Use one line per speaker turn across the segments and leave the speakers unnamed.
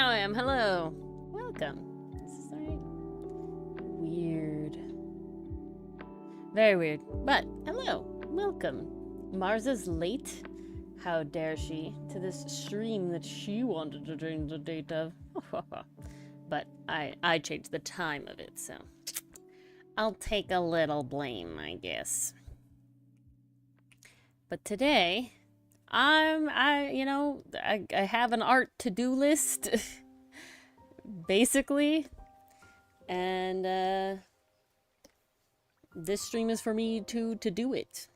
Now I am. Hello. Welcome. This is alright. Weird. Very weird. But, hello. Welcome. Mars is late. How dare she? To this stream that she wanted to change the date of. But I changed the time of it, so I'll take a little blame, I guess. But today, I have an art to-do list, basically, and this stream is for me to do it,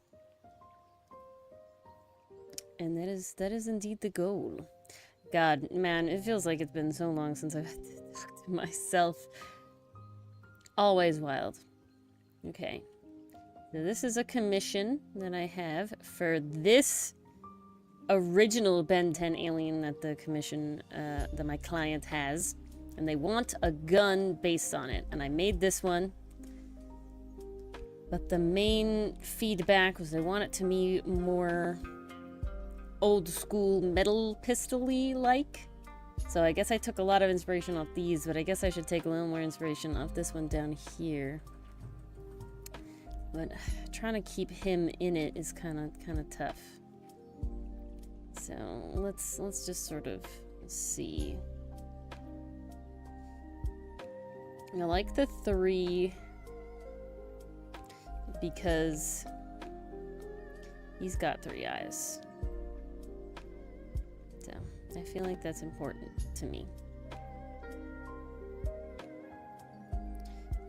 and that is indeed the goal. God, man, it feels like it's been so long since I've talked to myself. Always wild. Okay. So this is a commission that I have for this original Ben 10 alien that the commission, that my client has. And they want a gun based on it. And I made this one. But the main feedback was they want it to be more old school metal pistol-y like. So I guess I took a lot of inspiration off these, but I guess I should take a little more inspiration off this one down here. But trying to keep him in it is kind of tough. So let's just sort of see. I like the 3 because he's got 3 eyes. So I feel like that's important to me.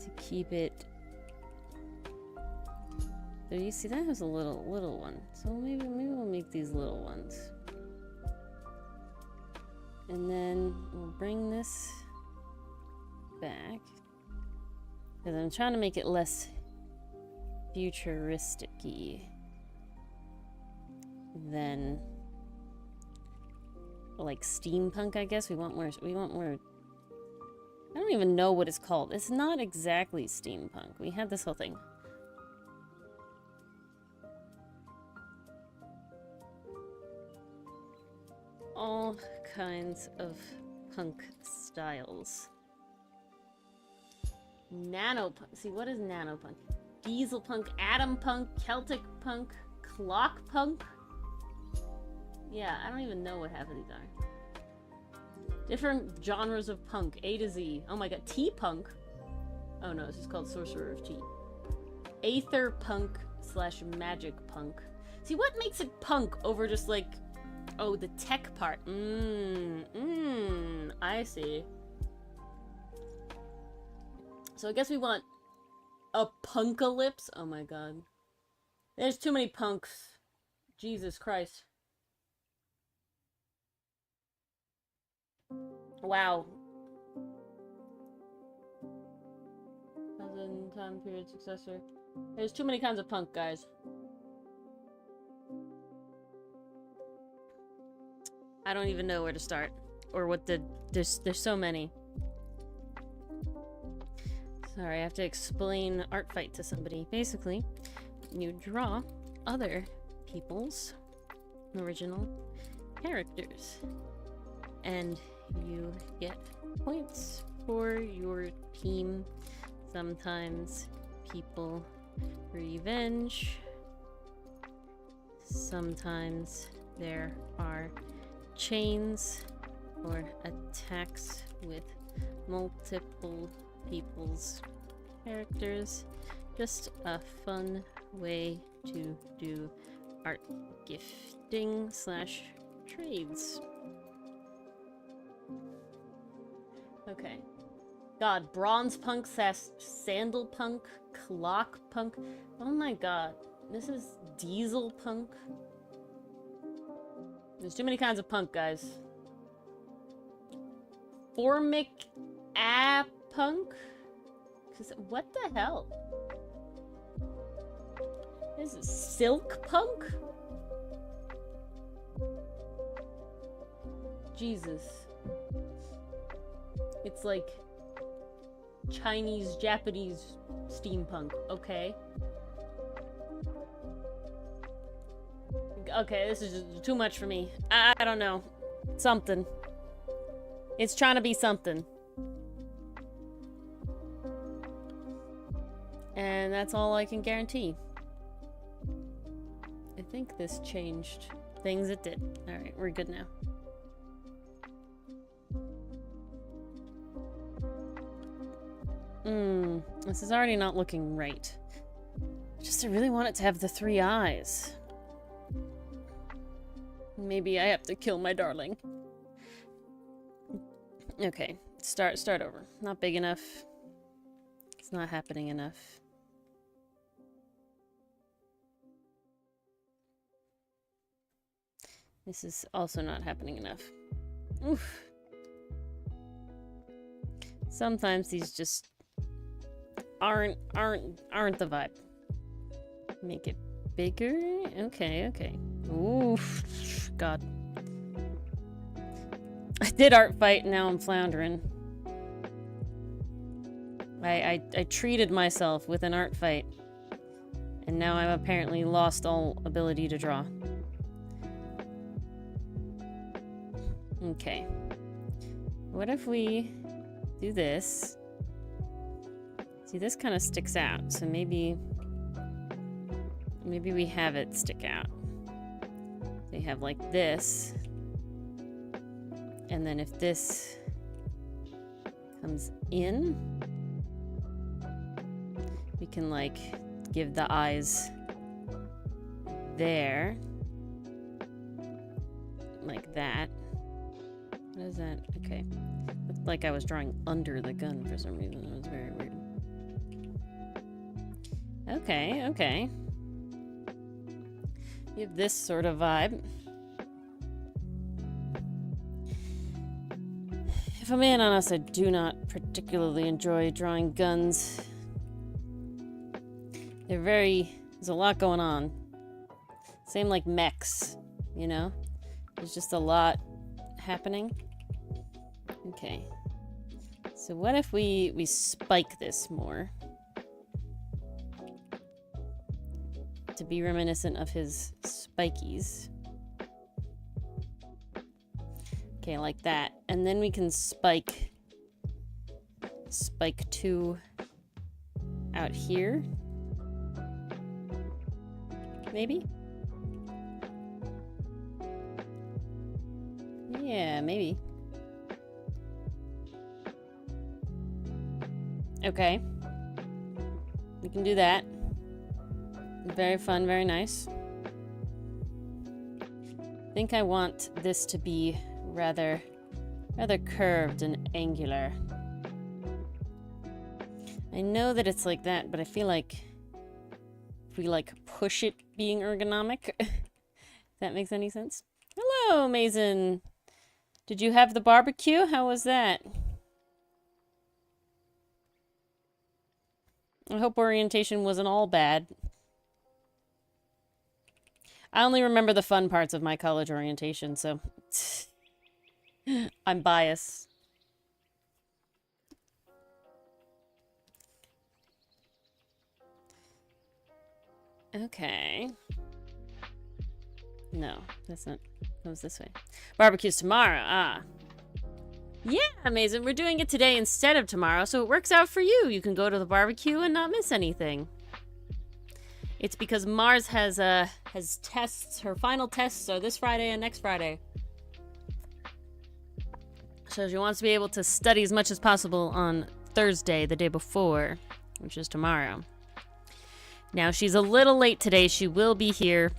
To keep it. There, you see, that has a little one. So maybe we'll make these little ones. And then we'll bring this back. Because I'm trying to make it less futuristic-y than like steampunk, I guess. We want more I don't even know what it's called. It's not exactly steampunk. We had this whole thing. All kinds of punk styles. Nanopunk. See, what is nanopunk? Diesel punk, atom punk, Celtic punk, clock punk. Yeah, I don't even know what half of these are. Different genres of punk, A to Z. Oh my god, T-punk. Oh no, this is called Sorcerer of Tea. Aether punk / magic punk. See, what makes it punk over just like, oh, the tech part. I see. So I guess we want a punkalypse. Oh my god. There's too many punks. Jesus Christ. Wow. Present time period successor. There's too many kinds of punk, guys. I don't even know where to start. Or what the... There's so many. Sorry, I have to explain art fight to somebody. Basically, you draw other people's original characters. And you get points for your team. Sometimes people revenge. Sometimes there are chains or attacks with multiple people's characters. Just a fun way to do art gifting / trades. Okay. God, bronze punk, sandal punk, clock punk. Oh my god. This is diesel punk. There's too many kinds of punk, guys. Formic punk? Cause what the hell? This is silk punk? Jesus. It's like Chinese, Japanese steampunk, okay? Okay, this is just too much for me. I don't know. Something. It's trying to be something. And that's all I can guarantee. I think this changed things. It did. Alright, we're good now. This is already not looking right. Just I really want it to have the 3 eyes. Maybe I have to kill my darling. Okay, start over. Not big enough. It's not happening enough. This is also not happening enough. Oof. Sometimes these just aren't the vibe. Make it bigger? Okay, okay. Oof. God. I did art fight, now I'm floundering. I treated myself with an art fight. And now I've apparently lost all ability to draw. Okay. What if we do this? See, this kind of sticks out, so maybe we have it stick out. They have like this. And then if this comes in, we can like give the eyes there. Like that. What is that? Okay. Looked like I was drawing under the gun for some reason. That was very weird. Okay, okay. You have this sort of vibe. If I'm being honest, I do not particularly enjoy drawing guns. There's a lot going on. Same like mechs, you know? There's just a lot happening. Okay. So what if we spike this more? To be reminiscent of his spikies. Okay, like that. And then we can spike 2 out here. Maybe? Yeah, maybe. Okay. We can do that. Very fun, very nice. I think I want this to be rather curved and angular. I know that it's like that, but I feel like if we like push it being ergonomic, if that makes any sense. Hello, Mason. Did you have the barbecue? How was that? I hope orientation wasn't all bad. I only remember the fun parts of my college orientation, so I'm biased. Okay. No, that's not. It goes this way. Barbecue's tomorrow. Ah. Yeah, amazing. We're doing it today instead of tomorrow, so it works out for you. You can go to the barbecue and not miss anything. It's because Mars has tests. Her final tests are this Friday and next Friday. So she wants to be able to study as much as possible on Thursday, the day before, which is tomorrow. Now, she's a little late today. She will be here,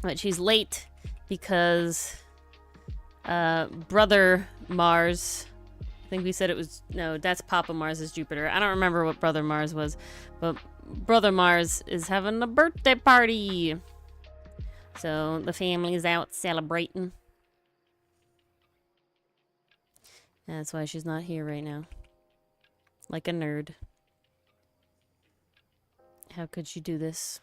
but she's late because Brother Mars, I think we said it was, no, that's Papa Mars is Jupiter. I don't remember what Brother Mars was, but Brother Mars is having a birthday party. So the family is out celebrating. And that's why she's not here right now. Like a nerd. How could she do this?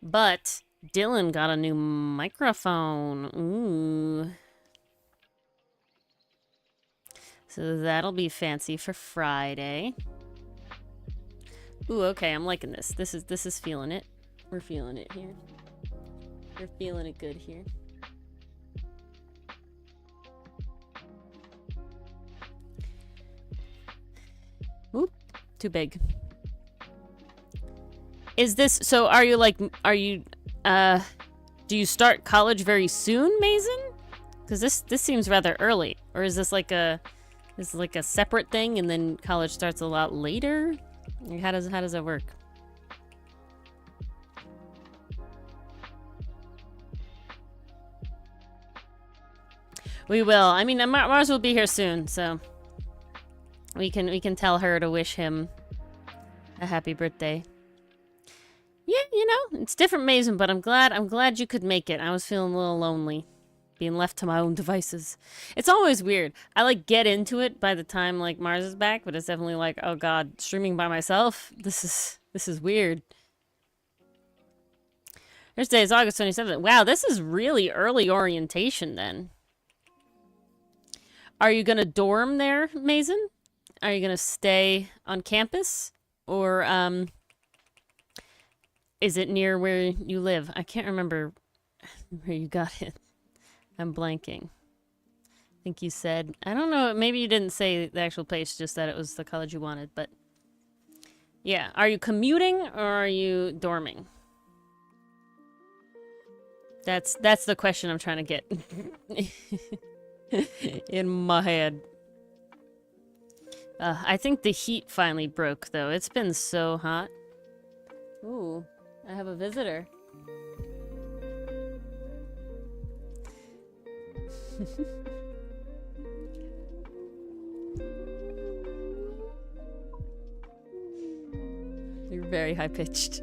But Dylan got a new microphone. Ooh. So that'll be fancy for Friday. Ooh, okay, I'm liking this. This is feeling it. We're feeling it here. We're feeling it good here. Oop, too big. Is this, so are you like, do you start college very soon, Mason? Because this seems rather early. Or is this like a separate thing and then college starts a lot later? Like, how does that work? We will. I mean, Mars will be here soon, so we can tell her to wish him a happy birthday. Yeah, you know, it's different, Mason, but I'm glad you could make it. I was feeling a little lonely, being left to my own devices. It's always weird. I like get into it by the time like Mars is back, but it's definitely like, oh god, streaming by myself. This is weird. Thursday is August 27th. Wow, this is really early orientation then. Are you gonna dorm there, Mason? Are you gonna stay on campus? Or, is it near where you live? I can't remember where you got it. I'm blanking. I think you said, I don't know, maybe you didn't say the actual place, just that it was the college you wanted, but yeah. Are you commuting or are you dorming? That's the question I'm trying to get in my head. I think the heat finally broke, though. It's been so hot. Ooh, I have a visitor. You're very high-pitched.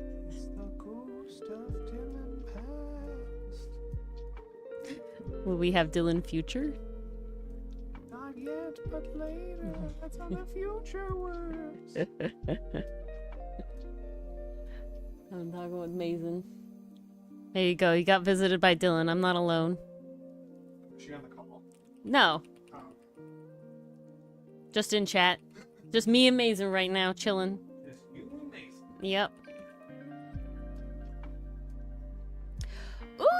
Will we have Dylan future?
Not yet, but later. That's how the future works.
I'm talking with Mason. There you go. You got visited by Dylan. I'm not alone.
Is she on the call?
No.
Oh.
Just in chat. Just me and Mason right now, chilling.
Just you and Mason.
Yep.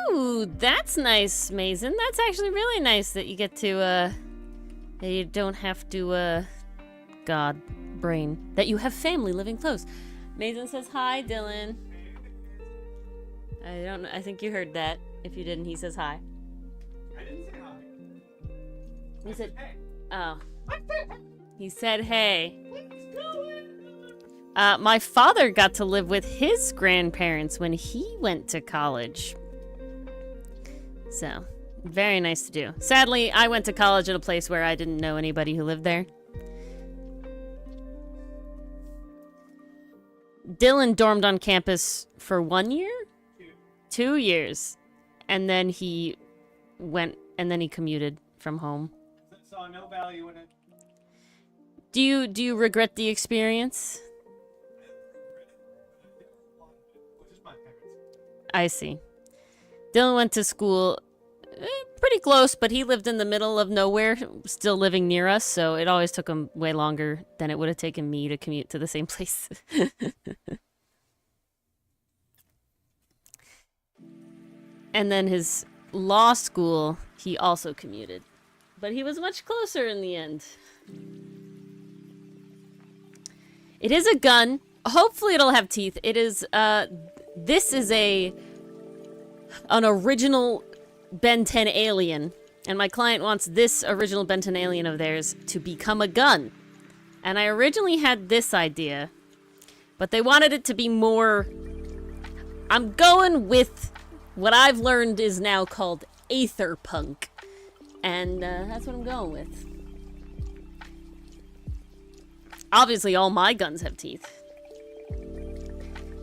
Ooh, that's nice, Mason. That's actually really nice that you get to, that you don't have to, God, brain. That you have family living close. Mason says hi, Dylan. I don't know. I think you heard that. If you didn't, he says hi.
I didn't say hi.
He said,
Hey.
oh. He said hey. My father got to live with his grandparents when he went to college. So, very nice to do. Sadly, I went to college at a place where I didn't know anybody who lived there. Dylan dormed on campus for 1 year? 2 years. And then he commuted from home.
Saw no value in it.
Do you regret the experience?
Just my parents.
I see. Dylan went to school pretty close, but he lived in the middle of nowhere, still living near us, so it always took him way longer than it would have taken me to commute to the same place. And then his law school, he also commuted. But he was much closer in the end. It is a gun. Hopefully it'll have teeth. It is, this is an original Ben 10 alien. And my client wants this original Ben 10 alien of theirs to become a gun. And I originally had this idea, but they wanted it to be more... I'm going with what I've learned is now called aetherpunk. And that's what I'm going with. Obviously, all my guns have teeth.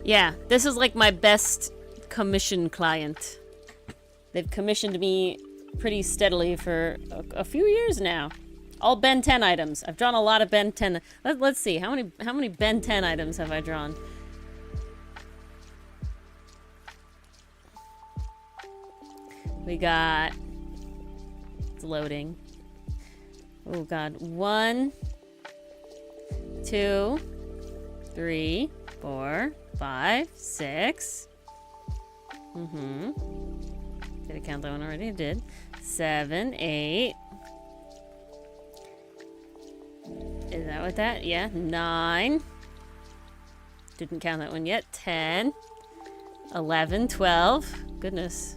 Yeah, this is like my best commission client. They've commissioned me pretty steadily for a few years now. All Ben 10 items. I've drawn a lot of Ben 10. Let's see, how many Ben 10 items have I drawn? We got... It's loading. Oh god. 1, 2, 3, 4, 5, 6. Did I count that one already? I did. 7, 8. Is that what that? Yeah, 9. Didn't count that one yet. 10. 11, 12. Goodness.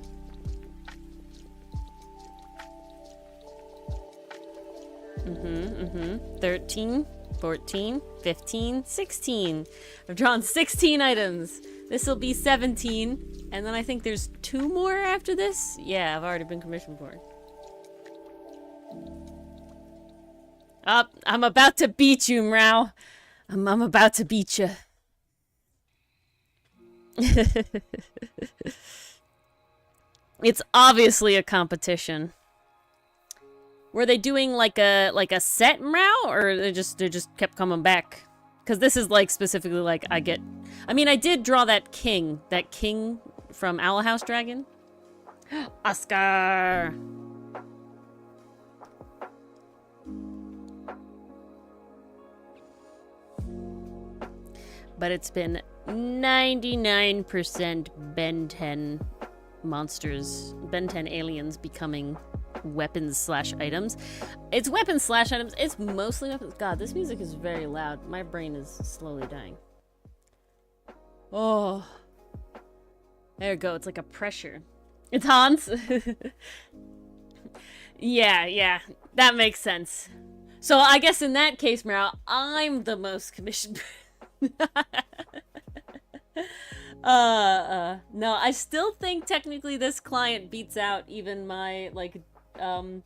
Mm-hmm. 13, 14, 15, 16. I've drawn 16 items. This will be 17. And then I think there's 2 more after this. Yeah, I've already been commissioned for it. I'm about to beat you, Mrao. I'm about to beat you. It's obviously a competition. Were they doing like a set Mrao, or they just kept coming back? Because this is like specifically like I mean, I did draw that king from Owl House Dragon. Oscar. But it's been 99% Ben 10 monsters, Ben 10 aliens becoming weapons/items. It's weapons/items. It's mostly weapons. God, this music is very loud. My brain is slowly dying. Oh. There we go. It's like a pressure. It's Hans. Yeah. That makes sense. So I guess in that case, Mrao, I'm the most commissioned. No, I still think technically this client beats out even my, like, even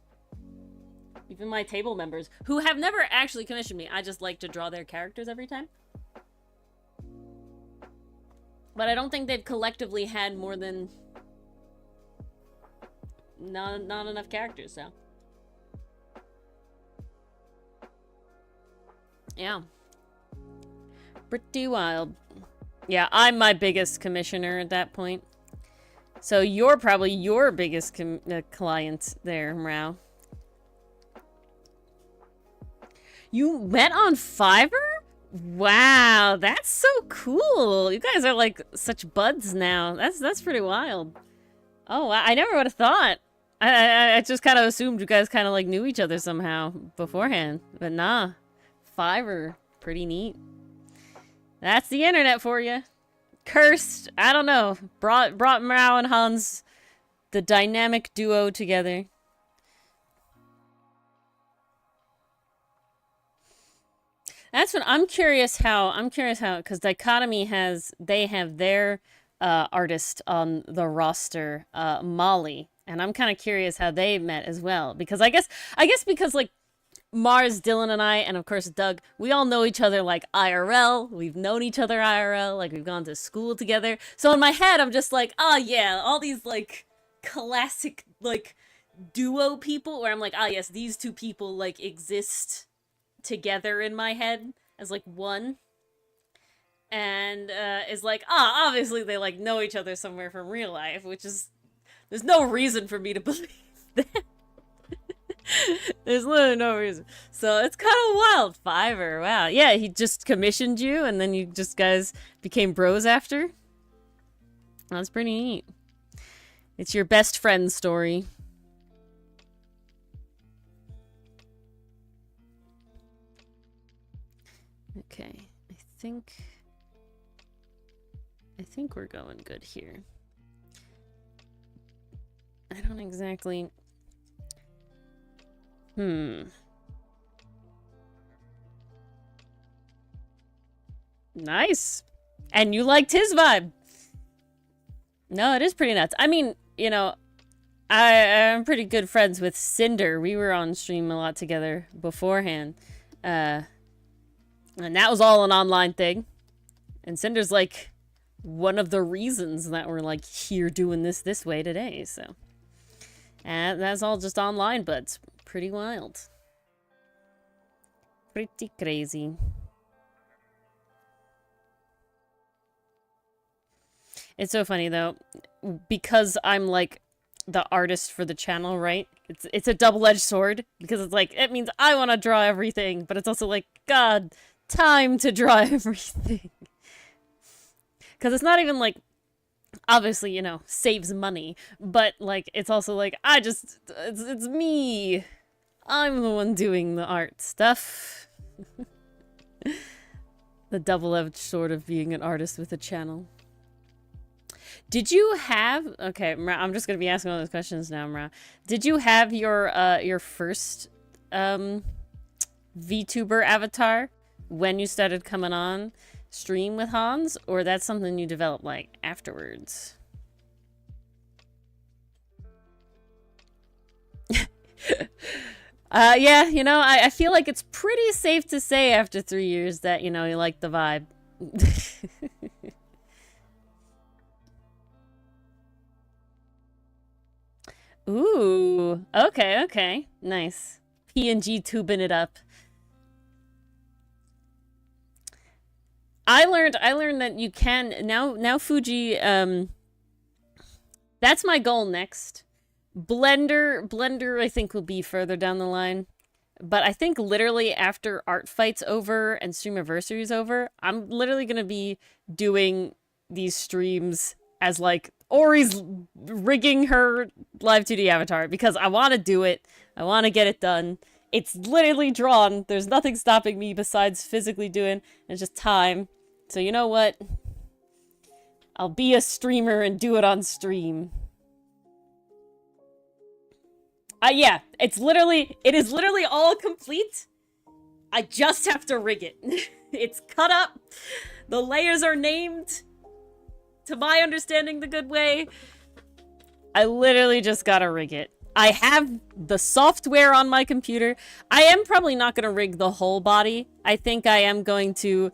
my table members, who have never actually commissioned me. I just like to draw their characters every time. But I don't think they've collectively had more than... Not enough characters, so... Yeah. Pretty wild. Yeah, I'm my biggest commissioner at that point. So you're probably your biggest client there, Mrao. You met on Fiverr? Wow, that's so cool. You guys are like such buds now. That's pretty wild. Oh, I never would have thought. I just kind of assumed you guys kind of like knew each other somehow beforehand. But nah, Fiverr, pretty neat. That's the internet for you. Cursed, I don't know. Brought Mrao and Hans, the dynamic duo, together. That's what I'm curious how, because Dichotomy they have their artist on the roster, Molly, and I'm kind of curious how they met as well, because I guess because like Mars, Dylan, and I, and of course Doug, we all know each other like IRL. We've known each other IRL, like we've gone to school together. So in my head, I'm just like, oh yeah, all these like classic like duo people, where I'm like, ah yes, these two people like exist together in my head as like one, and is like, obviously they like know each other somewhere from real life, which is, there's no reason for me to believe that. There's literally no reason. So it's kind of wild. Fiverr, wow. Yeah, he just commissioned you and then you just guys became bros after. That's pretty neat. It's your best friend story. Okay, I think we're going good here. I don't exactly... Nice. And you liked his vibe. No, it is pretty nuts. I mean, you know, I'm pretty good friends with Cinder. We were on stream a lot together beforehand. And that was all an online thing. And Cinder's like one of the reasons that we're like here doing this way today. So, and that's all just online, but it's pretty wild. Pretty crazy. It's so funny though, because I'm like the artist for the channel, right? It's a double-edged sword, because it's like, it means I want to draw everything, but it's also like, God, time to draw everything. Because it's not even like, obviously, you know, saves money, but like, it's also like, it's me. I'm the one doing the art stuff. The double-edged sword of being an artist with a channel. Did you have... Okay, I'm just gonna be asking all those questions now, Mra. Did you have your first VTuber avatar when you started coming on stream with Hans? Or that's something you developed, like, afterwards? Yeah, you know, I feel like it's pretty safe to say after 3 years that, you know, you like the vibe. Ooh, okay, okay. Nice. PNG tubing it up. I learned that you can now Fuji that's my goal next. Blender I think will be further down the line. But I think literally after Art Fight's over and Streamiversary's over, I'm literally going to be doing these streams as like Ori's rigging her live 2D avatar because I want to do it. I want to get it done. It's literally drawn. There's nothing stopping me besides physically doing. It's just time. So you know what? I'll be a streamer and do it on stream. Yeah, it is literally all complete. I just have to rig it. It's cut up. The layers are named. To my understanding, the good way. I literally just gotta rig it. I have the software on my computer. I am probably not gonna rig the whole body. I think I am going to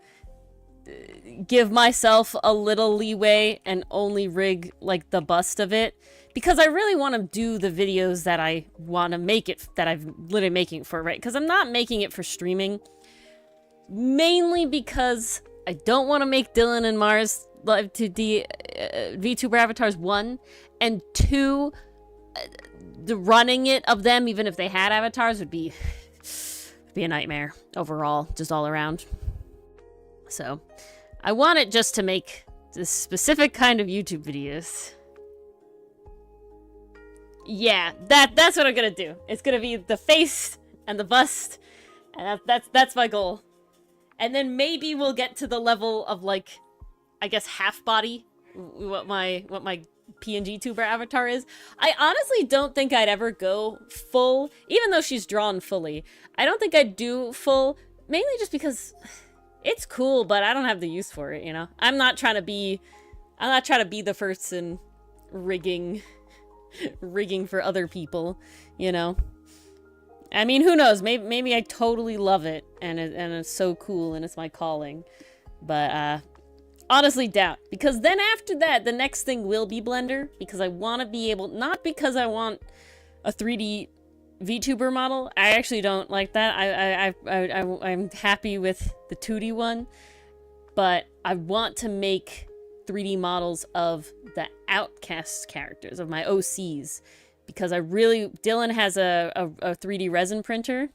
give myself a little leeway and only rig, like, the bust of it. Because I really want to do the videos that I want to make it, that I'm literally making for, right? Because I'm not making it for streaming. Mainly because I don't want to make Dylan and Mars live 2D VTuber avatars, 1. And 2, the running it of them, even if they had avatars, would be a nightmare overall, just all around. So, I want it just to make this specific kind of YouTube videos. Yeah, that's what I'm gonna do. It's gonna be the face and the bust, and that's my goal. And then maybe we'll get to the level of, like, I guess half body, what my PNG tuber avatar is. I honestly don't think I'd ever go full, even though she's drawn fully. I don't think I'd do full, mainly just because it's cool, but I don't have the use for it, you know? I'm not trying to be the person rigging for other people, you know? I mean, who knows? Maybe I totally love it, and it's so cool, and it's my calling. But, honestly doubt. Because then after that, the next thing will be Blender, because I want to be able, not because I want a 3D VTuber model. I actually don't like that. I'm happy with the 2D one, but I want to make 3D models of the Outcast characters, of my OCs, because Dylan has a 3D resin printer.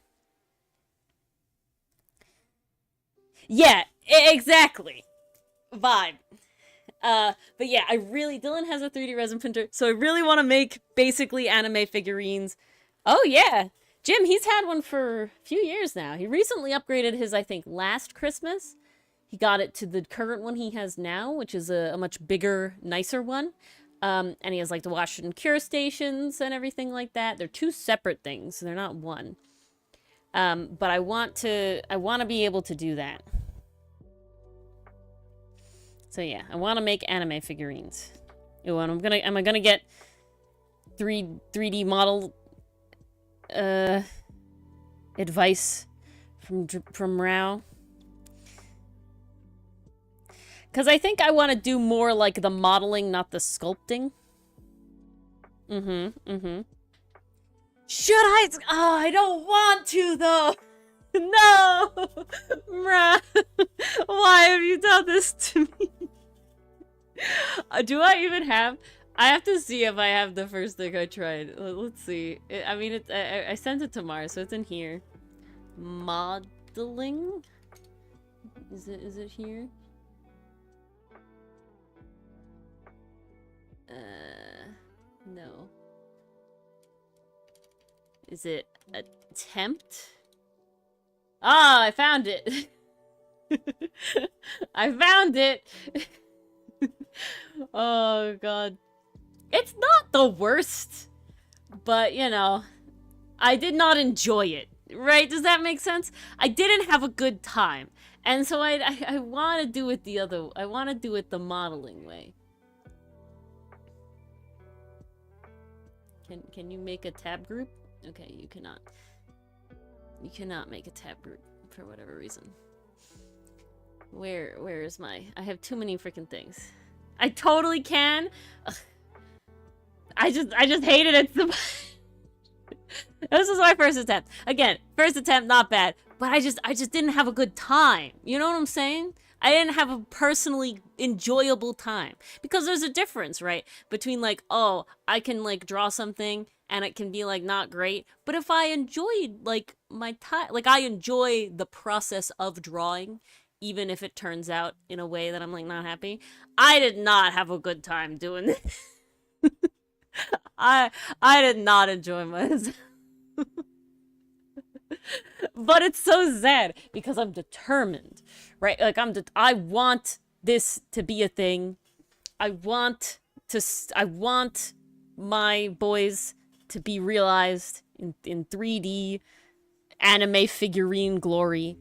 Yeah, exactly. Vibe. But yeah, Dylan has a 3D resin printer, so I really want to make basically anime figurines. Oh yeah, Jim, he's had one for a few years now. He recently upgraded his, I think, last Christmas. He got it to the current one he has now, which is a much bigger, nicer one. And he has, like, the wash and cure stations and everything like that. They're 2 separate things, so they're not one. But I want to be able to do that. So yeah, I want to make anime figurines. Oh, and am I gonna get 3D model advice from Rao? Because I think I want to do more like the modeling, not the sculpting. Should I? Oh, I don't want to, though. No! Rah. Why have you done this to me? Do I even have... I have to see if I have the first thing I tried. Let's see. I mean, I sent it to Mars, so it's in here. Modeling? Is it here? No. Is it attempt? Ah, I found it. I found it. Oh, God. It's not the worst, but, you know, I did not enjoy it. Right? Does that make sense? I didn't have a good time. And so I want to do it I want to do it the modeling way. Can you make a tab group? Okay, you cannot. You cannot make a tab group for whatever reason. Where is my... I have too many freaking things. I totally can. Ugh. I just hated it so much. This was my first attempt. Again, first attempt, not bad. But I just didn't have a good time. You know what I'm saying? I didn't have a personally enjoyable time. Because there's a difference, right? Between like, oh, I can like draw something and it can be like not great. But if I enjoyed like my time, like I enjoy the process of drawing, even if it turns out in a way that I'm like not happy. I did not have a good time doing this. I did not enjoy myself. But it's so sad because I'm determined, right? Like I want this to be a thing. I want my boys to be realized in 3D anime figurine glory.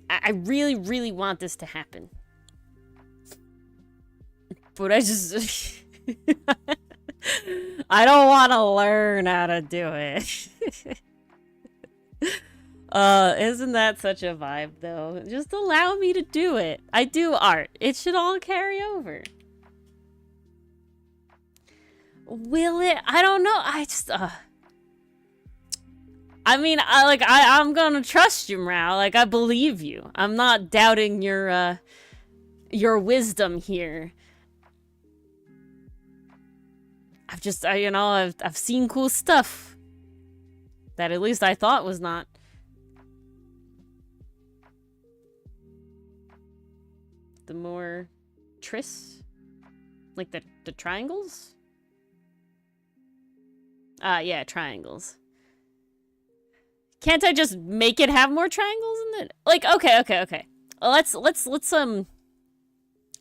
I really, really want this to happen. But I just I don't want to learn how to do it. Isn't that such a vibe, though? Just allow me to do it. I do art. It should all carry over. Will it? I don't know. I just, I mean, I'm gonna trust you, Mrao. Like, I believe you. I'm not doubting your wisdom here. I've seen cool stuff that at least I thought was not. The more tris, like the triangles. Yeah, triangles. Can't I just make it have more triangles in it? Like, okay. Let's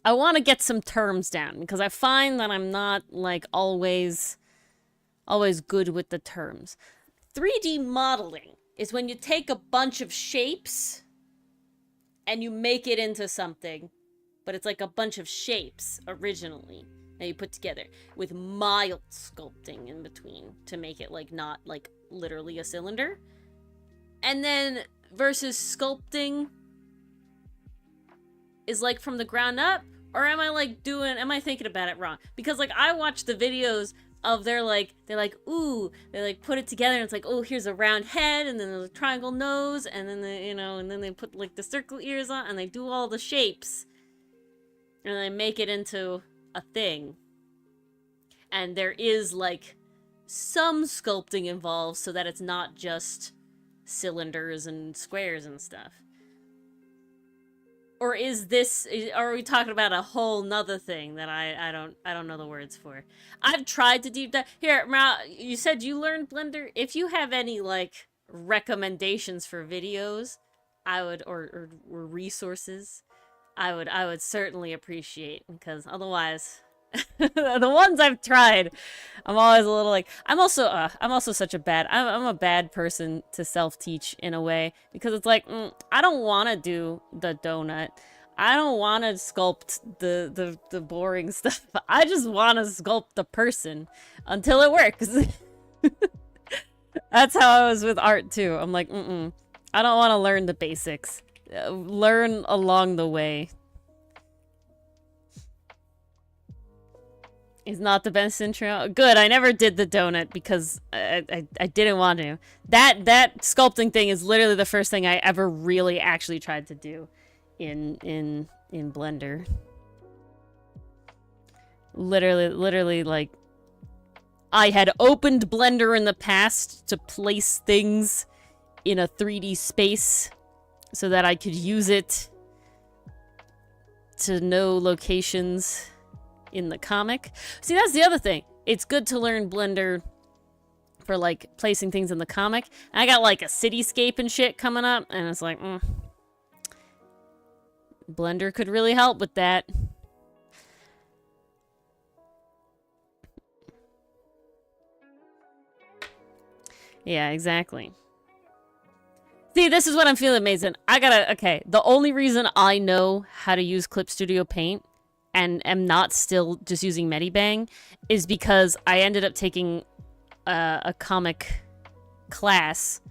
I want to get some terms down because I find that I'm not like always good with the terms. 3D modeling is when you take a bunch of shapes and you make it into something, but it's like a bunch of shapes originally that you put together with mild sculpting in between to make it like not like literally a cylinder. And then versus sculpting is like from the ground up, or am I thinking about it wrong? Because like I watched the videos of they're like ooh, they like put it together and it's like, oh, here's a round head and then there's a triangle nose and then and then they put like the circle ears on and they do all the shapes and they make it into a thing. And there is like some sculpting involved so that it's not just cylinders and squares and stuff. Or are we talking about a whole nother thing that I don't know the words for? I've tried to deep dive. Here, Mao, you said you learned Blender. If you have any like recommendations for videos, I would or resources, I would certainly appreciate, because otherwise the ones I've tried, I'm always a little like I'm also such a bad I'm a bad person to self-teach in a way, because it's like I don't want to do the donut. I don't want to sculpt the boring stuff. I just want to sculpt the person until it works. That's how I was with art too. I'm like, I don't want to learn the basics. Learn along the way. Is not the best intro. Good, I never did the donut because I didn't want to. That sculpting thing is literally the first thing I ever really actually tried to do in Blender. Literally like I had opened Blender in the past to place things in a 3D space so that I could use it to know locations in the comic. See, that's the other thing. It's good to learn Blender for like placing things in the comic. And I got like a cityscape and shit coming up, and it's like, Blender could really help with that. Yeah, exactly. See, this is what I'm feeling, Mason. Okay, the only reason I know how to use Clip Studio Paint and am not still just using Medibang is because I ended up taking a comic class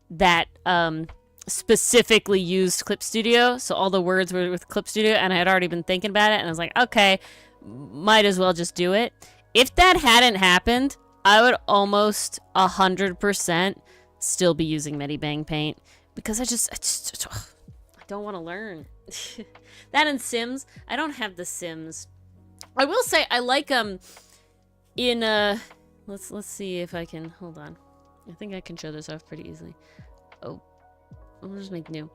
that specifically used Clip Studio, so all the words were with Clip Studio, and I had already been thinking about it, and I was like, okay, might as well just do it. If that hadn't happened, I would almost 100% still be using Medibang Paint, because I don't want to learn. That and Sims. I don't have the Sims. I will say I like in let's see if I can hold on. I think I can show this off pretty easily. Oh, I'll just make new.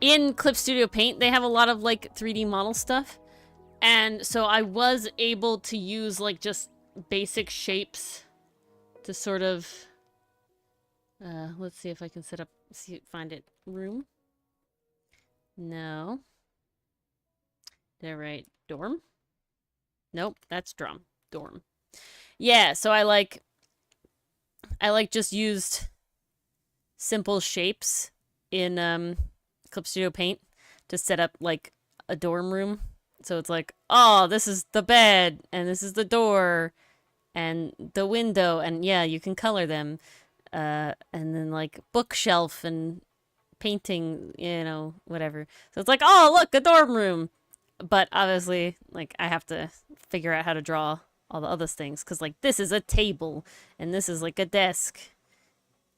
In Clip Studio Paint, they have a lot of like 3D model stuff. And so I was able to use like just basic shapes to sort of let's see if I can find it. Room? No. Did I write dorm? Nope, that's dorm. Yeah, so I like just used simple shapes in Clip Studio Paint to set up like a dorm room. So it's like, oh, this is the bed, and this is the door, and the window, and yeah, you can color them. And then like bookshelf and painting, you know, whatever. So it's like, oh, look, a dorm room. But obviously, like, I have to figure out how to draw all the other things, because like this is a table, and this is like a desk,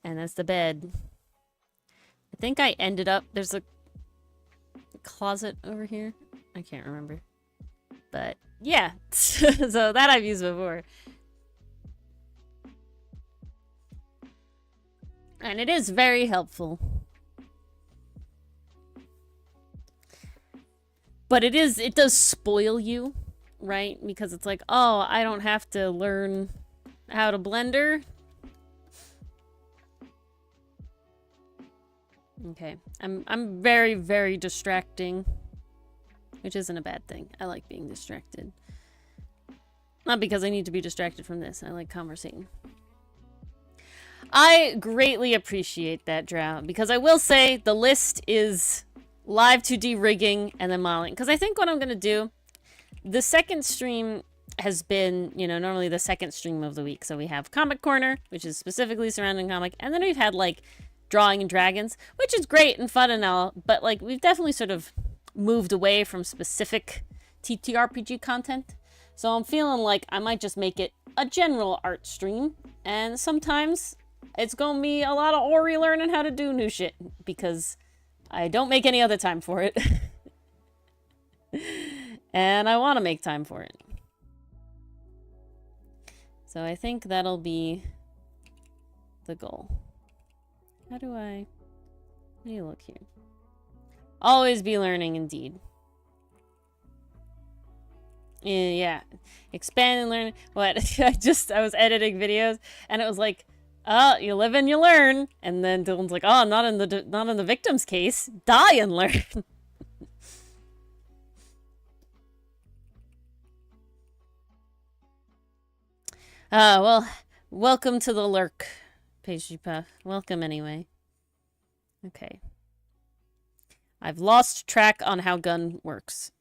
and that's the bed. I think I ended up, there's a closet over here. I can't remember. But yeah, so that I've used before. And it is very helpful. But it does spoil you, right? Because it's like, oh, I don't have to learn how to Blender. Okay, I'm very, very distracting, which isn't a bad thing. I like being distracted. Not because I need to be distracted from this. I like conversating. I greatly appreciate that, Drow, because I will say the list is live 2D rigging and then modeling. Because I think what I'm going to do, the second stream has been, you know, normally the second stream of the week. So we have Comic Corner, which is specifically surrounding comic, and then we've had like Drawing and Dragons, which is great and fun and all, but like we've definitely sort of moved away from specific TTRPG content. So I'm feeling like I might just make it a general art stream, and sometimes it's gonna be a lot of Ori learning how to do new shit, because I don't make any other time for it. And I want to make time for it. So I think that'll be the goal. How do you look here? Always be learning, indeed. Yeah. Expand and learn. What? I was editing videos, and it was like, oh, you live and you learn. And then Dylan's like, oh, not in the victim's case. Die and learn. Well, welcome to the lurk, Pastry Puff. Welcome anyway. Okay. I've lost track on how gun works.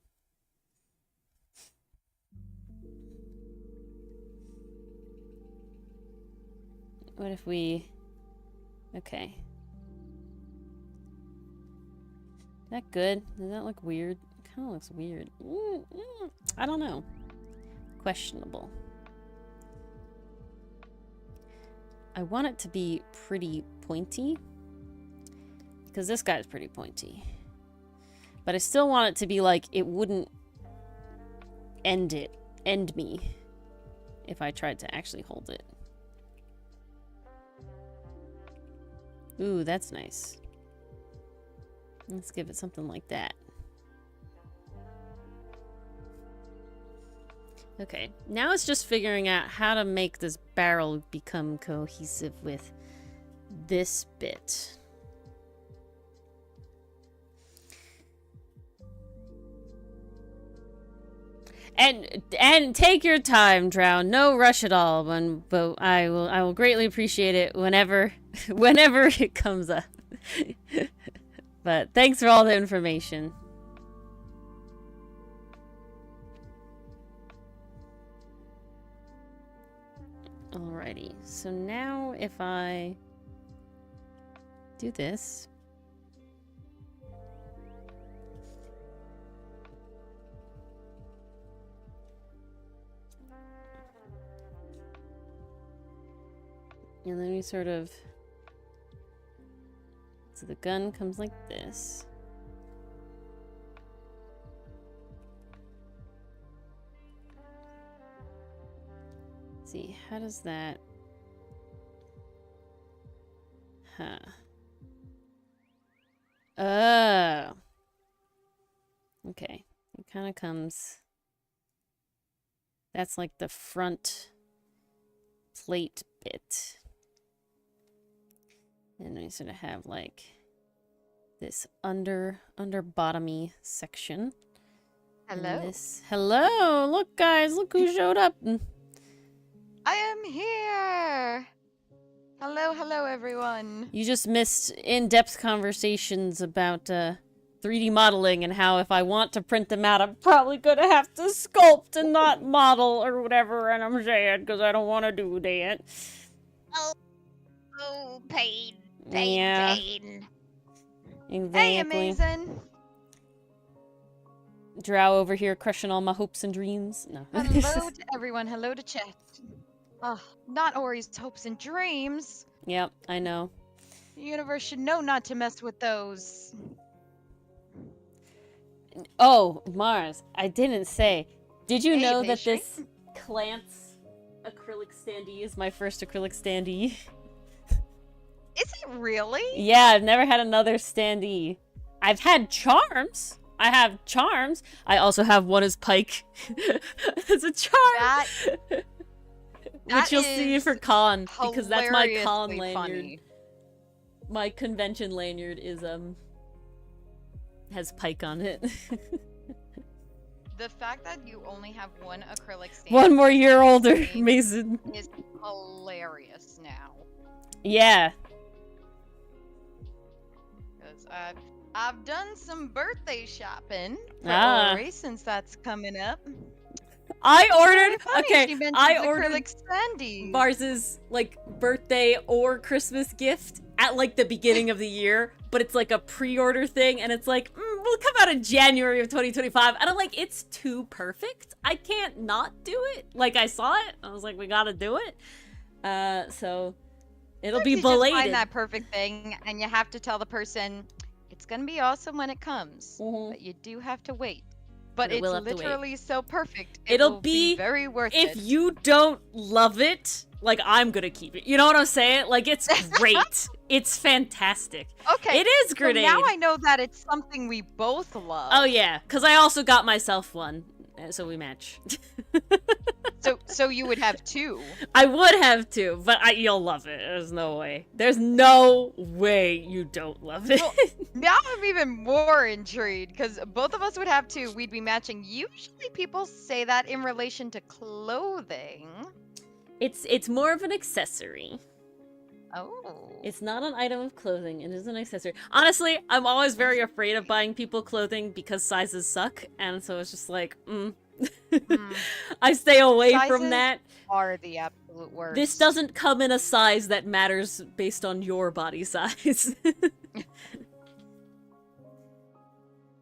What if we... Okay. Is that good? Does that look weird? It kind of looks weird. I don't know. Questionable. I want it to be pretty pointy, because this guy's pretty pointy. But I still want it to be like it wouldn't end me if I tried to actually hold it. Ooh, that's nice. Let's give it something like that. Okay, now it's just figuring out how to make this barrel become cohesive with this bit. And take your time, Drow. No rush at all. But I will greatly appreciate it whenever it comes up. But thanks for all the information. Alrighty, so now if I do this. And then we sort of... So the gun comes like this. Let's see, how does that... Huh. Oh! Okay, it kind of comes... That's like the front plate bit. And I sort of have like this under bottomy section.
Hello.
Hello, look guys, look who showed up.
I am here. Hello everyone.
You just missed in-depth conversations about 3D modeling and how if I want to print them out, I'm probably gonna have to sculpt and not model or whatever. And I'm sad because I don't want to do that.
Oh, pain.
Yeah.
Pain.
Exactly.
Hey, amazing.
Drow over here crushing all my hopes and dreams. No.
Hello to everyone. Hello to chat. Oh, not Ori's hopes and dreams.
Yep, I know.
The universe should know not to mess with those.
Oh, Mars, I didn't say. Did you
Hey,
know that
Pastry?
this Clance acrylic standee is my first acrylic standee?
Is it really?
Yeah, I've never had another standee. I've had charms. I have charms. I also have one as Pike. As a charm. Which you'll see for con, because that's my con lanyard.
Funny.
My convention lanyard is has Pike on it.
The fact that you only have one acrylic stand
1 more year older, Mason.
is hilarious now.
Yeah.
Because I've done some birthday shopping for Ori since that's coming up.
I ordered.
Funny, she
Okay,
mentioned
I ordered
acrylic standees.
Mars's like birthday or Christmas gift at like the beginning of the year, but it's like a pre-order thing, and it's like will come out in January of 2025, and I'm like, it's too perfect. I can't not do it. Like I saw it, I was like, we gotta do it. So it'll be
you
belated.
just find that perfect thing, and you have to tell the person it's gonna be awesome when it comes, but you do have to wait. But it's literally so perfect.
It'll
will
be
very worth it.
If you don't love it, like I'm gonna keep it. You know what I'm saying? Like it's great. It's fantastic.
Okay.
It is grenade.
So now I know that it's something we both love.
Oh yeah, because I also got myself one, so we match.
So you would have two.
I would have two, but you'll love it. There's no way. There's no way you don't love it.
Well, now I'm even more intrigued because both of us would have two. We'd be matching. Usually people say that in relation to clothing.
It's more of an accessory.
Oh.
It's not an item of clothing. It is an accessory. Honestly, I'm always very afraid of buying people clothing because sizes suck, and so it's just like, I stay away from that.
Are the absolute worst.
This doesn't come in a size that matters based on your body size.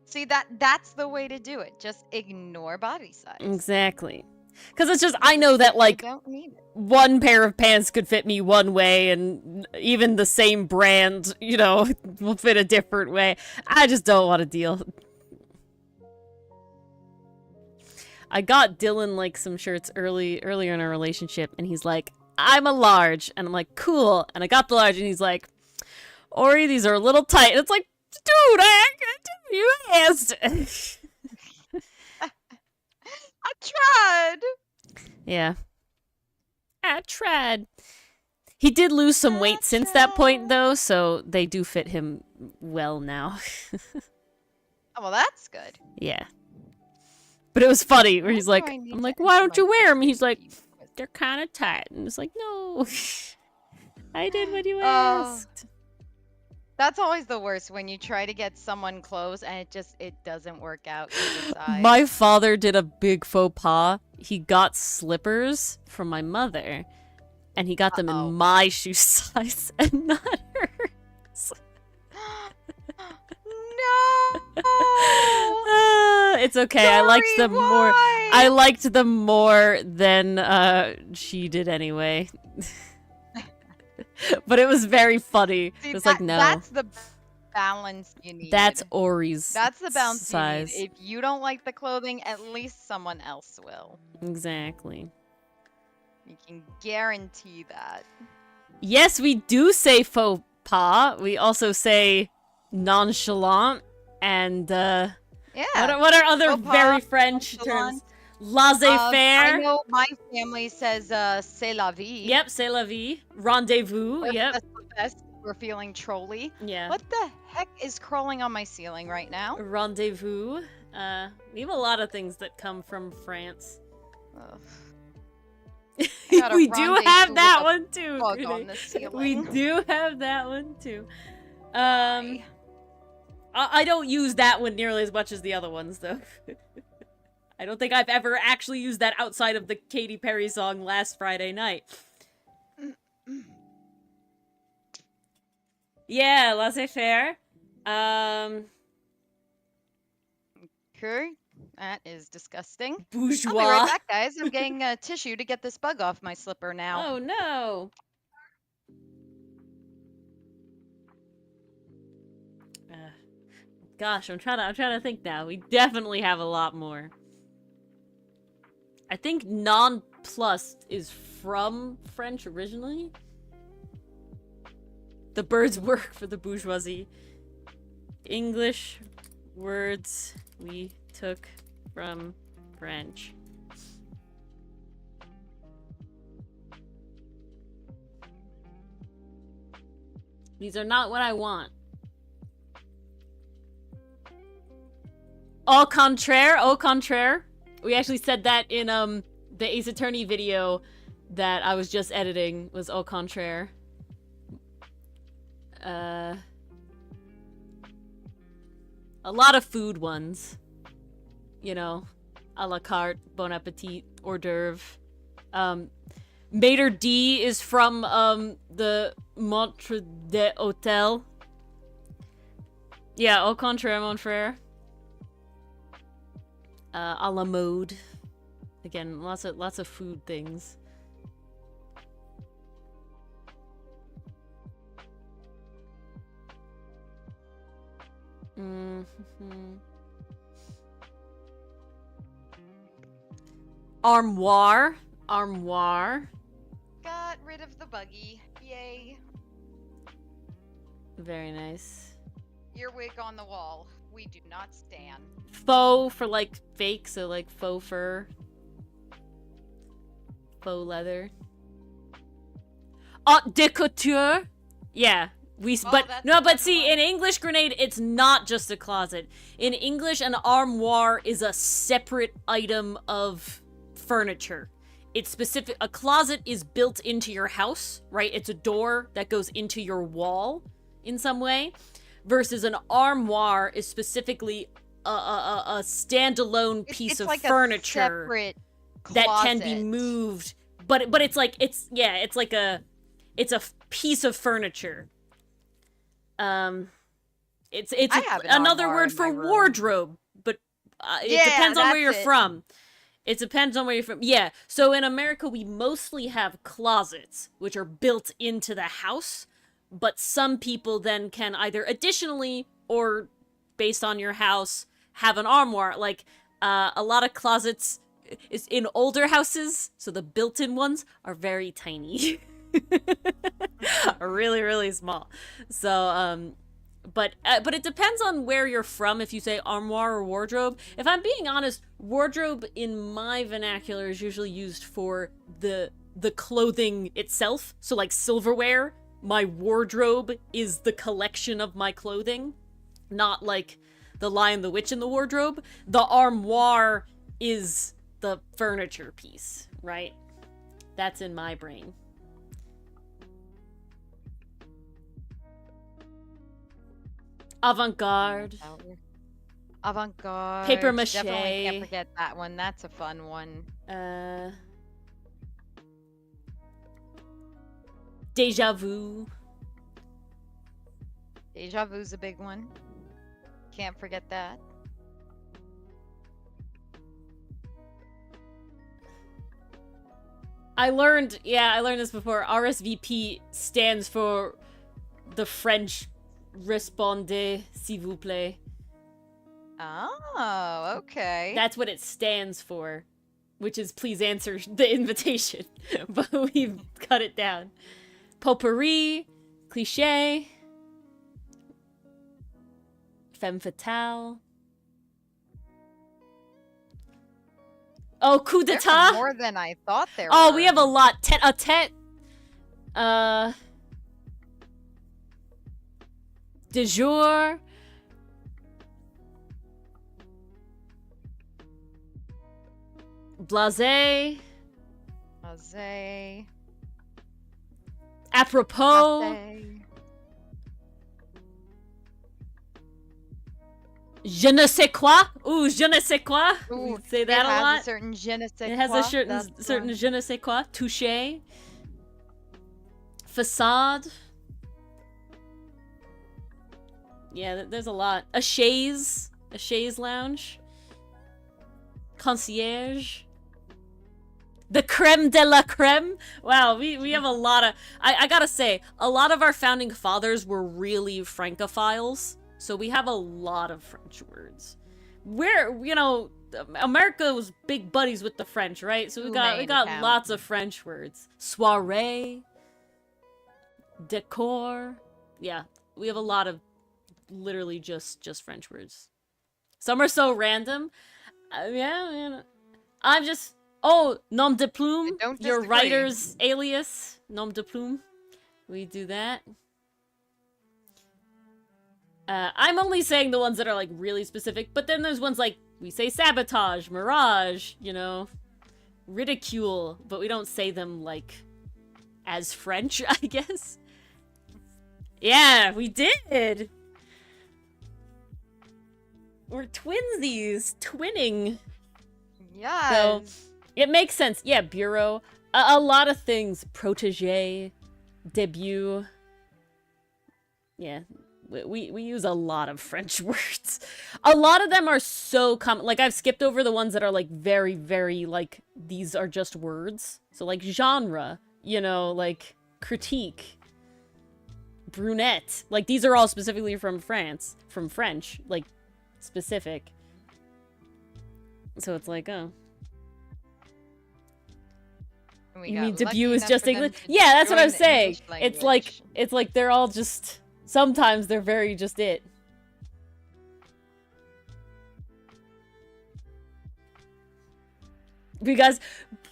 See, that's the way to do it. Just ignore body size.
Exactly. Because it's just, I know that, like,
don't need it.
one pair of pants could fit me one way, and even the same brand, you know, will fit a different way. I just don't want to deal. I got Dylan, like, some shirts earlier in our relationship, and he's like, I'm a large. And I'm like, cool. And I got the large, and he's like, Ori, these are a little tight. And it's like, dude, you asked.
I tried.
Yeah. I tried. He did lose some weight since that point, though, so they do fit him well now.
Oh, well, that's good.
Yeah. But it was funny, where he's like, I'm like, why don't you wear them? He's like, they're kind of tight. And it's like, no. I did what you asked.
That's always the worst, when you try to get someone clothes and it doesn't work out to the size.
My father did a big faux pas. He got slippers from my mother, and he got them in my shoe size and not hers.
No.
It's okay.
Sorry,
I liked them more.
why?
I liked them more than she did anyway. But it was very funny.
See,
it was like, no.
That's the balance you need.
That's Ori's
That's the balance
size.
you need. If you don't like the clothing, at least someone else will.
Exactly.
You can guarantee that.
Yes, we do say faux pas. We also say nonchalant and
Yeah.
what are other
Faux pas,
very French
nonchalant.
terms? Laissez-faire.
I know my family says c'est la vie.
Yep, c'est la vie. Rendezvous. Yep.
That's the best. We're feeling trolly.
Yeah.
What the heck is crawling on my ceiling right now?
Rendezvous. We have a lot of things that come from France. We do have that one too.
Bug on the ceiling.
We do have that one too. I don't use that one nearly as much as the other ones, though. I don't think I've ever actually used that outside of the Katy Perry song Last Friday Night. Yeah, laissez-faire.
Okay. That is disgusting.
Bourgeois.
I'll be right back, guys. I'm getting a tissue to get this bug off my slipper now.
Oh, no. Gosh, I'm trying to think now. We definitely have a lot more. I think nonplussed is from French originally. The birds work for the bourgeoisie. English words we took from French. These are not what I want. Au contraire, au contraire. We actually said that in the Ace Attorney video that I was just editing, was au contraire. A lot of food ones. You know, a la carte, bon appetit, hors d'oeuvre. Maître D is from the Montre de Hotel. Yeah, au contraire, mon frère. A la mode. Again, lots of food things. Armoire. Armoire.
Got rid of the buggy. Yay.
Very nice.
Earwig on the wall. We do not stand.
Faux for like fake, so like faux fur. Faux leather. Haute de couture. Yeah. But see, in English, Grenade, it's not just a closet. In English, an armoire is a separate item of furniture. It's specific. A closet is built into your house, right? It's a door that goes into your wall in some way. Versus an armoire is specifically a standalone piece of
like
furniture
a
that can be moved. But it's like it's a piece of furniture. It's another word for wardrobe, but it depends on where you're from. It depends on where you're from. Yeah. So in America, we mostly have closets, which are built into the house. But some people then can either additionally or based on your house have an armoire. Like a lot of closets is in older houses, so the built-in ones are very tiny. Are really, really small. So But it depends on where you're from if you say armoire or wardrobe. If I'm being honest, wardrobe in my vernacular is usually used for the clothing itself. So like silverware, my wardrobe is the collection of my clothing, not like the Lion, the Witch, and the wardrobe. The armoire is the furniture piece, right? That's in my brain. Avant-garde.
Avant-garde.
Paper mache.
Definitely can't forget that one. That's a fun one.
Deja vu.
Deja vu's a big one. Can't forget that.
I learned this before. RSVP stands for the French Répondez, s'il vous plaît.
Oh, okay.
That's what it stands for, which is please answer the invitation. But we've cut it down. Potpourri, cliché, femme fatale. Oh, coup d'etat.
More than I thought there were.
Oh, we have a lot. Tête-à-tête. De jour. Blasé.
Blasé.
Apropos.
Blasé.
Je ne sais quoi. Ooh, je ne sais quoi.
Ooh,
we say that a lot.
It has a certain je ne sais quoi.
It has a certain je ne sais quoi. Touché. Facade. Yeah, there's a lot. A chaise lounge. Concierge. The creme de la creme. Wow, we have a lot of... I gotta say, a lot of our founding fathers were really Francophiles, so we have a lot of French words. America was big buddies with the French, right? So we got lots of French words. Soirée. Decor. Yeah, we have a lot of literally just French words. Some are so random. I'm just... Oh, nom de plume. Your writer's alias. Nom de plume. We do that. I'm only saying the ones that are, like, really specific. But then there's ones like, we say sabotage, mirage, ridicule. But we don't say them, like, as French, I guess. Yeah, we did. We're twinsies. Twinning.
Yeah.
So, it makes sense. Yeah, bureau. A lot of things. Protégé. Debut. Yeah. We use a lot of French words. A lot of them are so common. Like, I've skipped over the ones that are, like, very, very, like, these are just words. So, like, genre. Like, critique. Brunette. Like, these are all specifically from France. From French. Like, specific. So it's like, oh. You mean debut is just English? Yeah, that's what I'm saying. It's like they're all just... Sometimes they're very just it. Because...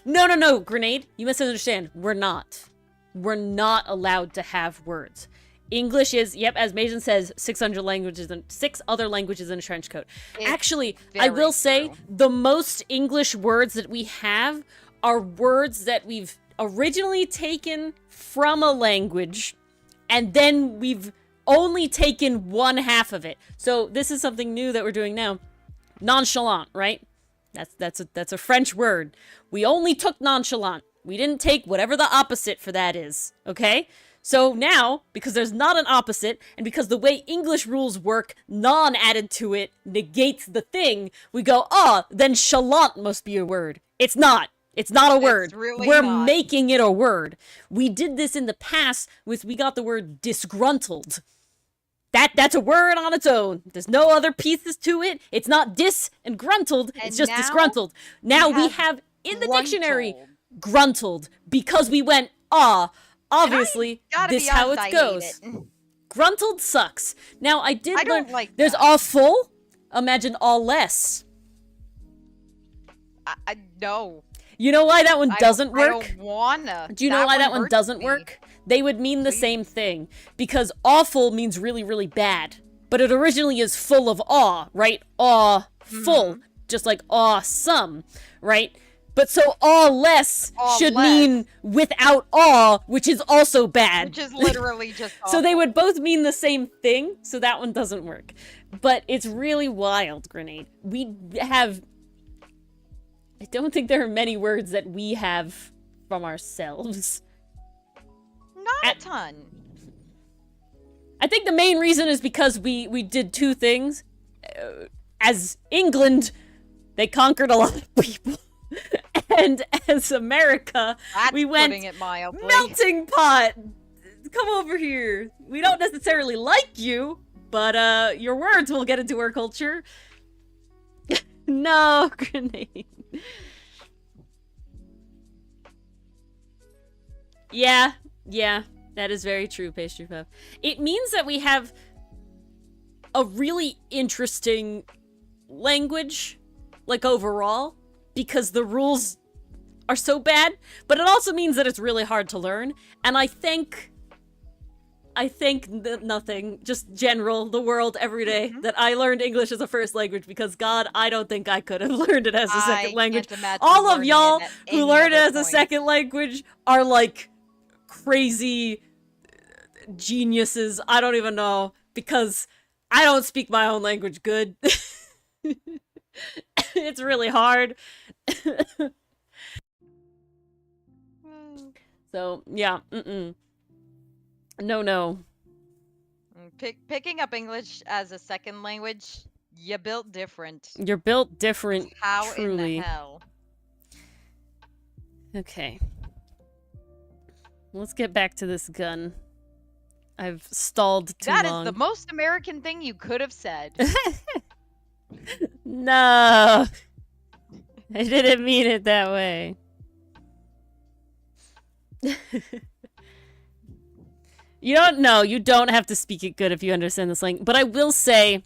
No, Grenade. You misunderstand. We're not. We're not allowed to have words. English is, yep, as Mason says, 6 other languages in a trench coat. Actually, I will say, the most English words that we have are words that we've originally taken from a language, and then we've only taken one half of it. So this is something new that we're doing now. Nonchalant, right? That's a French word. We only took nonchalant. We didn't take whatever the opposite for that is, okay? So now, because there's not an opposite, and because the way English rules work, non added to it negates the thing, we go, then chalant must be a word. It's not. It's not a word. We're making it a word. We did this in the past with, we got the word disgruntled. That's a word on its own. There's no other pieces to it. It's not dis and gruntled. It's just disgruntled. Now we have in the dictionary gruntled because we went, obviously, this how it goes. Gruntled sucks. Now, I did learn...
don't like
There's
that.
all full. Imagine all less.
No.
You know why that one doesn't work?
I don't wanna.
Do you know why that one doesn't work? They would mean the same thing. Because awful means really, really bad. But it originally is full of awe, right? Awe, full. Just like awesome, right? But so awe less should mean without awe, which is also bad.
Which is literally just awful.
So they would both mean the same thing, so that one doesn't work. But it's really wild, Grenade. We have... I don't think there are many words that we have from ourselves.
Not a ton.
I think the main reason is because we did two things. As England, they conquered a lot of people. And as America, we went
putting it mildly.
melting pot. Come over here. We don't necessarily like you, but your words will get into our culture. No, Grenade. Yeah, that is very true, Pastry Puff. It means that we have a really interesting language, like overall, because the rules are so bad, but it also means that it's really hard to learn, and I think nothing, just general, the world every day, that I learned English as a first language because, God, I don't think I could have learned it as a second language. All of y'all who learned it as a second language are, like, crazy geniuses. I don't even know, because I don't speak my own language good. It's really hard. So, yeah, No.
Picking up English as a second language, you built different.
You're built different,
How
truly.
in the hell?
Okay. Let's get back to this gun. I've stalled too long.
That is the most American thing you could have said.
No. I didn't mean it that way. You don't have to speak it good if you understand the slang. But I will say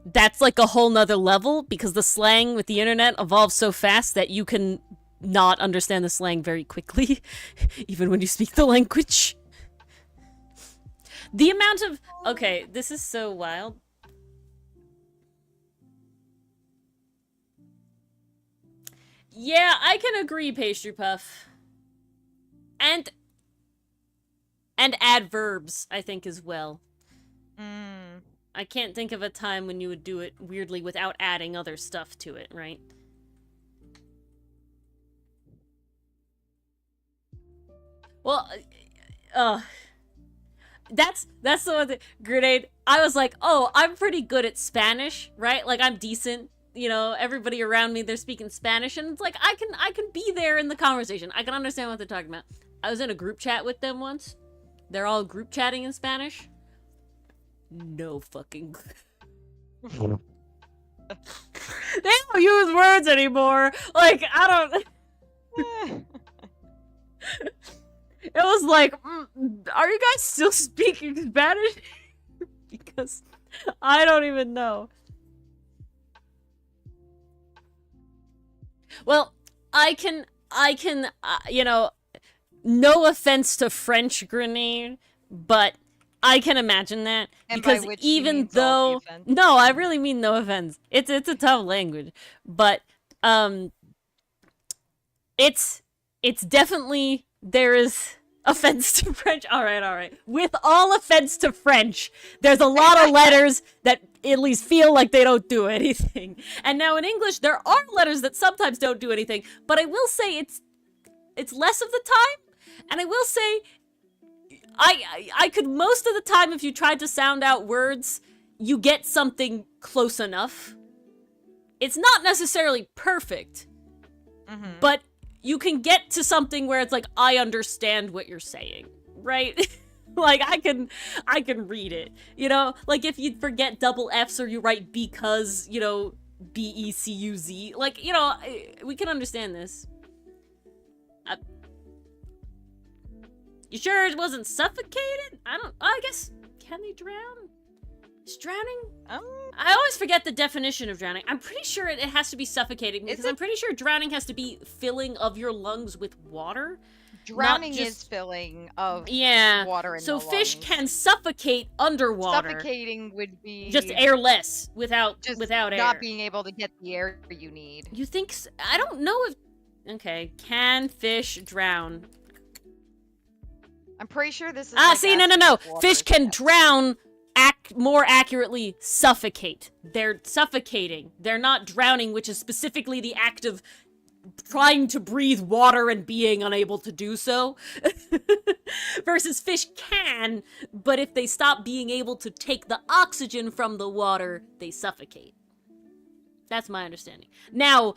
that's like a whole nother level, because the slang with the internet evolves so fast that you can not understand the slang very quickly, even when you speak the language. The amount of... Okay, this is so wild. Yeah, I can agree, Pastry Puff. And adverbs, I think, as well. I can't think of a time when you would do it weirdly without adding other stuff to it, right? Well, that's the one thing. Grenade, I was like, oh, I'm pretty good at Spanish, right? Like, I'm decent. You know, everybody around me, they're speaking Spanish, and it's like, I can be there in the conversation. I can understand what they're talking about. I was in a group chat with them once. They're all group chatting in Spanish. No fucking... They don't use words anymore. Like, I don't... It was like, are you guys still speaking Spanish? Because I don't even know. Well, I can, you know, no offense to French, Grenade, but I can imagine that,
And
because
by which
even
means all
though,
the offense.
no, I really mean no offense. It's a tough language, but it's definitely, there is offense to French. All right. With all offense to French, there's a lot of letters that at least feel like they don't do anything. And now in English, there are letters that sometimes don't do anything, but I will say it's less of the time. And I will say, I could most of the time, if you tried to sound out words, you get something close enough. It's not necessarily perfect, but you can get to something where it's like, I understand what you're saying, right? Like, I can read it, you know? Like, if you forget double F's or you write because, you know, B-E-C-U-Z, like, you know, we can understand this. You sure it wasn't suffocated? I guess, can they drown? Is drowning? I always forget the definition of drowning. I'm pretty sure it has to be suffocating, because I'm pretty sure drowning has to be filling of your lungs with water.
Drowning is filling of water in the lungs.
So fish can suffocate underwater.
Suffocating would be
just airless, without air.
Not being able to get the air you need.
You think? I don't know if. Okay, can fish drown?
I'm pretty sure this is.
See, no. Fish can drown. More accurately, suffocate. They're suffocating. They're not drowning, which is specifically the act of trying to breathe water and being unable to do so. Versus fish can, but if they stop being able to take the oxygen from the water, they suffocate. That's my understanding. Now,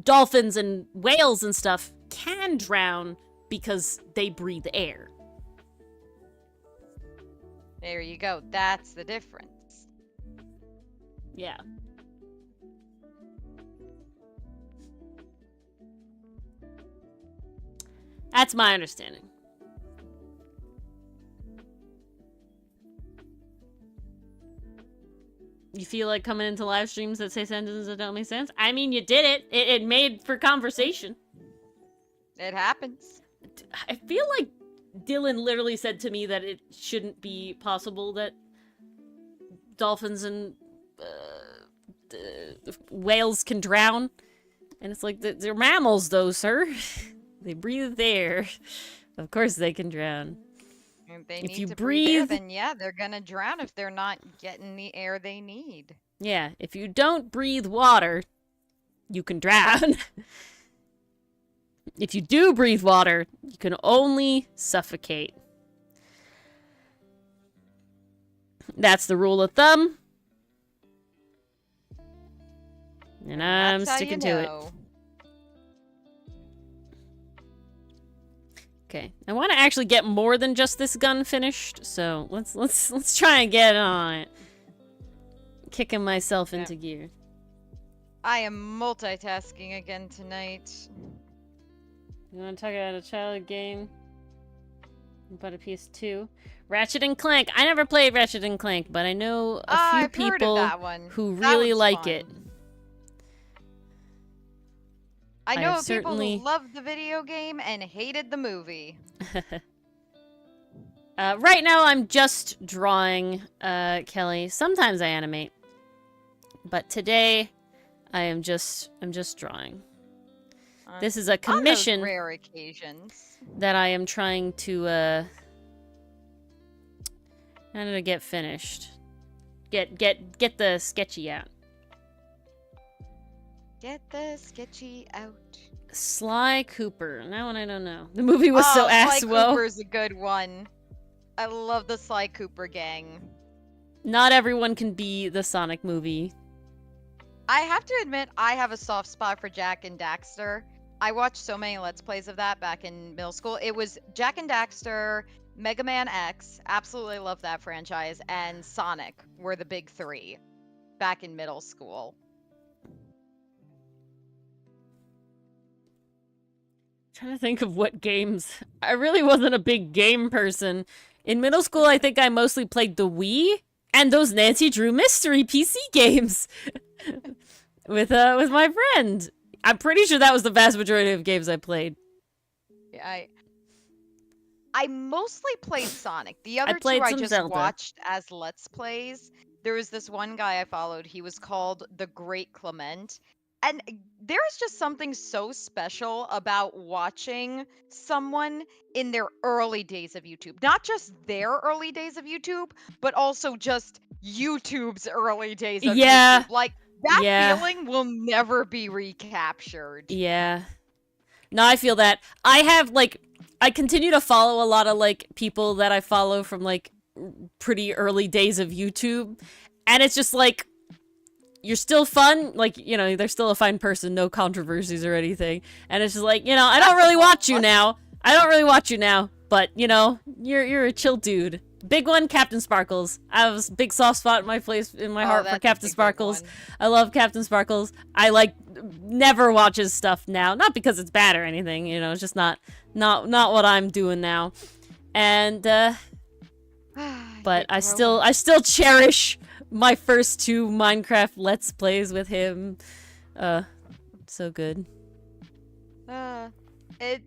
dolphins and whales and stuff can drown because they breathe air.
There you go. That's the difference.
Yeah. That's my understanding. You feel like coming into live streams that say sentences that don't make sense? I mean, you did it. It made for conversation.
It happens.
I feel like Dylan literally said to me that it shouldn't be possible that dolphins and whales can drown. And it's like, they're mammals though, sir. They breathe air. Of course they can drown.
If they need to breathe air, then yeah, they're gonna drown if they're not getting the air they need.
Yeah, if you don't breathe water, you can drown. If you do breathe water, you can only suffocate. That's the rule of thumb. And I'm sticking to it. Okay, I want to actually get more than just this gun finished, so let's try and get on it. Kicking myself into gear.
I am multitasking again tonight.
You want to talk about a childhood game? But a PS2. Ratchet and Clank. I never played Ratchet and Clank, but I know a few people who really like it.
I know people who loved the video game and hated the movie.
Right now, I'm just drawing, Kelly. Sometimes I animate, but today, I'm just drawing. This is a commission.
On those rare occasions.
That I am trying to, how did I get finished? Get the sketchy out.
Get the sketchy out.
Sly Cooper. That one I don't know. The movie was so ass-wo.
Sly Cooper's a good one. I love the Sly Cooper gang.
Not everyone can be the Sonic movie.
I have to admit, I have a soft spot for Jak and Daxter. I watched so many Let's Plays of that back in middle school. It was Jak and Daxter, Mega Man X, absolutely love that franchise, and Sonic were the big three back in middle school.
Trying to think of what games. I really wasn't a big game person. In middle school, I think I mostly played the Wii and those Nancy Drew mystery PC games with my friend. I'm pretty sure that was the vast majority of games I played.
Yeah, I mostly played Sonic. The other two I just
Zelda.
Watched as Let's Plays. There was this one guy I followed. He was called The Great Clement. And there's just something so special about watching someone in their early days of YouTube. Not just their early days of YouTube, but also just YouTube's early days of YouTube. Like, that feeling will never be recaptured.
Yeah. No, I feel that. I continue to follow a lot of, people that I follow from, pretty early days of YouTube. And it's just, you're still fun. They're still a fine person. No controversies or anything. And it's just I don't really watch you now. But, you're a chill dude. Big one, Captain Sparkles. I have a big soft spot in my heart for Captain Sparkles. I love Captain Sparkles. I never watch his stuff now. Not because it's bad or anything, it's just not what I'm doing now. And but
Get
I
growing.
still cherish my first 2 Minecraft Let's Plays with him. So good.
It.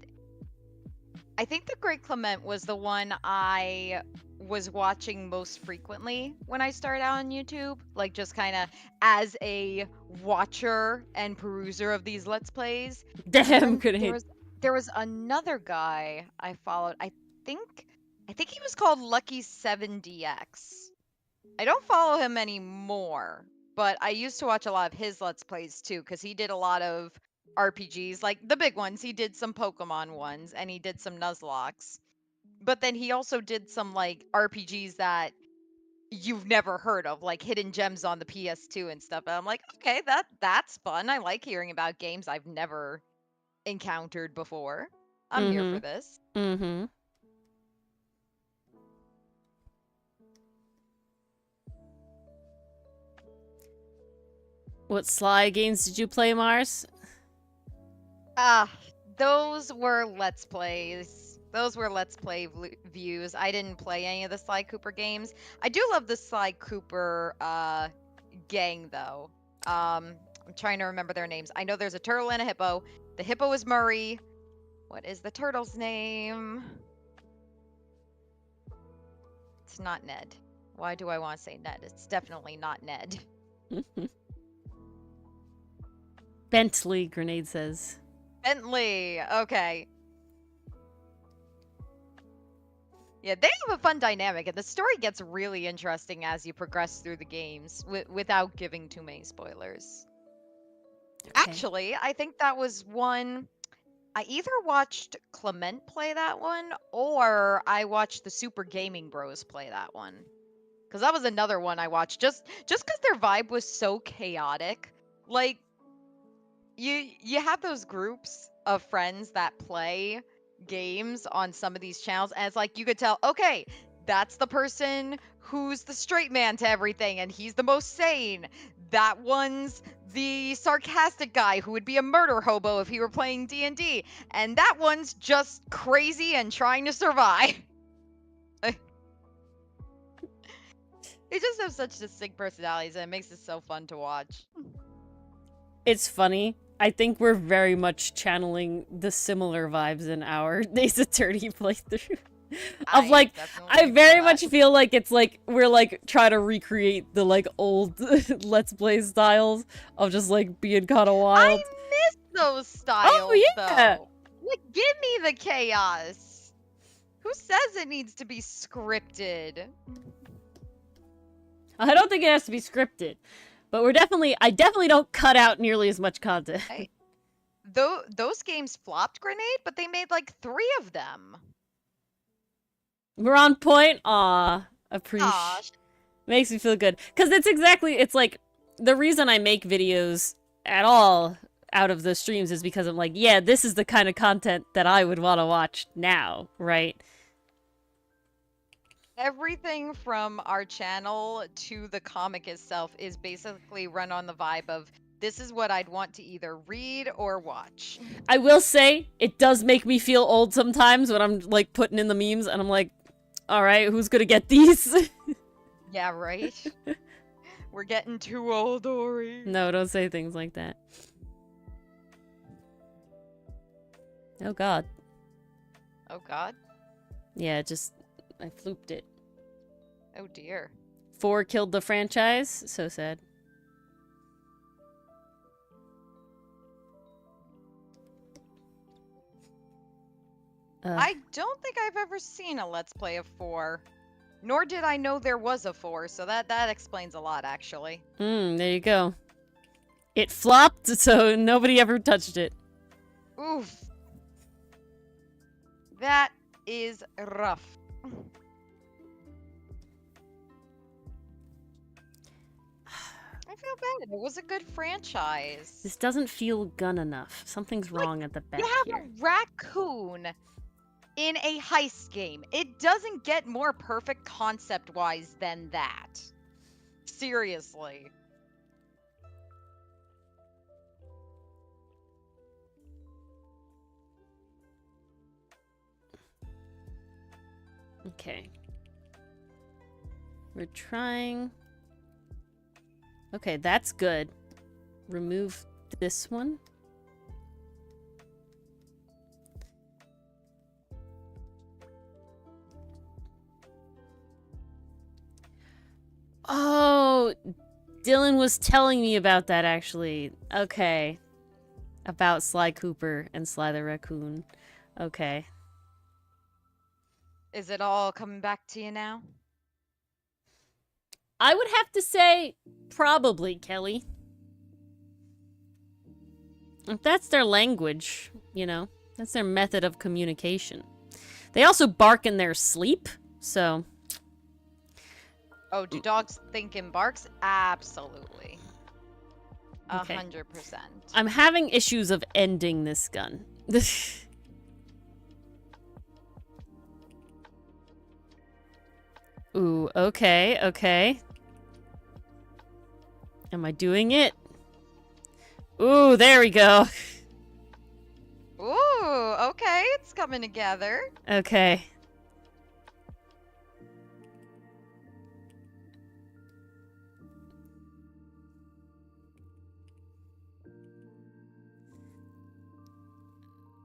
I think the Great Clement was the one I was watching most frequently when I started out on YouTube, like just kind of as a watcher and peruser of these Let's Plays. And
Damn
then
grenade.
there was another guy I followed. Think I think he was called Lucky 7DX. I don't follow him anymore, but I used to watch a lot of his Let's Plays too, because he did a lot of RPGs, like the big ones. He did some Pokemon ones, and he did some Nuzlocks. But then he also did some like RPGs that you've never heard of, like hidden gems on the PS2 and stuff. And I'm like, okay, that's fun. I like hearing about games I've never encountered before. I'm here for
Mm-hmm.
this.
Mm-hmm. What Sly games did you play, Mars?
Ah, those were Let's Plays. Those were Let's Play views. I didn't play any of the Sly Cooper games. I do love the Sly Cooper gang though. I'm trying to remember their names. I know there's a turtle and a hippo. The hippo is Murray. What is the turtle's name? It's not Ned. Why do I want to say Ned? It's definitely not Ned.
Bentley, Grenade says.
Bentley. Okay. Yeah, they have a fun dynamic, and the story gets really interesting as you progress through the games without giving too many spoilers.
Okay.
Actually, I think that was one. I either watched Clement play that one, or I watched the Super Gaming Bros play that one. Because that was another one I watched just because their vibe was so chaotic. Like, you have those groups of friends that play games on some of these channels, and it's like you could tell, okay, that's the person who's the straight man to everything and he's the most sane. That one's the sarcastic guy who would be a murder hobo if he were playing D&D, and that one's just crazy and trying to survive. They just have such distinct personalities, and it makes it so fun to watch.
It's funny. I think we're very much channeling the similar vibes in our Ace Attorney playthrough. Of like, I very much feel like it's like we're like trying to recreate the like old Let's Play styles of just like being kind of wild.
I miss those styles.
Oh yeah.
Though. Like, give me the chaos. Who says it needs to be scripted?
I don't think it has to be scripted, but I definitely don't cut out nearly as much content.
Those games flopped, Grenade, but they made like 3 of them.
We're on point. Aw, appreciate. Makes me feel good. Because it's like, the reason I make videos at all out of the streams is because I'm like, yeah, this is the kind of content that I would want to watch now, right?
Everything from our channel to the comic itself is basically run on the vibe of, this is what I'd want to either read or watch.
I will say, it does make me feel old sometimes when I'm like putting in the memes and I'm like, alright, who's gonna get these?
Yeah, right? We're getting too old, Ori.
No, don't say things like that. Oh god.
Oh god?
Yeah, I flooped it.
Oh dear.
4 killed the franchise? So sad.
I don't think I've ever seen a Let's Play of 4. Nor did I know there was a 4, so that explains a lot, actually.
There you go. It flopped, so nobody ever touched it.
Oof. That is rough. I feel bad. It was a good franchise.
This doesn't feel gun enough. Something's wrong at the back
here. You
here.
have a raccoon in a heist game. It doesn't get more perfect concept-wise than that. Seriously.
Okay. We're trying... Okay, that's good. Remove this one. Oh, Dylan was telling me about that, actually. Okay. About Sly Cooper and Sly the Raccoon. Okay.
Is it all coming back to you now?
I would have to say, probably, Kelly. If that's their language, you know, that's their method of communication. They also bark in their sleep, so...
Oh, do dogs think in barks? Absolutely.
Okay.
100%.
I'm having issues of ending this gun. Ooh, okay, okay. Am I doing it? Ooh, there we go.
Ooh, okay, it's coming together.
Okay.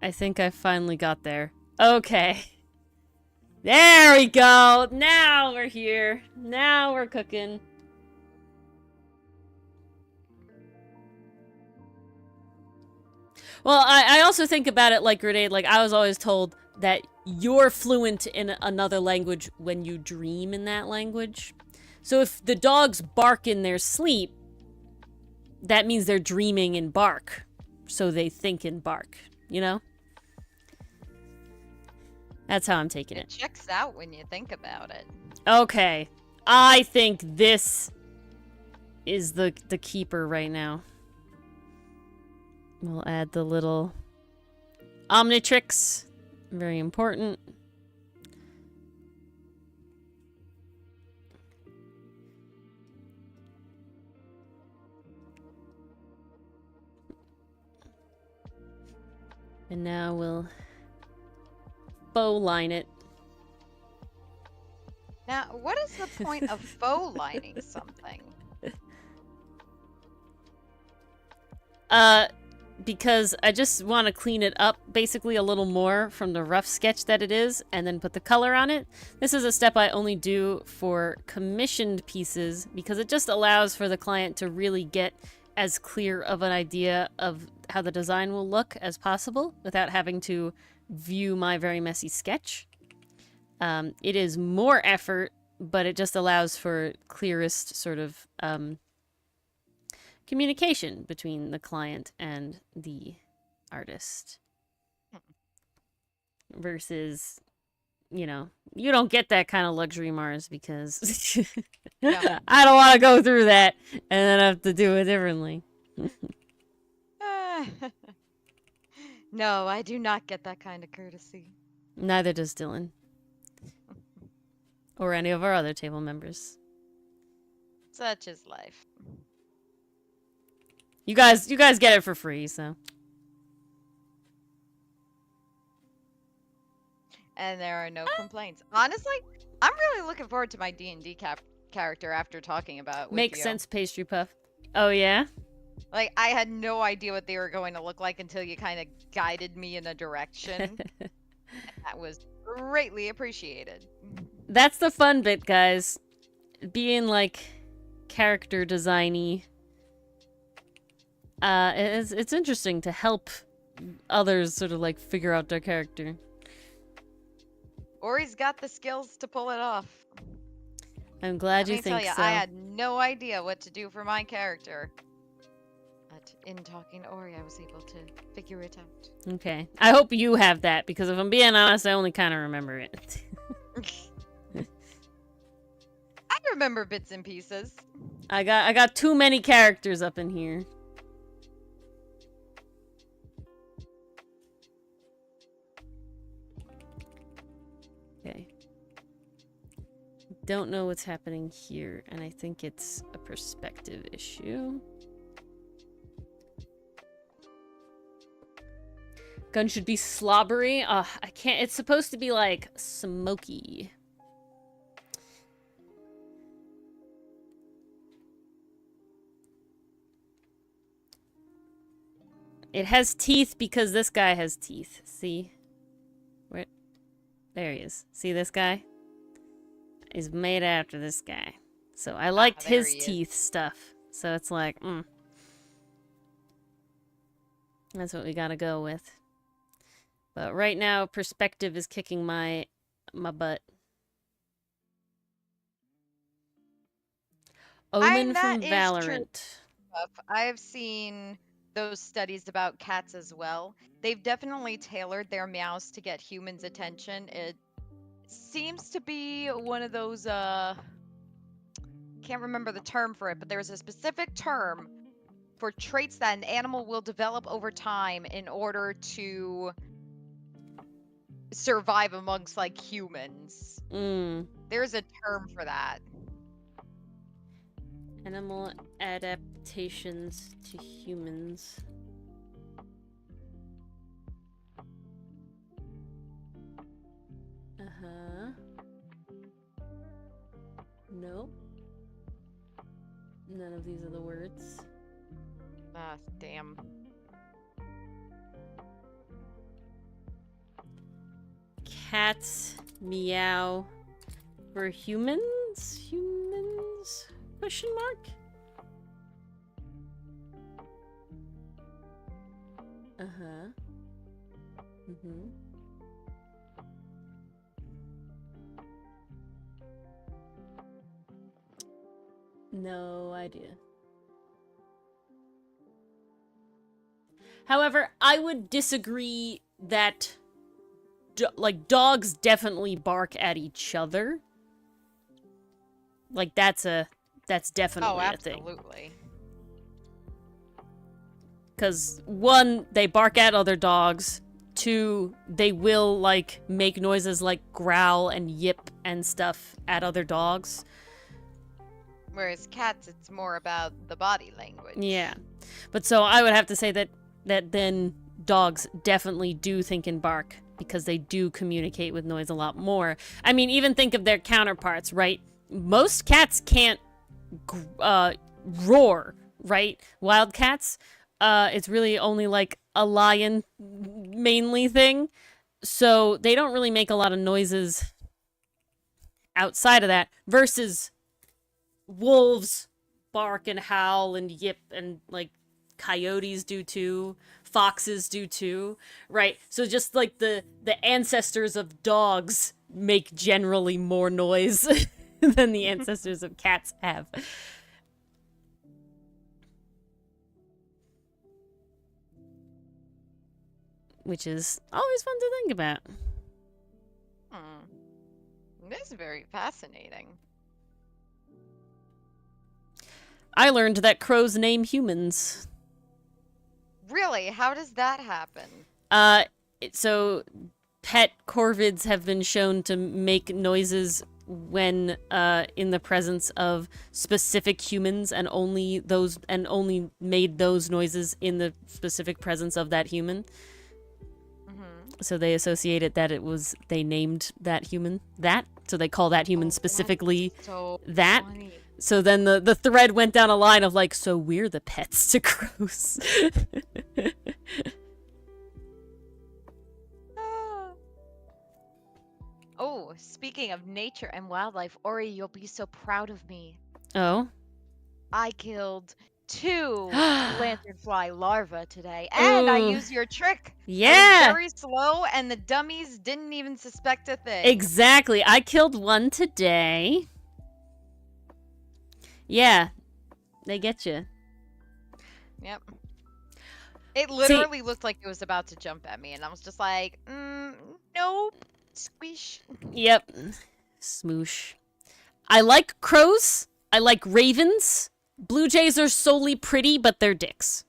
I think I finally got there. Okay. There we go! Now we're here. Now we're cooking. Well, I also think about it like Grenade, like I was always told that you're fluent in another language when you dream in that language. So if the dogs bark in their sleep, that means they're dreaming in bark. So they think in bark, you know? That's how I'm taking it.
It checks out when you think about it.
Okay. I think this is the keeper right now. We'll add the little Omnitrix. Very important. And now we'll faux line it.
Now, what is the point of faux lining something?
Because I just want to clean it up basically a little more from the rough sketch that it is, and then put the color on it. This is a step I only do for commissioned pieces because it just allows for the client to really get as clear of an idea of how the design will look as possible without having to view my very messy sketch. It is more effort, but it just allows for clearest sort of communication between the client and the artist. Versus, you know, you don't get that kind of luxury, Mars, because
Yeah.
I don't want to go through that and then have to do it differently.
No, I do not get that kind of courtesy.
Neither does Dylan. Or any of our other table members.
Such is life.
You guys get it for free, so.
And there are no complaints. Honestly, I'm really looking forward to my D&D character after talking about it with
Makes
you.
sense, Pastry Puff. Oh, yeah?
Like, I had no idea what they were going to look like until you kind of guided me in a direction. And that was greatly appreciated.
That's the fun bit, guys. Being, like, character designy. It's interesting to help others sort of, like, figure out their character.
Ori's got the skills to pull it off.
I'm glad you
Let me
think
tell you,
so.
I had no idea what to do for my character. But in talking to Ori, I was able to figure it out.
Okay. I hope you have that, because if I'm being honest, I only kind of remember it.
I remember bits and pieces.
I got too many characters up in here. Okay. Don't know what's happening here, and I think it's a perspective issue. Gun should be slobbery. I can't. It's supposed to be like smoky. It has teeth because this guy has teeth. See? Where? There he is. See this guy? He's made after this guy. So I liked his teeth stuff. So it's like, That's what we gotta go with. But right now, perspective is kicking my butt. Omen from Valorant.
I've seen those studies about cats as well. They've definitely tailored their meows to get humans' attention. It seems to be one of those, can't remember the term for it, but there's a specific term for traits that an animal will develop over time in order to survive amongst, like, humans. There's a term for that.
Animal adaptations to humans. Nope. None of these are the words.
Ah, damn.
Cats meow for humans? Humans? Question mark? No idea. However, I would disagree that like dogs definitely bark at each other. Like that's definitely a thing.
Absolutely.
Because one, they bark at other dogs. Two, they will like make noises like growl and yip and stuff at other dogs.
Whereas cats, it's more about the body language.
Yeah. But so I would have to say that then dogs definitely do think and bark because they do communicate with noise a lot more. I mean, even think of their counterparts, right? Most cats can't roar, right? Wild cats, it's really only like a lion mainly thing. So they don't really make a lot of noises outside of that versus wolves bark and howl and yip, and like coyotes do too, foxes do too, right? So just like the ancestors of dogs make generally more noise than the ancestors of cats have. Which is always fun to think about.
This is very fascinating.
I learned that crows name humans.
Really? How does that happen?
So pet corvids have been shown to make noises when in the presence of specific humans, and only made those noises in the specific presence of that human. So they associated that they named that human that, so they call that human specifically that.
Funny.
So then the thread went down a line of like, so we're the pets to crows.
Oh, speaking of nature and wildlife, Ori, you'll be so proud of me.
Oh?
I killed 2 lanternfly larvae today, and I used your trick.
Yeah.
It was very slow, and the dummies didn't even suspect a thing.
Exactly. I killed one today. Yeah. They get you.
Yep. It literally looked like it was about to jump at me, and I was just like, nope. Squish.
Yep. Smoosh. I like crows. I like ravens. Blue jays are solely pretty, but they're dicks.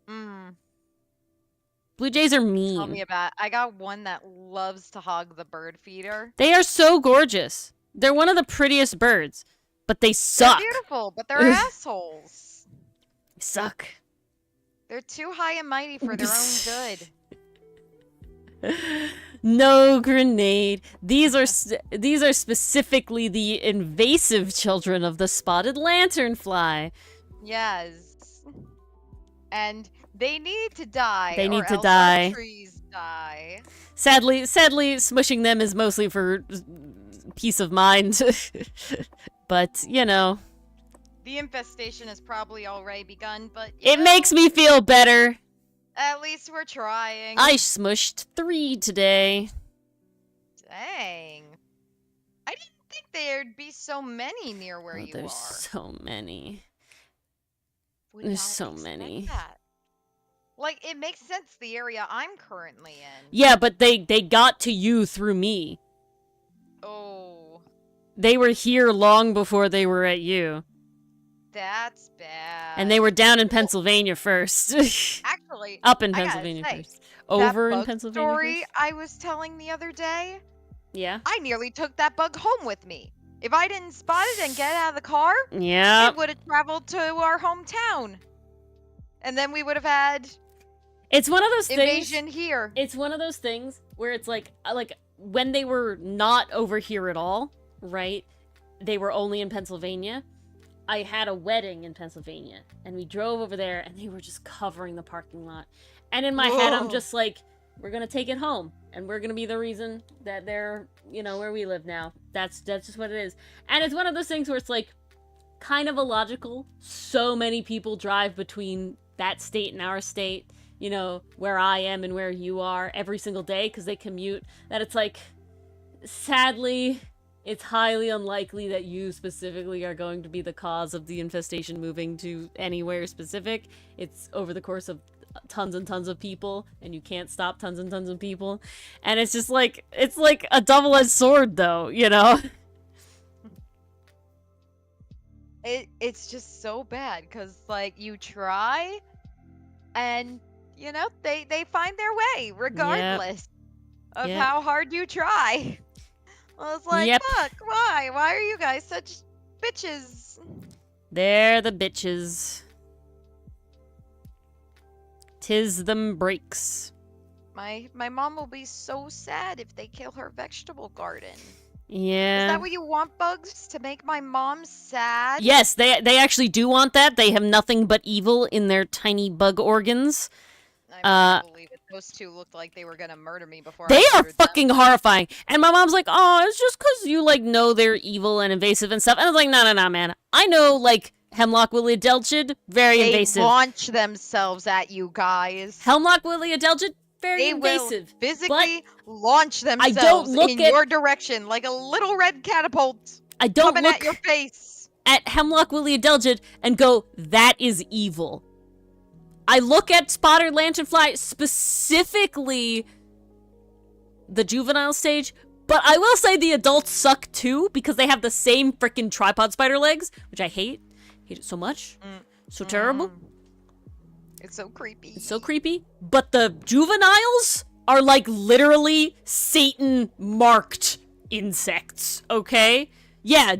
Blue jays are mean.
Tell me about it. I got one that loves to hog the bird feeder.
They are so gorgeous. They're one of the prettiest birds, but they suck.
They're beautiful, but they're assholes.
They suck.
They're too high and mighty for their own good.
No grenade. These are specifically the invasive children of the spotted lanternfly.
Yes. And They need to die.
They need
or
to
else
die.
Our trees die.
Sadly, smushing them is mostly for peace of mind. But, you know.
The infestation has probably already begun, but
It makes me feel better.
At least we're trying.
I smushed 3 today.
Dang. I didn't think there'd be so many near where you
There's
are.
so many.
Would
There's
not
so
expect
many.
that. Like, it makes sense the area I'm currently in.
Yeah, but they got to you through me.
Oh.
They were here long before they were at you.
That's bad.
And they were down in Pennsylvania first.
Actually,
Up in
I gotta
Pennsylvania
say,
first. Over
that
in
bug
Pennsylvania
story
first.
I was telling the other day,
Yeah.
I nearly took that bug home with me. If I didn't spot it and get out of the car,
Yeah.
it would have traveled to our hometown. And then we would have had
It's one of those
invasion
things.
here.
It's one of those things where it's like when they were not over here at all, right? They were only in Pennsylvania. I had a wedding in Pennsylvania, and we drove over there, and they were just covering the parking lot. And in my head, I'm just like, we're gonna take it home, and we're gonna be the reason that they're, where we live now. That's just what it is. And it's one of those things where it's like, kind of illogical. So many people drive between that state and our state, where I am and where you are every single day because they commute, that it's like, sadly, it's highly unlikely that you specifically are going to be the cause of the infestation moving to anywhere specific. It's over the course of tons and tons of people, and you can't stop tons and tons of people. And it's just like, it's like a double-edged sword, though,
It's just so bad, because, like, you try, and, they find their way, regardless of how hard you try. Well, it's like, fuck, why? Why are you guys such bitches?
They're the bitches. 'Tis them breaks.
My mom will be so sad if they kill her vegetable garden.
Yeah.
Is that what you want, Bugs? To make my mom sad?
Yes, they actually do want that. They have nothing but evil in their tiny bug organs.
I believe it. Those two looked like they were gonna murder me before
They
I
are fucking horrifying. And my mom's like, oh, it's just because you, know they're evil and invasive and stuff. And I was like, no, man. I know, Hemlock Willie Adelgid, very invasive.
They launch themselves at you guys.
Hemlock Willie Adelgid, very invasive.
Will physically launch themselves in your direction like a little red catapult.
I don't
coming
look
at your face.
At Hemlock Willie Adelgid and go, that is evil. I look at spotted lanternfly, specifically the juvenile stage, but I will say the adults suck too, because they have the same freaking tripod spider legs, which I hate. Hate it so much. So terrible.
It's so creepy.
It's so creepy. But the juveniles are literally Satan-marked insects, okay? Yeah,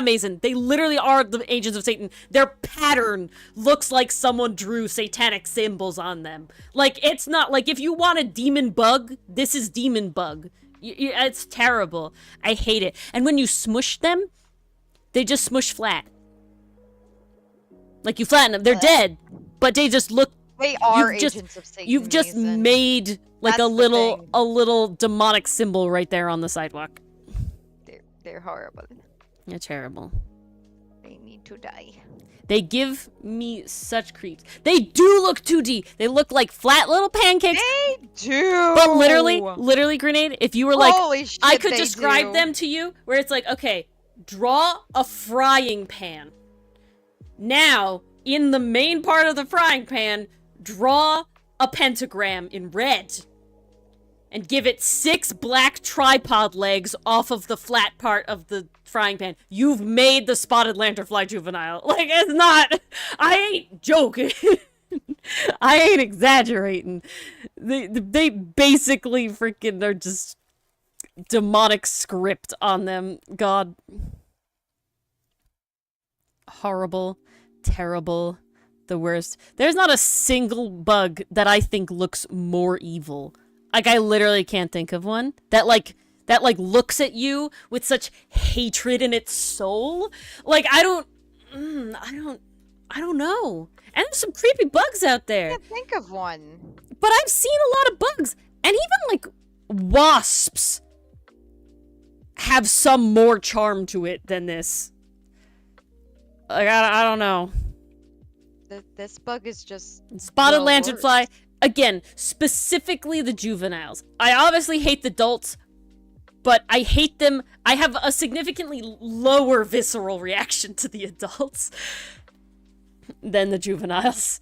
Mason. They literally are the agents of Satan. Their pattern looks like someone drew satanic symbols on them. It's not if you want a demon bug, this is demon bug. It's terrible. I hate it. And when you smush them, they just smush flat. You flatten them, they're dead. But they just look.
They are agents of Satan.
You've just made a little demonic symbol right there on the sidewalk.
They're horrible.
They're terrible.
They need to die.
They give me such creeps. They do look 2D. They look like flat little pancakes.
They do.
But literally, Grenade, if you were
holy shit,
I could describe them to you, where it's okay, draw a frying pan. Now, in the main part of the frying pan, draw a pentagram in red. And give it 6 black tripod legs off of the flat part of the frying pan. You've made the spotted lanternfly juvenile. It's not. I ain't joking. I ain't exaggerating. They basically freaking are just demonic script on them. God. Horrible. Terrible. The worst. There's not a single bug that I think looks more evil. I literally can't think of one that looks at you with such hatred in its soul. I I don't know. And there's some creepy bugs out
I
there.
can't think of one.
But I've seen a lot of bugs. And even, like, wasps have some more charm to it than this. Like, I don't know.
This bug is just...
Spotted
the
lanternfly.
worst.
Again, specifically the juveniles. I obviously hate the adults, but I hate them. I have a significantly lower visceral reaction to the adults than the juveniles.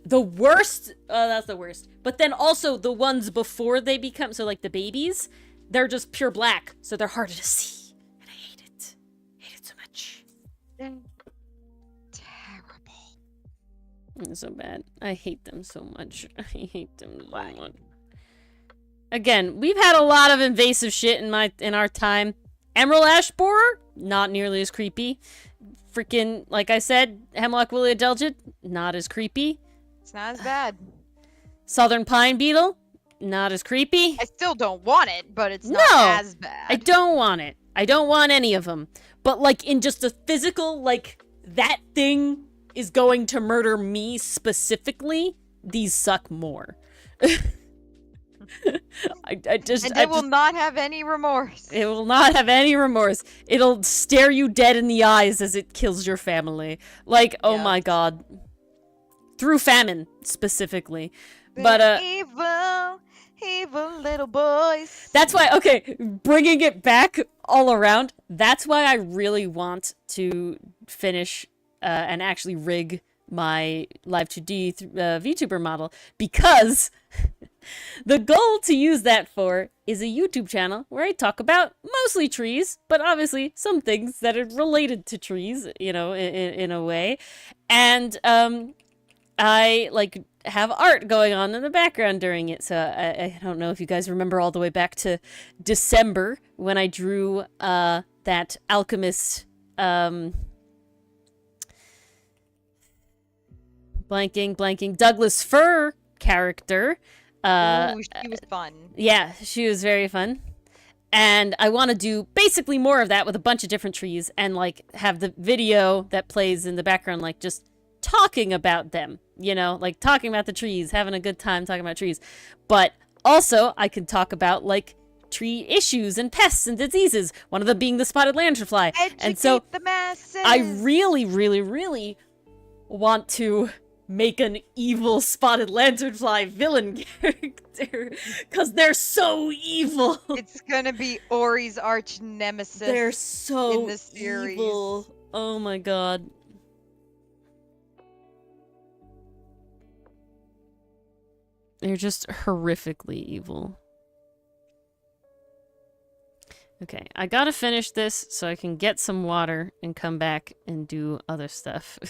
The worst, that's the worst. But then also the ones before they become, so like the babies, they're just pure black, so they're harder to see. And I hate it. I hate it so much.
Terrible.
It's so bad. I hate them so much. I hate them so much. Again, we've had a lot of invasive shit in our time. Emerald ash borer, not nearly as creepy. Freaking, like I said, hemlock woolly adelgid, not as creepy.
It's not as bad.
Southern pine beetle, not as creepy.
I still don't want it, but it's not as bad.
I don't want it. I don't want any of them. But like in just a physical, like that thing is going to murder me specifically, these suck more.
It will not have any remorse.
It will not have any remorse. It'll stare you dead in the eyes as it kills your family. Like, oh my god. Through famine, specifically. But, evil little boys. That's why, okay, bringing it back all around, that's why I really want to finish and actually rig my Live2D VTuber model, because the goal to use that for is a YouTube channel where I talk about mostly trees, but obviously some things that are related to trees, you know, in a way. And I like have art going on in the background during it. So I don't know if you guys remember all the way back to December when I drew that alchemist blanking Douglas Fir character.
Ooh, she was fun.
Yeah, she was very fun. And I want to do basically more of that with a bunch of different trees and like have the video that plays in the background like just talking about them, you know, like talking about the trees, having a good time talking about trees. But also I could talk about like tree issues and pests and diseases, one of them being the spotted lanternfly.
Educate
and so
the masses.
I really want to make an evil spotted lanternfly villain character because they're so evil.
It's gonna be Ori's arch nemesis.
They're so
in the series.
evil. Oh my god. They're just horrifically evil. Okay, I gotta finish this so I can get some water and come back and do other stuff.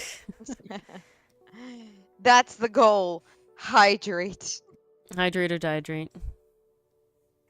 That's the goal. Hydrate.
Hydrate or dehydrate.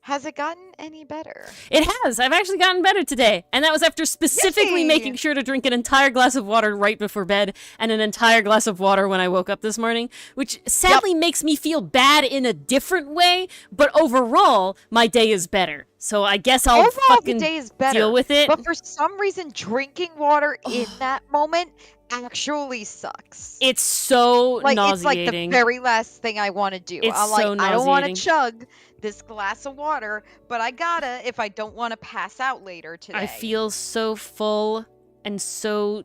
Has it gotten any better?
It has! I've actually gotten better today. And that was after specifically
Yay!
making sure to drink an entire glass of water right before bed and an entire glass of water when I woke up this morning, which sadly makes me feel bad in a different way, but overall, my day is better. So I guess I'll
Overall,
fucking
the day is better,
deal with it.
But for some reason, drinking water in that moment actually sucks.
It's so
like
nauseating.
It's like the very last thing I want to do.
It's
I'm
so
like, I don't want to
nauseating.
chug this glass of water, but I gotta if I don't want to pass out later today.
I feel so full and so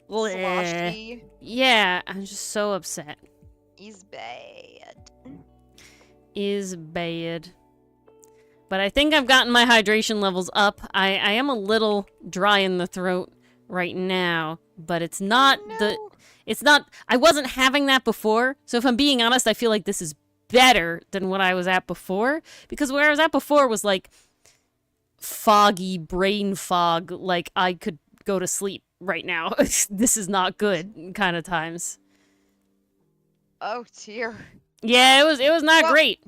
sloshy.
Yeah, I'm just so upset.
Is bad.
Is bad. But I think I've gotten my hydration levels up. I am a little dry in the throat right now, but it's not I wasn't having that before. So if I'm being honest, I feel like this is better than what I was at before, because where I was at before was like foggy brain fog, like I could go to sleep right now. This is not good kind of times.
Oh dear.
Yeah, it was not great.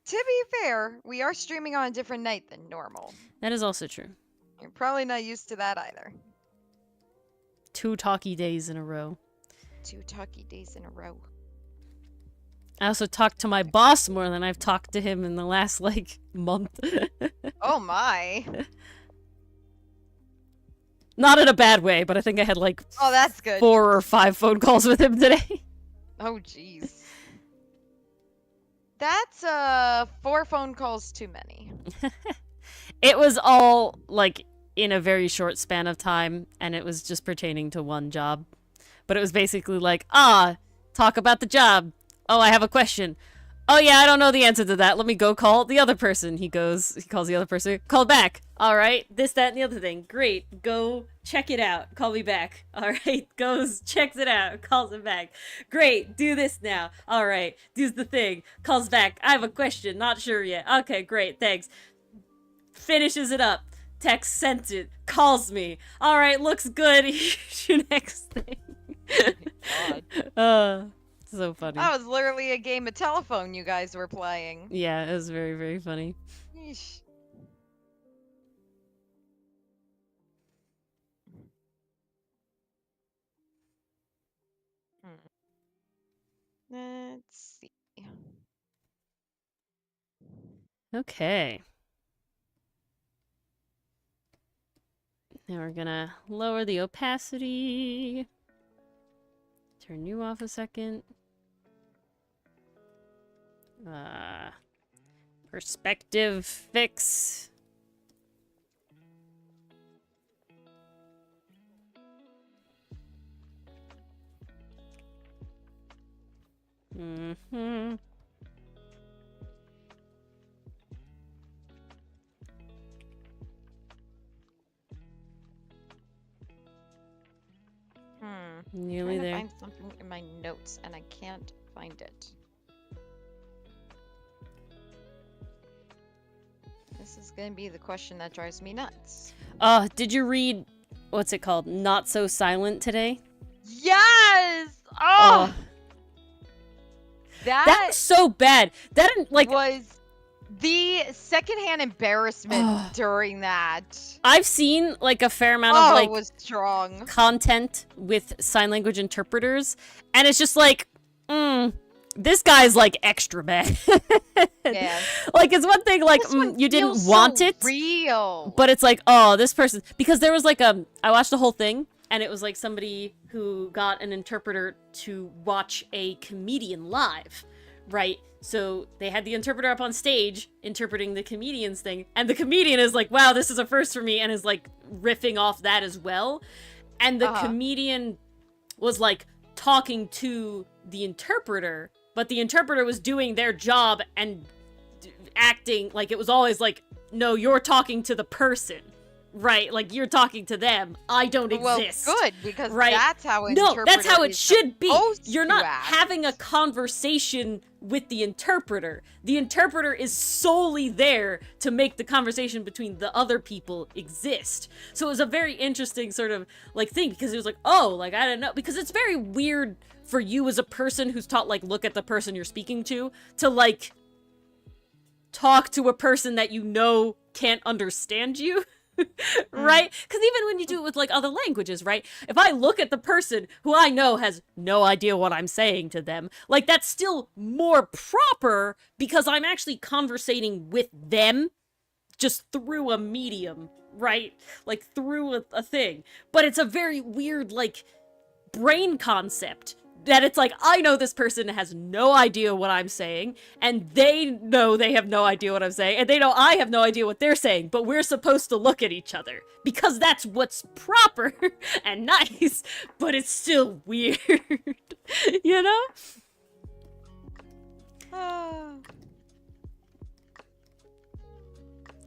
To be fair, we are streaming on a different night than normal.
That is also true.
You're probably not used to that either.
2 talky days in a row.
2 talky days in a row.
I also talked to my boss more than I've talked to him in the last, like, month.
Oh my.
Not in a bad way, but I think I had like
Oh, that's good.
4 or 5 phone calls with him today.
Oh, jeez. That's 4 phone calls too many.
It was all like in a very short span of time, and it was just pertaining to one job. But it was basically like, talk about the job. Oh, I have a question. Oh yeah, I don't know the answer to that. Let me go call the other person. He calls the other person. Call back. All right, this, that, and the other thing. Great. Go check it out. Call me back. All right, goes, checks it out, calls it back. Great, do this now. All right, does the thing. Calls back. I have a question. Not sure yet. Okay, great. Thanks. Finishes it up. Text sent it. Calls me. All right, looks good. Here's your next thing.
God.
So funny.
That was literally a game of telephone you guys were playing.
Yeah, it was very, very funny.
Yeesh. Let's see.
Okay. Now we're gonna lower the opacity. Turn you off a second. Perspective fix. Mm-hmm. Nearly
I'm trying to
there.
find something in my notes and I can't find it. This is gonna be the question that drives me nuts.
Did you read, what's it called? Not So Silent today?
Yes! Oh!
That was so bad. That, like,
was the secondhand embarrassment during that.
I've seen, like, a fair amount of, like,
it was strong.
Content with sign language interpreters, and it's just like, this guy's, like, extra bad.
Yeah.
Like, it's one thing, like, you didn't want it.
Real.
But it's like, oh, this person... Because there was, like, I watched the whole thing, and it was, like, somebody who got an interpreter to watch a comedian live, right? So they had the interpreter up on stage interpreting the comedian's thing, and the comedian is like, wow, this is a first for me, and is, like, riffing off that as well. And the comedian was, like, talking to the interpreter, but the interpreter was doing their job and acting like it was always like, no, you're talking to the person, right? Like, you're talking to them. I don't exist.
Well, good, because
right?
that's how an
No,
interpreter
that's how it
is
should be.
supposed
You're
to
not
act.
having a conversation with the interpreter. The interpreter is solely there to make the conversation between the other people exist. So it was a very interesting sort of, like, thing, because it was like, oh, like, I don't know, because it's very weird for you as a person who's taught, like, look at the person you're speaking to, like, talk to a person that you know can't understand you. Right? Because even when you do it with, like, other languages, right? If I look at the person who I know has no idea what I'm saying to them, like, that's still more proper because I'm actually conversating with them just through a medium, right? Like, through a thing. But it's a very weird, like, brain concept that it's like, I know this person has no idea what I'm saying, and they know they have no idea what I'm saying, and they know I have no idea what they're saying, but we're supposed to look at each other, because that's what's proper and nice, but it's still weird, you know?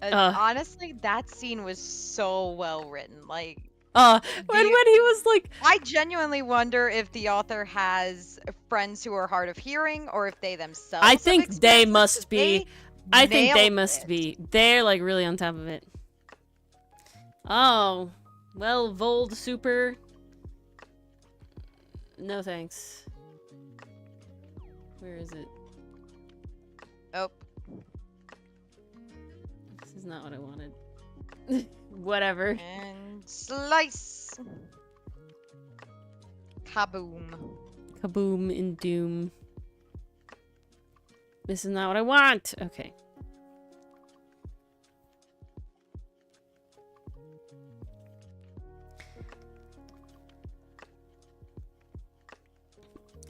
Honestly, that scene was so well written, like...
when he was like...
I genuinely wonder if the author has friends who are hard of hearing, or if they themselves
I think
have
they
experienced
must be. I think they must
it.
be. They're, like, really on top of it. Oh. Well, Vold Super. No thanks. Where is it?
Oh.
This is not what I wanted. Whatever.
And slice. Kaboom.
Kaboom in Doom. This is not what I want. Okay.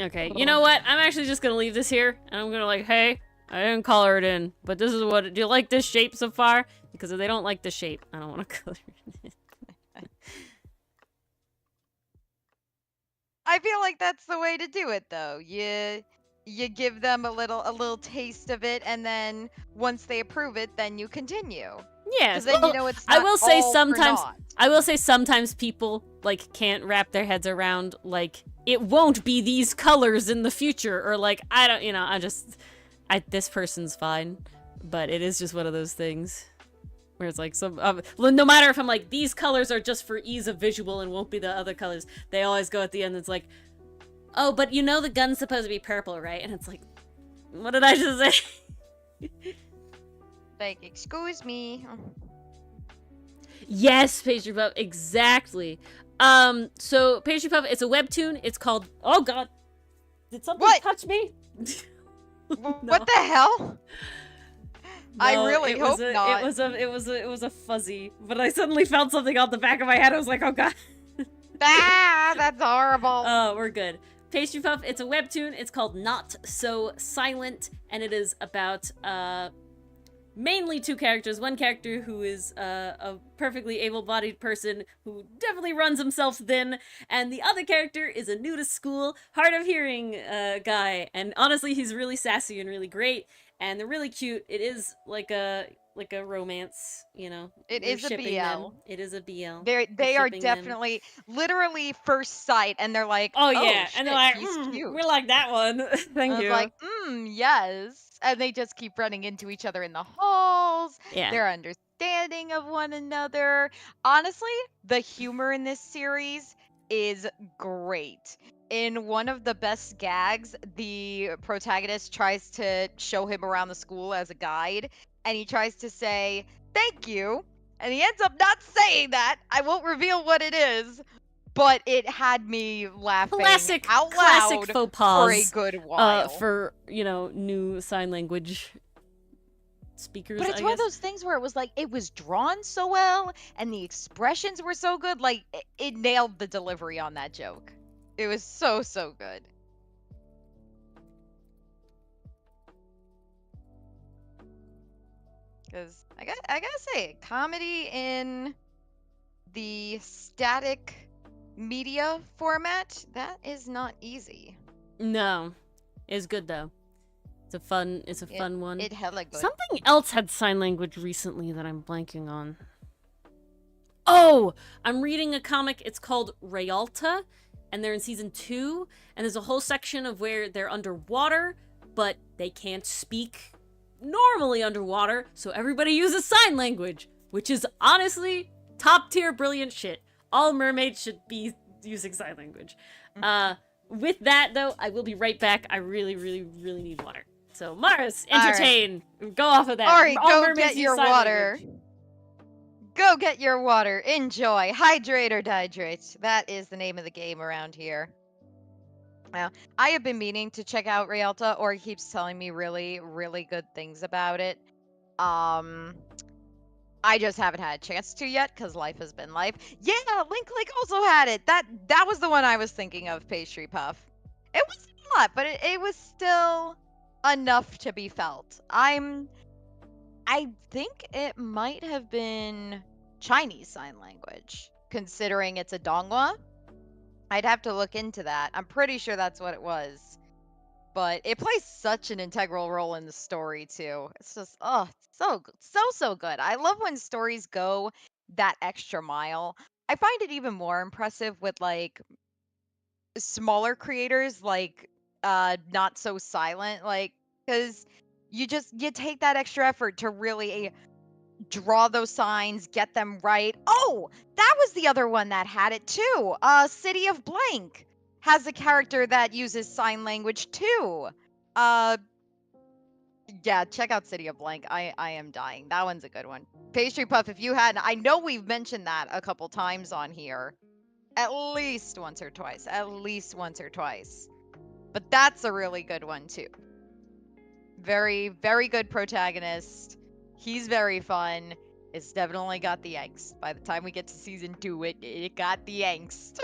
Okay, you know what? I'm actually just gonna leave this here, and I'm gonna like, hey, I didn't color it in, but this is what. Do you like this shape so far? Because if they don't like the shape, I don't want to color it in.
I feel like that's the way to do it, though. You give them a little taste of it, and then once they approve it, then you continue.
Yes,
Because then
well,
you know it's
I
not
will say
all for
sometimes.
naught.
I will say sometimes people like can't wrap their heads around like it won't be these colors in the future, or like I don't, you know, this person's fine, but it is just one of those things where it's like no matter if I'm like these colors are just for ease of visual and won't be the other colors, they always go at the end. It's like, oh, but you know the gun's supposed to be purple, right? And it's like, what did I just say?
Like, excuse me.
Yes, Pastry Puff, exactly. So Pastry Puff, it's a webtoon. It's called. Oh God, did something touch me?
What the hell? I really hope not.
It was a fuzzy, but I suddenly felt something on the back of my head. I was like, oh God.
Ah, that's horrible.
Oh, we're good. Pastry Puff, it's a webtoon. It's called Not So Silent, and it is about mainly two characters. One character who is a perfectly able-bodied person who definitely runs himself thin, and the other character is a new to school, hard of hearing guy. And honestly, he's really sassy and really great, and they're really cute. It is like a romance, you know.
It
We're
is a
shipping
BL.
them. It is a BL.
They are
shipping them.
definitely literally first sight, and they're like,
oh yeah,
shit,
and they're like,
he's cute.
we like that one. Thank
I
you.
was like, yes. And they just keep running into each other in the halls.
Yeah.
Their understanding of one another. Honestly, the humor in this series is great. In one of the best gags, the protagonist tries to show him around the school as a guide, and he tries to say, thank you. And he ends up not saying that. I won't reveal what it is, but it had me laughing out
classic
loud
faux pas
for a good while.
for, you know, new sign language speakers.
But it's
I
one
guess.
of those things where it was like it was drawn so well and the expressions were so good, like it nailed the delivery on that joke. It was so good. Because I gotta say, comedy in the static media format, that is not easy.
No, it's good though. It's a fun one.
It hella good.
Something else had sign language recently that I'm blanking on. Oh, I'm reading a comic. It's called Rialta, and they're in season 2. And there's a whole section of where they're underwater, but they can't speak normally underwater, so everybody uses sign language, which is honestly top tier brilliant shit. All mermaids should be using sign language. With that though, I will be right back. I really need water. So Mars, entertain. Right. Go off of that.
Ori,
all
go get your water. Language. Go get your water. Enjoy. Hydrate or dihydrate. That is the name of the game around here. Now, I have been meaning to check out Rialta. Ori keeps telling me really good things about it. I just haven't had a chance to yet because life has been life. Yeah, Link also had it. That was the one I was thinking of, Pastry Puff. It wasn't a lot, but it was still enough to be felt. I think it might have been Chinese Sign Language, considering it's a Donghua. I'd have to look into that. I'm pretty sure that's what it was. But it plays such an integral role in the story, too. It's just, so good. I love when stories go that extra mile. I find it even more impressive with, like, smaller creators, like, Not So Silent, like, because you take that extra effort to really draw those signs, get them right. Oh, that was the other one that had it, too. City of Blank has a character that uses sign language too. Yeah, check out City of Blank. I am dying. That one's a good one. Pastry Puff, if you hadn't, I know we've mentioned that a couple times on here. At least once or twice. But that's a really good one too. Very good protagonist. He's very fun. It's definitely got the angst. By the time we get to season 2, it got the angst.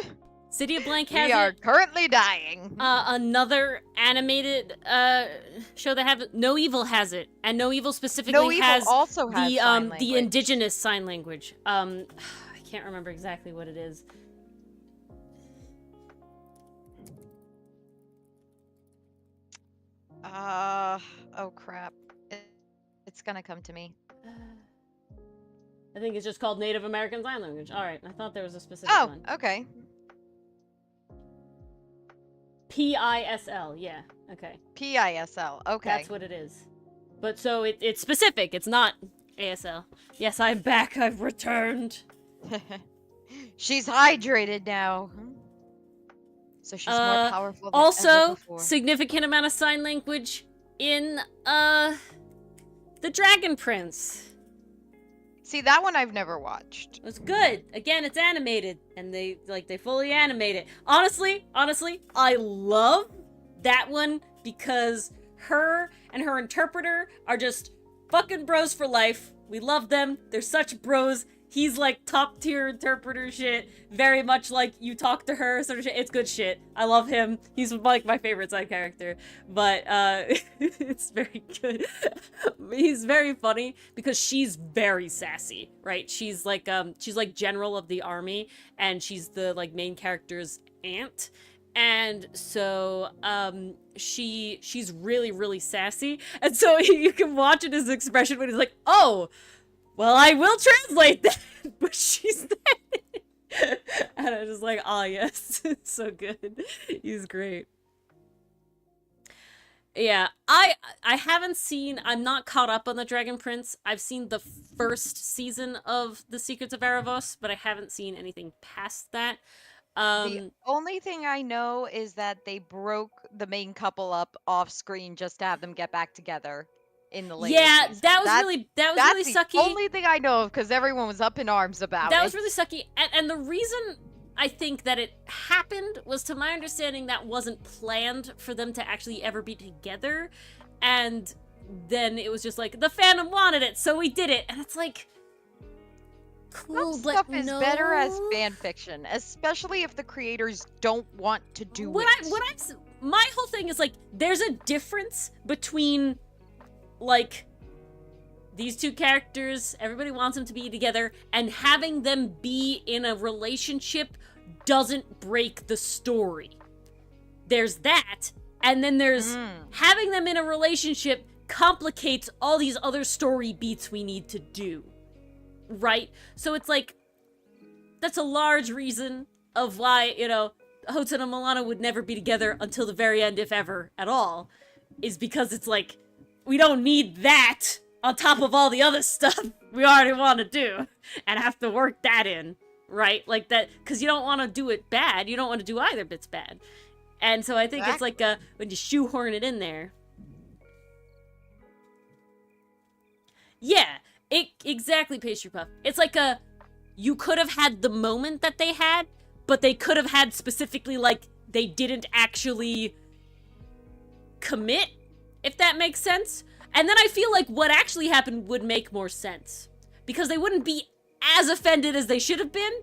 City of Blank has
We are
it.
currently dying.
Another animated show that have it, No Evil has it, and No Evil specifically
No Evil
has
also has
the
sign
the
language.
indigenous sign language. I can't remember exactly what it is.
Oh crap. It's gonna come to me.
I think it's just called Native American Sign Language. All right, I thought there was a specific
Oh,
one.
okay.
PISL, yeah. Okay.
PISL, okay.
That's what it is. But so it's specific. It's not ASL. Yes, I'm back. I've returned.
She's hydrated now. So she's more powerful than ever
Also,
before.
significant amount of sign language in The Dragon Prince.
See, that one I've never watched.
It's good. Again, it's animated, and they fully animate it. Honestly, I love that one because her and her interpreter are just fucking bros for life. We love them. They're such bros. He's like top tier interpreter shit. Very much like you talk to her sort of shit. It's good shit. I love him. He's like my favorite side character. But it's very good. He's very funny because she's very sassy, right? She's like general of the army, and she's the like main character's aunt. And so she's really, really sassy. And so you can watch it his expression when he's like, oh, well, I will translate that, but she's dead. And I'm just like, oh, yes. It's so good. He's great. Yeah, I haven't seen, I'm not caught up on The Dragon Prince. I've seen the first season of The Secrets of Erebos, but I haven't seen anything past that.
The only thing I know is that they broke the main couple up off screen just to have them get back together in the latest
yeah,
season.
that was really
That's
sucky.
the only thing I know of because everyone was up in arms about it.
That was really sucky, and the reason I think that it happened was, to my understanding, that wasn't planned for them to actually ever be together, and then it was just like, the fandom wanted it, so we did it, and it's like, cool,
Some
but
stuff is
no.
better as fan fiction, especially if the creators don't want to do it.
My whole thing is like, there's a difference between like these two characters, everybody wants them to be together, and having them be in a relationship doesn't break the story. There's that, and then there's having them in a relationship complicates all these other story beats we need to do. Right? So it's like, that's a large reason of why, Hotan and Milana would never be together until the very end, if ever at all, is because it's like, we don't need that on top of all the other stuff we already want to do and have to work that in, right? Like that, because you don't want to do it bad. You don't want to do either bits bad. And so I think it's like when you shoehorn it in there. Yeah, exactly, Pastry Puff. It's like you could have had the moment that they had, but they could have had specifically, like, they didn't actually commit, if that makes sense. And then I feel like what actually happened would make more sense, because they wouldn't be as offended as they should have been,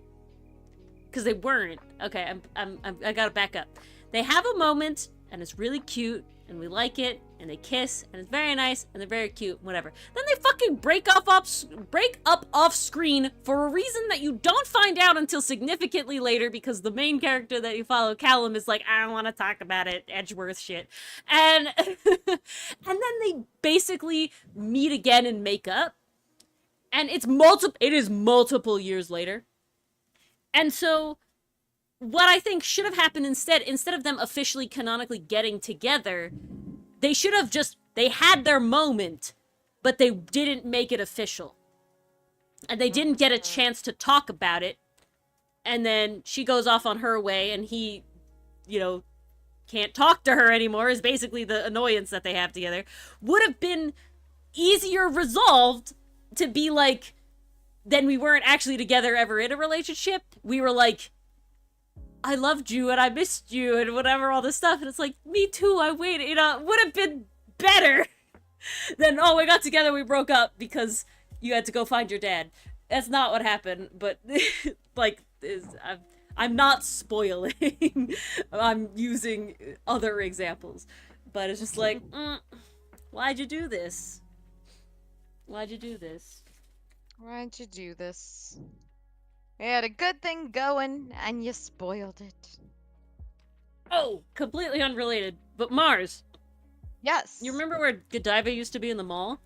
because they weren't. Okay, I gotta back up. They have a moment, and it's really cute, and we like it, and they kiss, and it's very nice, and they're very cute, whatever. Then they fucking break up off screen for a reason that you don't find out until significantly later, because the main character that you follow, Callum, is like, I don't want to talk about it, Edgeworth shit. And and then they basically meet again and make up. And it is multiple years later. And so what I think should have happened instead of them officially canonically getting together, they should have they had their moment, but they didn't make it official. And they didn't get a chance to talk about it. And then she goes off on her way, and he, can't talk to her anymore, is basically the annoyance that they have together. Would have been easier resolved to be like, then we weren't actually together ever in a relationship. We were like, I loved you and I missed you and whatever, all this stuff. And it's like, me too, I waited, would have been better than, oh, we got together, we broke up because you had to go find your dad. That's not what happened, but like, I'm not spoiling. I'm using other examples. But it's just like, why'd you do this? Why'd you do this?
Why'd you do this? You had a good thing going, and you spoiled it.
Oh, completely unrelated. But Mars,
Yes.
you remember where Godiva used to be in the mall?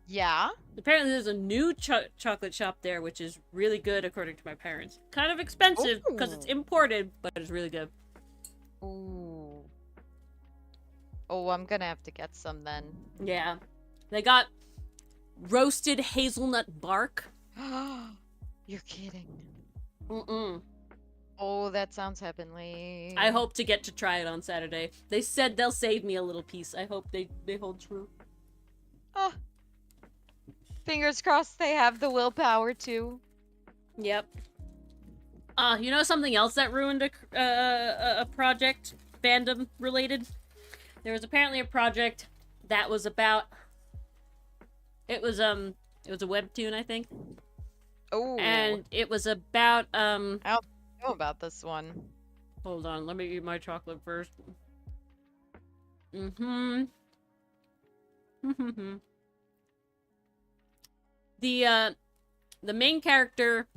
Yeah.
Apparently there's a new chocolate shop there, which is really good according to my parents. Kind of expensive because it's
Ooh.
imported, but it's really good.
Ooh. Oh, I'm gonna have to get some then.
Yeah. They got roasted hazelnut bark.
You're kidding.
Mm-mm.
Oh, that sounds heavenly.
I hope to get to try it on Saturday. They said they'll save me a little piece. I hope they hold true.
Oh. Fingers crossed they have the willpower to.
Yep. You know something else that ruined a project, fandom related? There was apparently a project that was about. It was a webtoon, I think.
Oh.
And it was about
I don't know about this one.
Hold on, let me eat my chocolate first. Mm-hmm. The main character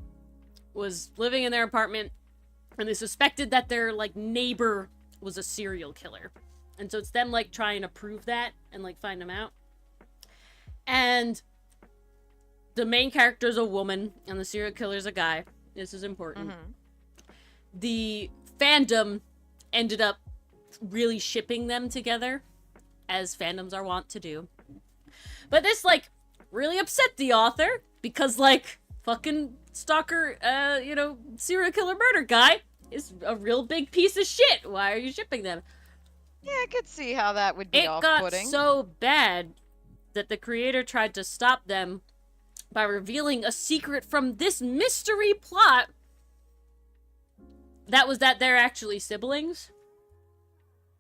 was living in their apartment, and they suspected that their, like, neighbor was a serial killer. And so it's them, like, trying to prove that and, like, find him out. And the main character is a woman, and the serial killer is a guy. This is important. The fandom ended up really shipping them together, as fandoms are wont to do. But this, like, really upset the author, because, like, fucking stalker, serial killer murder guy is a real big piece of shit. Why are you shipping them?
Yeah, I could see how that would be
It got
off-putting.
so bad that the creator tried to stop them by revealing a secret from this mystery plot that was that they're actually siblings.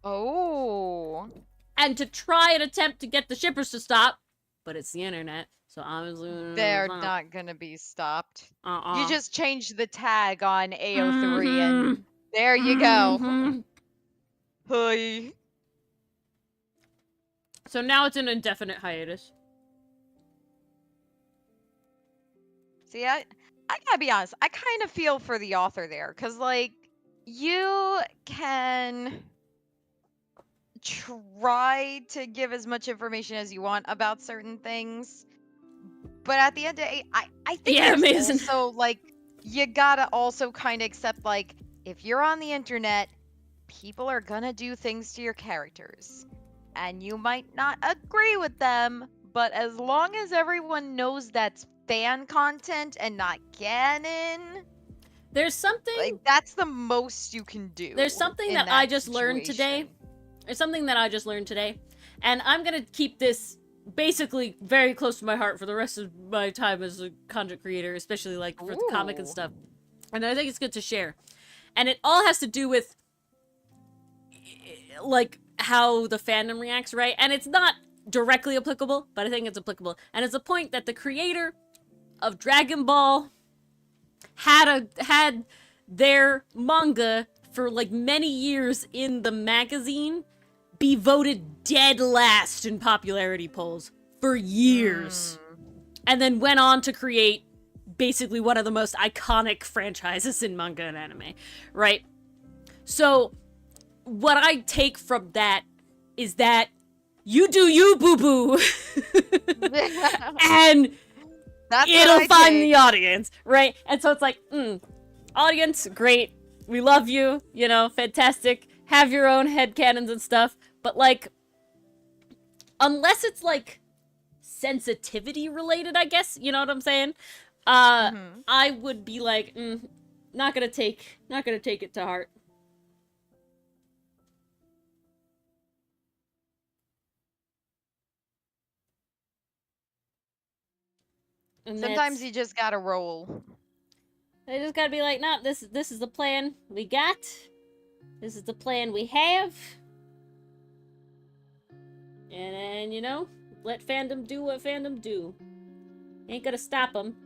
Oh.
And to try and attempt to get the shippers to stop, but it's the internet, so obviously
They're not gonna be stopped.
Uh-uh.
You just change the tag on AO3 and there you go. Hi.
So now it's an indefinite hiatus.
See, I gotta be honest, I kind of feel for the author there, because, like, you can try to give as much information as you want about certain things, but at the end of the day, I think there's also, like, you gotta also kind of accept, like, if you're on the internet, people are gonna do things to your characters, and you might not agree with them, but as long as everyone knows that's fan content and not canon,
there's something,
like, that's the most you can do.
There's something that I just learned today. There's something that I just learned today, and I'm gonna keep this basically very close to my heart for the rest of my time as a content creator, especially, like, for the comic and stuff. And I think it's good to share. And it all has to do with, like, how the fandom reacts, right? And it's not directly applicable, but I think it's applicable. And it's a point that the creator of Dragon Ball had their manga for, like, many years in the magazine be voted dead last in popularity polls for years. And then went on to create basically one of the most iconic franchises in manga and anime, right? So what I take from that is that you do you, boo-boo. And it'll find the audience, right? And so it's like, audience, great. We love you, you know, fantastic. Have your own headcanons and stuff. But, like, unless it's, like, sensitivity related, I guess, you know what I'm saying? I would be like, not gonna take it to heart. And
sometimes you just gotta roll.
I just gotta be like, nah, this is the plan we got. This is the plan we have. And then, you know, let fandom do what fandom do. Ain't gonna stop them.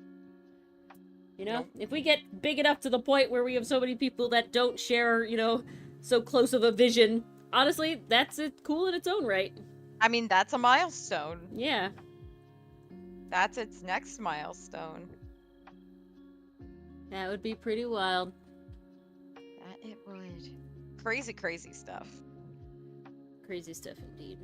You know?
Nope.
If we get big enough to the point where we have so many people that don't share, you know, so close of a vision, honestly, that's cool in its own right.
I mean, that's a milestone.
Yeah.
That's its next milestone.
That would be pretty wild.
That it would. Crazy, crazy stuff.
Crazy stuff indeed.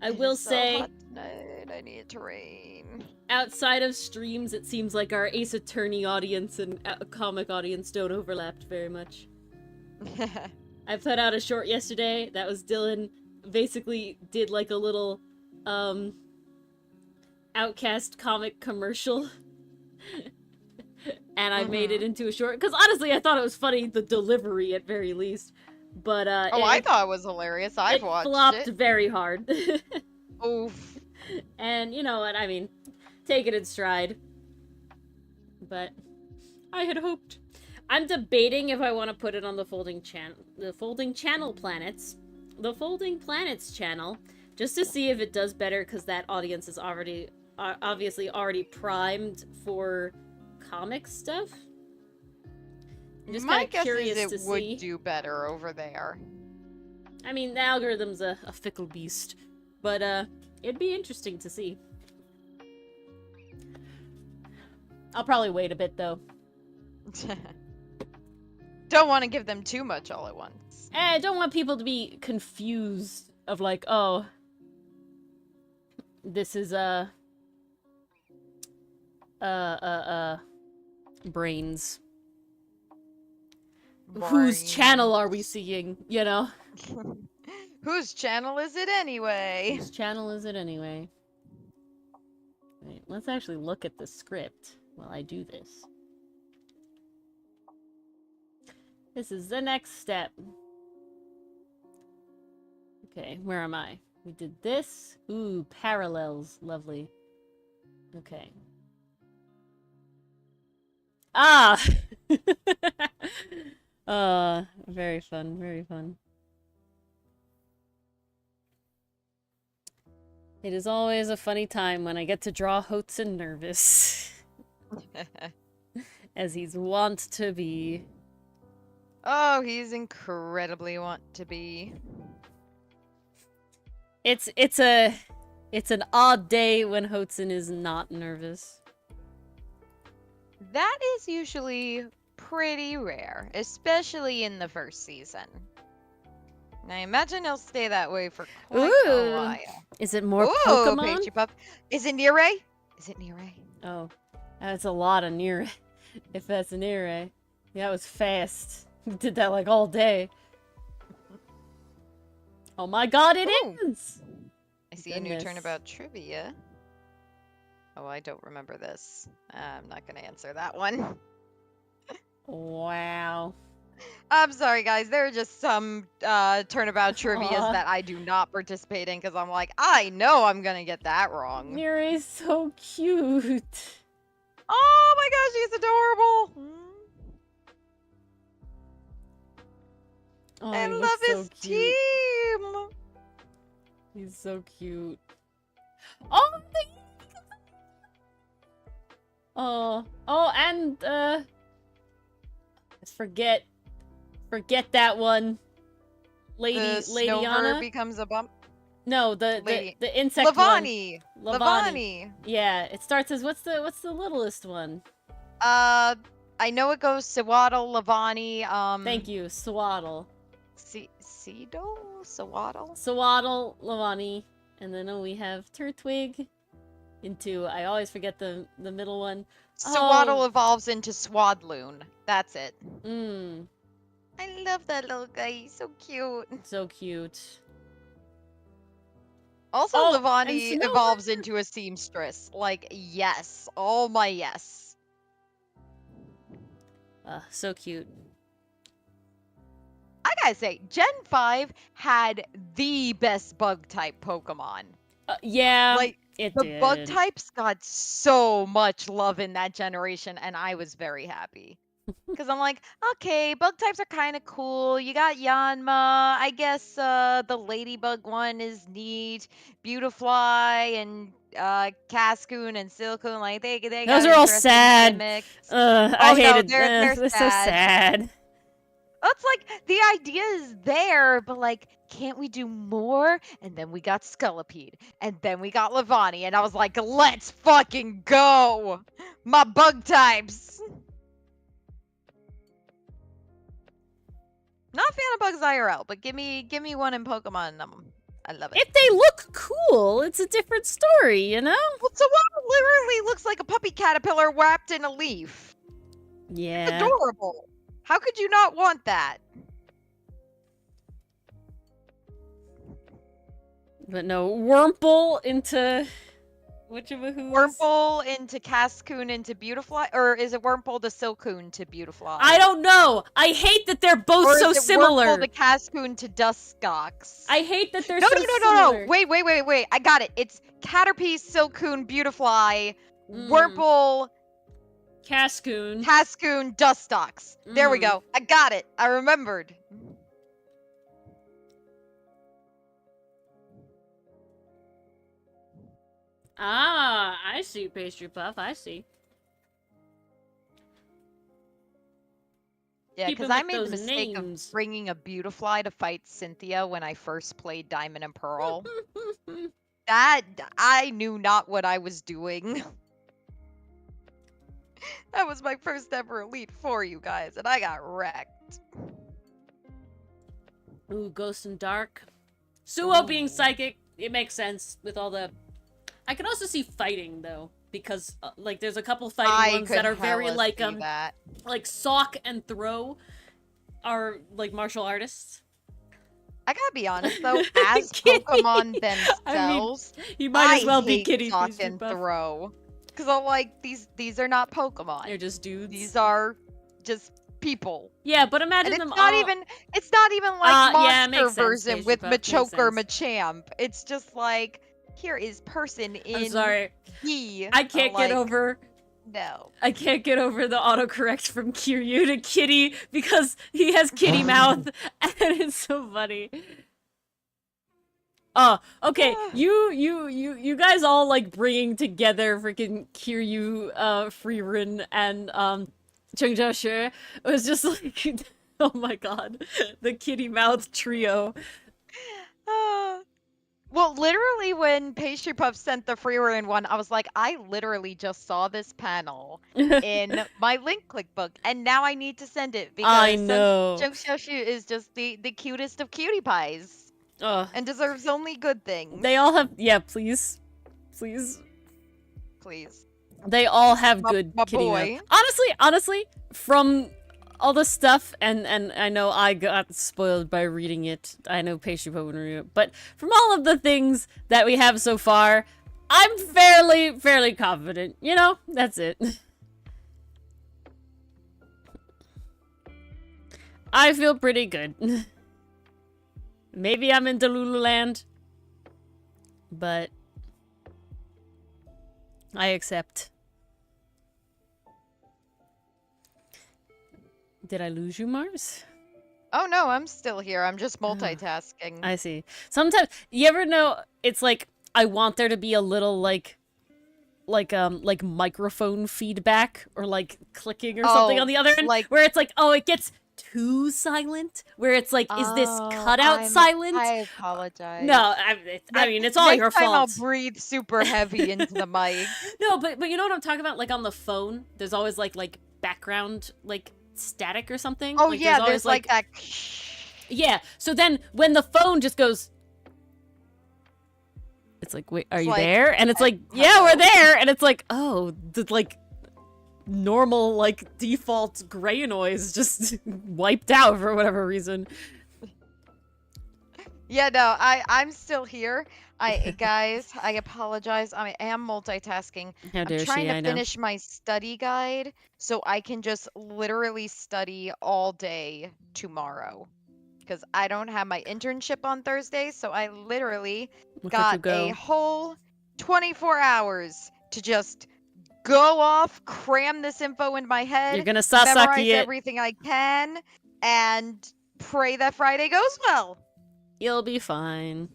I will say,
so hot tonight. I need it to rain.
outside of streams, it seems like our Ace Attorney audience and comic audience don't overlap very much. I put out a short yesterday that was Dylan basically did like a little Outcast comic commercial. And I made it into a short because honestly I thought it was funny, the delivery at very least. But
I thought it was hilarious. I've watched
flopped
it.
very hard.
Oof.
And you know what, I mean, take it in stride. But I had hoped. I'm debating if I want to put it on the Folding Channel Planets. The Folding Planets channel, just to see if it does better, because that audience is obviously already primed for comic stuff. I'm just
My
kind of
guess
curious
is
to
it would
see.
do better over there.
I mean, the algorithm's a fickle beast, but it'd be interesting to see. I'll probably wait a bit though.
Don't want to give them too much all at once.
I don't want people to be confused of like, oh, this is brains. Whose channel are we seeing, you know?
Whose channel is it anyway?
Whose channel is it anyway? Wait, let's actually look at the script while I do this. This is the next step. Okay, where am I? We did this. Ooh, parallels. Lovely. Okay. Ah! Very fun, very fun. It is always a funny time when I get to draw Hotsun nervous. As he's wont to be.
Oh, he's incredibly want to be.
It's an odd day when Hotsun is not nervous.
That is usually pretty rare, especially in the first season. And I imagine he'll stay that way for quite a while.
Is it more
Ooh,
Pokemon?
Pagey Pup. Is it Nire? Is it Nire?
Oh, that's a lot of Nire. If that's Nire. Yeah, it was fast. Did that like all day. Oh my god, it is!
I see a new turnabout trivia. Oh, I don't remember this. I'm not going to answer that one.
Wow.
I'm sorry, guys. There are just some turnabout trivias that I do not participate in because I'm like, I know I'm going to get that wrong.
Nire is so cute.
Oh my gosh, he's adorable.
Oh,
I love his team.
He's so cute. Oh, and forget that one. Lady Anna
becomes a bump.
No, the insect
Lavani.
one. Lavani. Yeah, it starts as what's the littlest one?
I know it goes Swaddle, Lavani.
Thank you, Swaddle.
Seedle? Swaddle?
Swaddle, Lavani, and then we have Turtwig. I always forget the middle one.
Swaddle evolves into Swadloon. That's it. I love that little guy. He's so cute.
So cute.
Also, Lavani evolves into a seamstress. Like, yes. Oh my yes.
So cute.
I gotta say, Gen 5 had the best bug type Pokemon.
Yeah,
like the bug types got so much love in that generation, and I was very happy. Because I'm like, okay, bug types are kind of cool. You got Yanma. I guess the ladybug one is neat. Beautifly and Cascoon and Silcoon, like they got
Those are all
interesting
sad.
gimmicks.
I
Oh no,
hated.
they're
They're so
sad.
sad.
It's like the idea is there, but like, can't we do more? And then we got Scullipede, and then we got Levani, and I was like, let's fucking go! My bug types! Not a fan of bugs IRL, but give me one in Pokemon. I love it.
If they look cool, it's a different story, you know?
Well, so what literally looks like a puppy caterpillar wrapped in a leaf. It's
Yeah.
adorable. How could you not want that?
But no, Wurmple into whatchamahoo.
Wurmple into Cascoon into Beautifly, or is it Wurmple to Silcoon to Beautifly?
I don't know. I hate that they're both
or
so
is it
similar.
Wurmple to Cascoon to Duskox?
I hate that they're
no,
so
no, no,
similar.
no. Wait. I got it. It's Caterpie, Silcoon, Beautifly, Wurmple,
Cascoon.
Cascoon, Dustox. There we go. I got it. I remembered.
Ah, I see, Pastry Puff. I see.
Yeah,
Keep
because
him
I
with
made the
those
mistake
names.
of bringing a Beautifly to fight Cynthia when I first played Diamond and Pearl. That, I knew not what I was doing. That was my first ever Elite Four, you guys, and I got wrecked.
Ooh, Ghost and Dark. Suo being psychic, it makes sense with all the... I can also see fighting, though, because, like, there's a couple fighting ones that are very, like, like, Sock and Throw are, like, martial artists.
I gotta be honest, though, as Pokemon themselves,
you might as well be
hate
Kitty
Sock
Pastry
and
Puff.
Throw. Because I'm like, these are not Pokemon.
They're just dudes.
These are just people.
Yeah, but imagine
and
them
it's not
all...
even it's not even like
yeah,
monster version
sense,
with
makes
Machoke or
sense.
Machamp. It's just like, here is person in
I'm sorry.
he.
I can't get over...
No.
I can't get over the autocorrect from Kiryu to Kitty because he has kitty mouth and it's so funny. Oh, okay. You guys all like bringing together freaking Kiryu, Freerun, and Chengjiaxue. It was just like, oh my god, the kitty mouth trio.
Well, literally, when Pastry Puff sent the Freerun one, I was like, I literally just saw this panel in my link click book, and now I need to send it because
I know.
Chengxiaxu is just the cutest of cutie pies. And deserves only good things.
They all have, yeah, please. Please.
Please.
They all have good
my
kitty
boy.
mouth. Honestly, from all the stuff, and I know I got spoiled by reading it. I know Pastry Puff wouldn't read it, but from all of the things that we have so far, I'm fairly confident. You know, that's it. I feel pretty good. Maybe I'm in Delululand, but I accept. Did I lose you, Mars?
Oh no, I'm still here. I'm just multitasking.
I see. Sometimes, you ever know, it's like, I want there to be a little, like microphone feedback, or like clicking or something on the other end, where it's like, oh, it gets too silent, where it's like, is this cutout silent?
I apologize.
No, I mean, it's all your fault.
I'll breathe super heavy into the mic.
No, but you know what I'm talking about? Like on the phone, there's always like background, like static or something.
Oh
like,
yeah, there's like that.
Yeah, so then when the phone just goes, it's like, wait, are you there? And it's like, yeah, we're there. And it's like, oh, the like normal, like default gray noise just wiped out for whatever reason.
Yeah, no, I'm still here. Guys, I apologize. I am multitasking.
How dare
I'm trying
she,
to finish my study guide so I can just literally study all day tomorrow. Because I don't have my internship on Thursday, so I literally got a whole 24 hours to just go off, cram this info into my head,
You're gonna
memorize
Sasaki it.
everything I can, and pray that Friday goes well.
You'll be fine.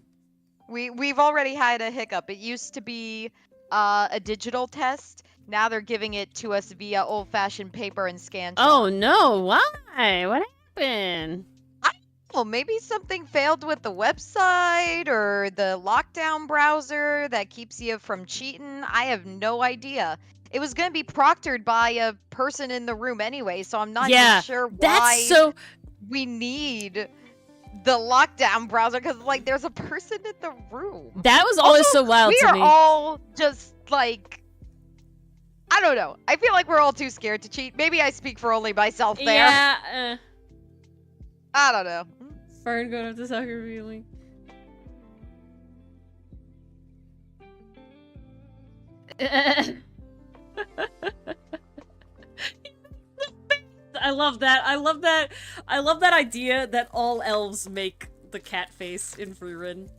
We've already had a hiccup. It used to be a digital test. Now they're giving it to us via old-fashioned paper and scan.
Oh no, why? What happened?
Well, maybe something failed with the website or the lockdown browser that keeps you from cheating. I have no idea. It was going to be proctored by a person in the room anyway, so I'm not even sure why we need the lockdown browser, because, like, there's a person in the room.
That was always so wild to me.
We are all just, like... I don't know. I feel like we're all too scared to cheat. Maybe I speak for only myself there.
Yeah,
I don't know.
Fern going up to soccer feeling. I love that. I love that. I love that idea that all elves make the cat face in Freerun.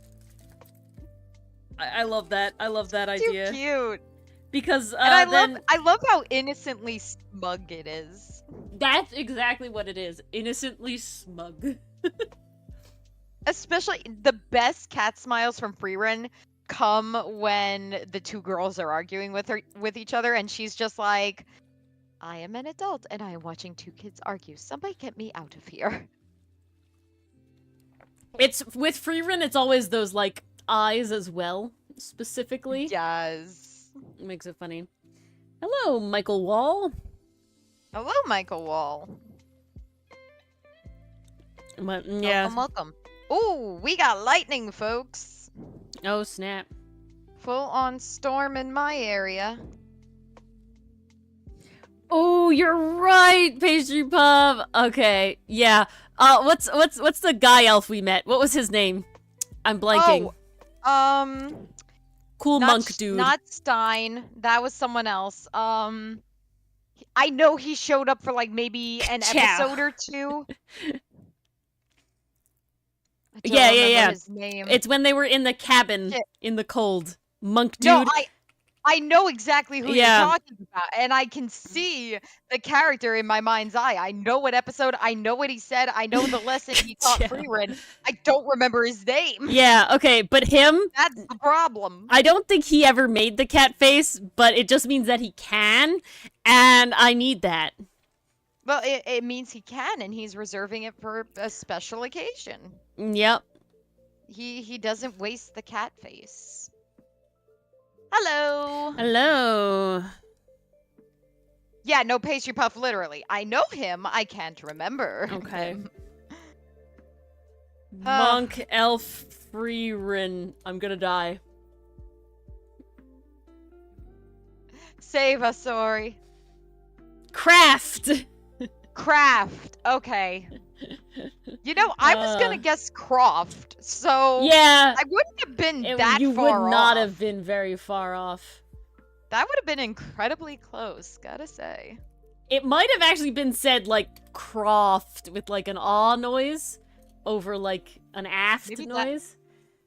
I love that. I love that idea.
Too cute.
Because
and I love how innocently smug it is.
That's exactly what it is. Innocently smug.
Especially the best cat smiles from Freerun come when the two girls are arguing with each other, and she's just like, I am an adult and I am watching two kids argue. Somebody get me out of here.
It's with Freerun, it's always those like eyes as well, specifically.
Yes.
It makes it funny. Hello, Michael Wall.
Hello, Michael Wall.
But, yeah.
Welcome. Ooh, we got lightning, folks.
Oh, snap.
Full-on storm in my area.
Oh, you're right, Pastry Puff. Okay, yeah. What's the guy elf we met? What was his name? I'm blanking.
Oh,
cool monk dude.
Not Stein. That was someone else. I know he showed up for like maybe an episode or two.
Yeah.
His name.
It's when they were in the cabin in the cold. Monk dude.
No, I know exactly who you're talking about, and I can see the character in my mind's eye. I know what episode, I know what he said, I know the lesson he taught Freerun. I don't remember his name.
Yeah, okay, but him...
That's the problem.
I don't think he ever made the cat face, but it just means that he can, and I need that.
Well, it means he can, and he's reserving it for a special occasion.
Yep.
He doesn't waste the cat face. Hello.
Hello.
Yeah, no, Pastry Puff, literally. I know him. I can't remember.
Okay. Monk, elf, Freerun. I'm gonna die.
Save us, Ori.
Craft.
Craft. Okay. You know, I was gonna guess Croft, so
yeah,
I wouldn't have been that far off.
You would not have been very far off.
That would have been incredibly close, gotta say.
It might have actually been said like Croft with like an aw noise over like an aft noise.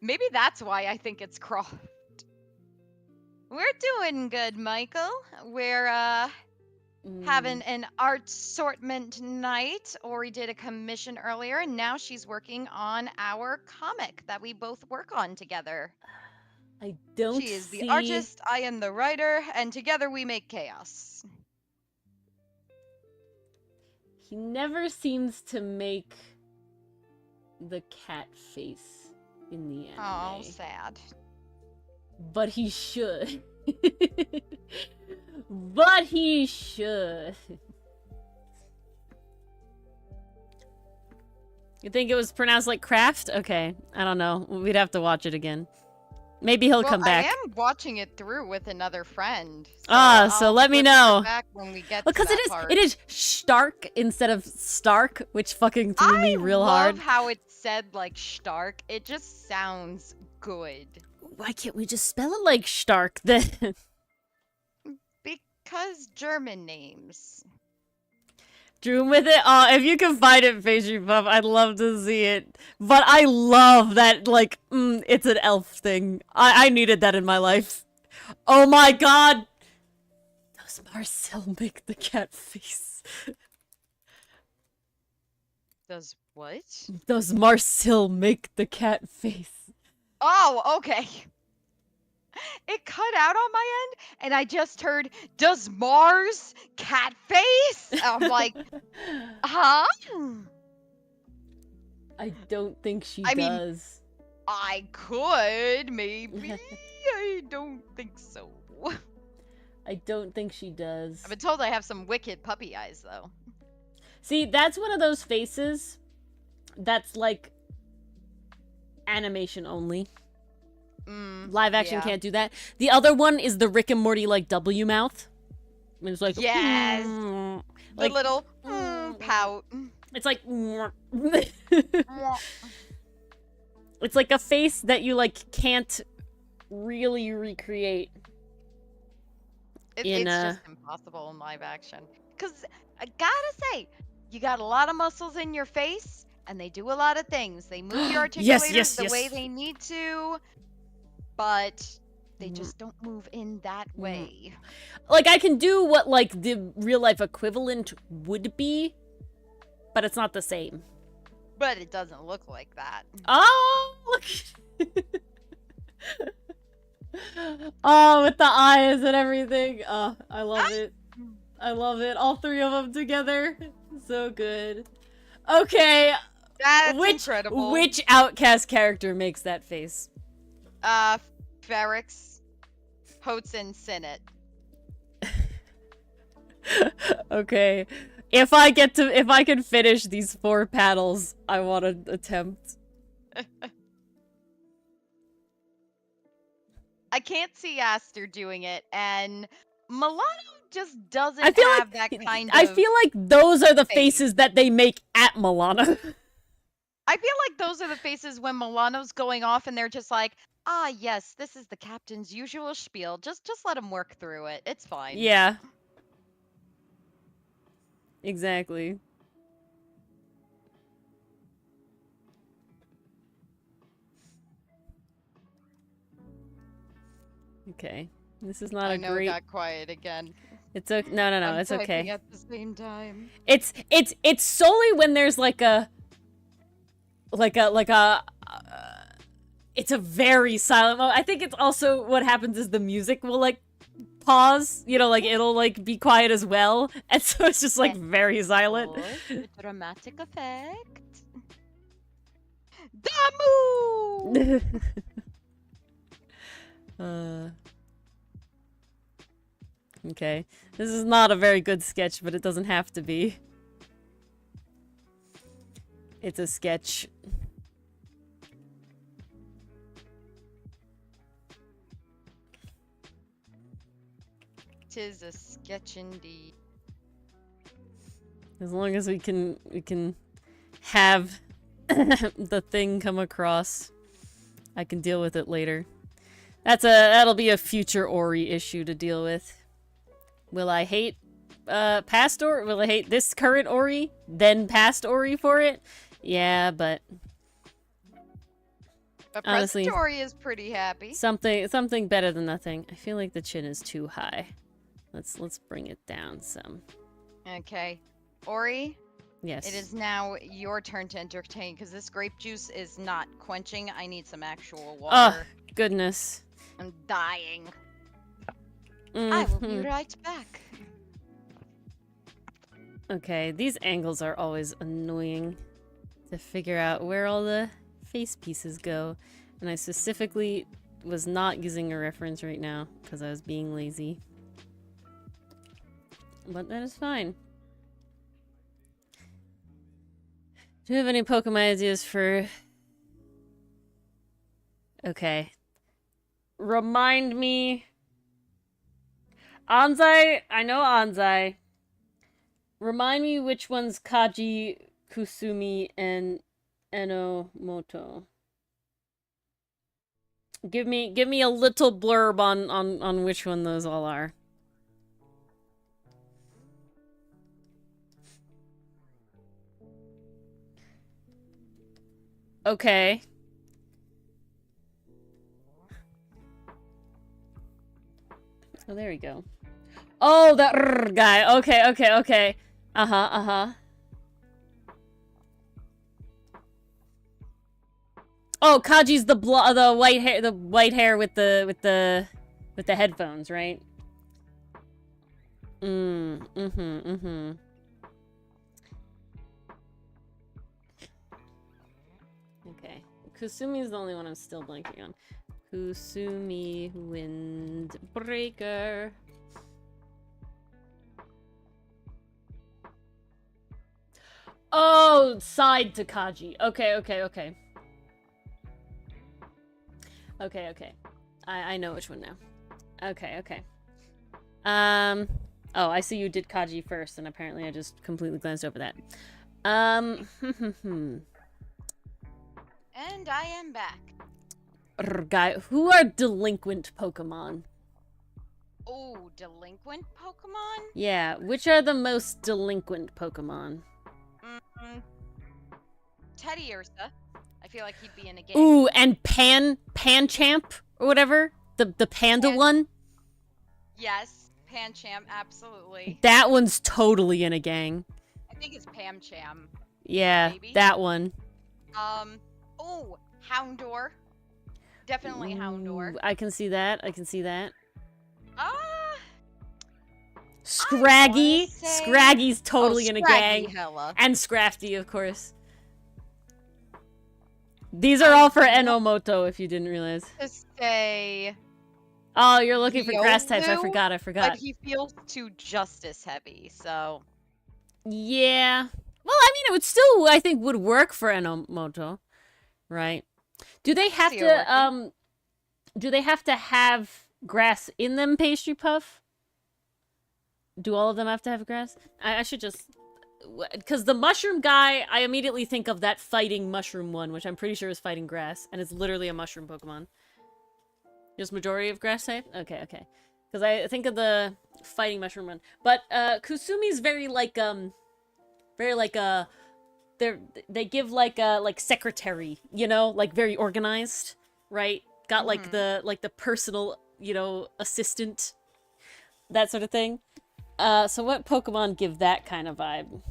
Maybe that's why I think it's Croft. We're doing good, Michael. We're having an art-sortment night. Ori did a commission earlier, and now she's working on our comic that we both work on together.
I don't
She is the artist, I am the writer, and together we make chaos.
He never seems to make the cat face in the anime.
Oh, sad.
But he should. But he should. You think it was pronounced like craft? Okay, I don't know. We'd have to watch it again. Maybe he'll come back.
I am watching it through with another friend.
So let me know.
Back when we get
because it is Stark instead of Stark, which fucking threw me real hard.
I love how it's said like Stark. It just sounds good.
Why can't we just spell it like Stark then?
Because German names.
Drew with it? If you can find it, Pastry Puff, I'd love to see it. But I love that, like, it's an elf thing. I needed that in my life. Oh my god! Does Marcel make the cat face?
Does what?
Does Marcel make the cat face?
Oh, okay. It cut out on my end, and I just heard, "Does Mars cat face?" I'm like, huh?
I don't think she
I mean,
does.
I could, maybe. I don't think so.
I don't think she does.
I've been told I have some wicked puppy eyes, though.
See, that's one of those faces that's like animation only. Live action can't do that. The other one is the Rick and Morty like W mouth. I mean, it's like
Yes!
like
The little pout.
it's like it's like a face that you like can't really recreate.
It's just impossible in live action. Because I gotta say, you got a lot of muscles in your face, and they do a lot of things. They move your articulators the way they need to, but they just don't move in that way.
Like, I can do what, like, the real-life equivalent would be, but it's not the same.
But it doesn't look like that.
Oh, look! Oh, with the eyes and everything. Oh, I love it. I love it. All three of them together. So good. Okay.
That's incredible.
Which Outcast character makes that face?
Ferrix, Hotson, Sinnott.
Okay. If I can finish these 4 paddles, I want to attempt.
I can't see Aster doing it, and Milano just doesn't
have
like, that kind of
I feel like those are the
face.
faces that they make at Milano.
I feel like those are the faces when Milano's going off and they're just like, ah, yes, this is the captain's usual spiel. Just let him work through it. It's fine.
Yeah. Exactly. Okay. This is not
I
a
know
great...
it got quiet again.
It's okay. No, it's
I'm
okay.
typing at the same time.
It's solely when there's like a it's a very silent moment. I think it's also what happens is the music will like pause, you know, like it'll like be quiet as well, and so it's just like very silent.
The dramatic effect. Damu!
Okay. This is not a very good sketch, but it doesn't have to be. It's a sketch.
Tis a sketch indeed.
As long as we can have the thing come across, I can deal with it later. That'll be a future Ori issue to deal with. Will I hate past Ori? Will I hate this current Ori, then past Ori for it? Yeah, but honestly,
present Ori is pretty happy.
Something better than nothing. I feel like the chin is too high. Let's bring it down some.
Okay, Ori.
Yes.
It is now your turn to entertain because this grape juice is not quenching. I need some actual water.
Oh goodness.
I'm dying.
Mm-hmm.
I will be right back.
Okay, these angles are always annoying to figure out where all the face pieces go. And I specifically was not using a reference right now because I was being lazy. But that is fine. Do you have any Pokemon ideas for... Okay. Remind me... Anzai, I know Anzai. Remind me which one's Kaji, Kusumi, and Enomoto. Give me a little blurb on which one those all are. Okay. Oh, there we go. Oh, that guy. Okay, okay, okay. Uh-huh, uh-huh. Oh, Kaji's the white hair with the headphones, right? Mm-hmm. Okay. Kusumi's the only one I'm still blanking on. Kusumi Windbreaker. Oh, side to Kaji. Okay, okay, okay. Okay, okay. I know which one now. Okay, okay. Oh, I see you did Kaji first, and apparently I just completely glanced over that.
And I am back.
Guy, who are delinquent Pokemon?
Oh, delinquent Pokemon?
Yeah, which are the most delinquent Pokemon?
Teddy Ursa. I feel like he'd be in a game.
Ooh, and Panchamp or whatever, the panda one.
Yes, Pancham, absolutely.
That one's totally in a gang.
I think it's Pamcham.
Yeah,
maybe?
that one.
Oh, Houndour. Definitely Houndour.
I can see that. I can see that.
Scraggy.
Scraggy's totally in a gang.
Hella.
And Scrafty, of course. These are all for Enomoto, if you didn't realize.
To say...
Oh, you're looking for grass types. I
Riolu,
forgot.
But he feels too justice heavy, so...
Yeah. Well, I mean, it would still, I think, would work for Enomoto. Right? Do they have to, do they have to have grass in them, Pastry Puff? Do all of them have to have grass? I should just... Because the mushroom guy, I immediately think of that fighting mushroom one, which I'm pretty sure is fighting grass, and it's literally a mushroom Pokemon. Just majority of grass type? Okay, okay. Because I think of the fighting mushroom one. But, Kusumi's very, like, they give, like, secretary, you know? Like, very organized, right? Got, like, the personal, you know, assistant. That sort of thing. So what Pokemon give that kind of vibe?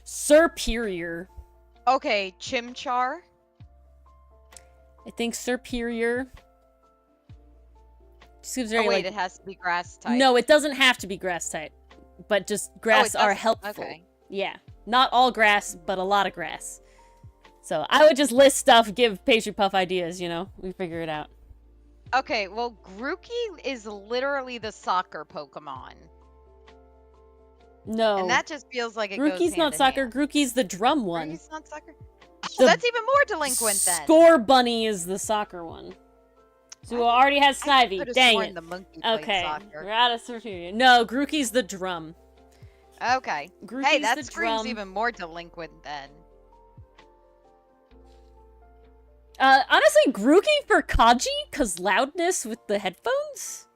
Superior.
Okay, Chimchar.
I think Superior. Just seems very,
it has to be grass type.
No, it doesn't have to be grass type. But just grass are helpful.
Okay.
Yeah. Not all grass, but a lot of grass. So I would just list stuff, give Pastry Puff ideas, you know? We figure it out.
Okay, well, Grookey is literally the soccer Pokemon.
No.
And that just feels like it goes
Grookey's not soccer. Grookey's the drum one.
Grookey's not soccer? Oh, that's even more delinquent then.
Score Bunny is the soccer one. So it already has Snivy. Dang it.
The monkey played soccer.
We're out of Superior. No, Grookey's the drum.
Okay.
Grookey's
hey, that
the
screams
drum.
even more delinquent then.
Honestly, Grookey for Kaji, cause loudness with the headphones?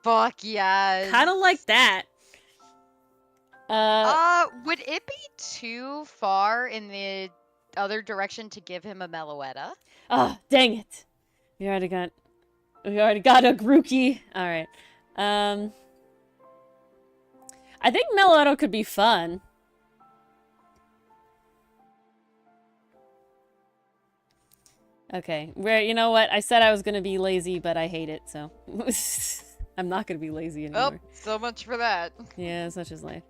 Fuck yes.
Kinda like that.
Would it be too far in the other direction to give him a Meloetta?
Oh, dang it. We already got a Grookey. Alright. I think Meloetta could be fun. Okay, you know what? I said I was gonna be lazy, but I hate it, so... I'm not gonna be lazy anymore.
Oh, so much for that.
Yeah, such is life.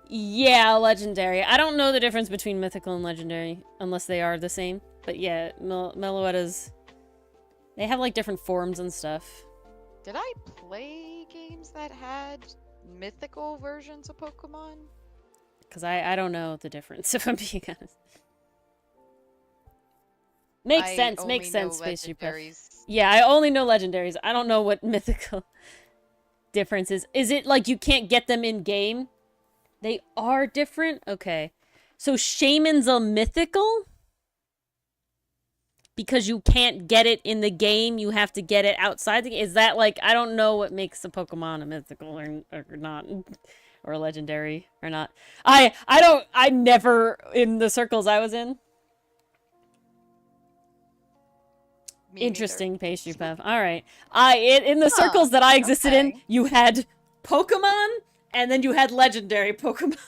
Yeah, legendary. I don't know the difference between mythical and legendary, unless they are the same. But yeah, Meloetta's... They have, like, different forms and stuff.
Did I play games that had mythical versions of Pokemon?
Because I don't know the difference, if I'm being honest. Makes sense, Pastry Puff. Yeah, I only know legendaries. I don't know what mythical difference is. Is it like you can't get them in-game? They are different? Okay. So Shaman's a mythical? Because you can't get it in the game, you have to get it outside the game? Is that like, I don't know what makes a Pokemon a mythical or not. or legendary or not. I never, in the circles I was in.
Me
Interesting pastry puff. All right. In the circles that I existed in,
okay.
you had Pokemon, and then you had legendary Pokemon.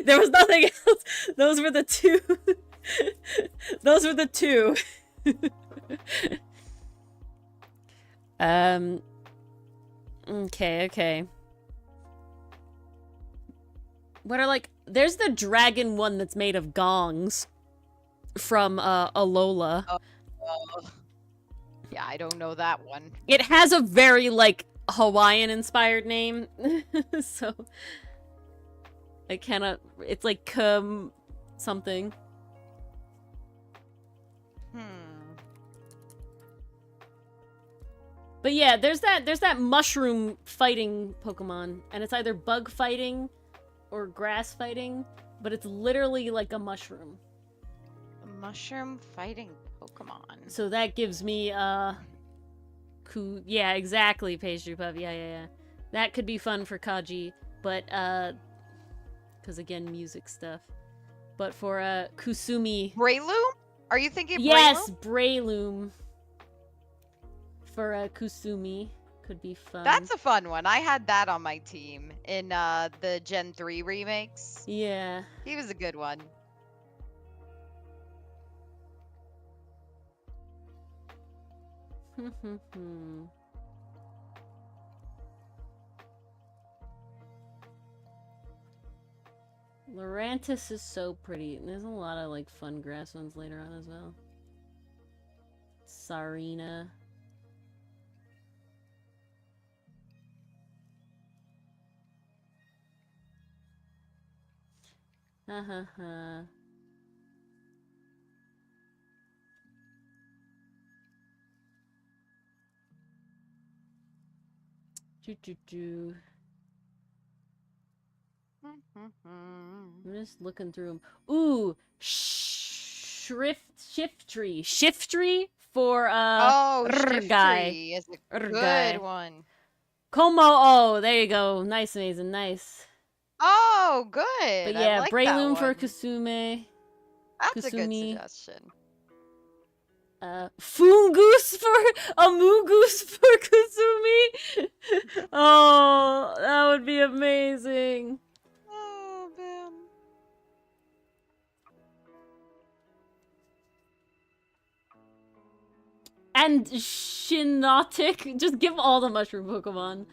There was nothing else. Those were the two. Those were the two. Okay. What are, like, there's the dragon one that's made of gongs from Alola.
Yeah, I don't know that one.
It has a very, like, Hawaiian-inspired name, so I cannot. It's like something. But yeah, there's that mushroom fighting Pokemon, and it's either bug fighting or grass fighting, but it's literally like a mushroom.
A mushroom fighting Pokemon.
So that gives me yeah, exactly, pastry puff. Yeah. That could be fun for Kaji, but because again, music stuff. But for Kusumi,
Breloom? Are you thinking
yes,
Breloom?
Breloom. For Kusumi could be fun.
That's a fun one. I had that on my team in the Gen 3 remakes.
Yeah.
He was a good one.
Lurantis is so pretty. And there's a lot of like fun grass ones later on as well. Sarina. I'm just looking through them. Ooh, Shiftry for
Shiftry is a good one.
Como, oh, there you go. Nice, amazing, nice.
Oh, good.
But yeah,
I like
Breloom
that
for
one.
Kusume.
That's a good suggestion.
Fungus for Amoonguss for Kusumi. Oh, that would be amazing.
Oh man.
And Shinotic. Just give all the mushroom Pokemon.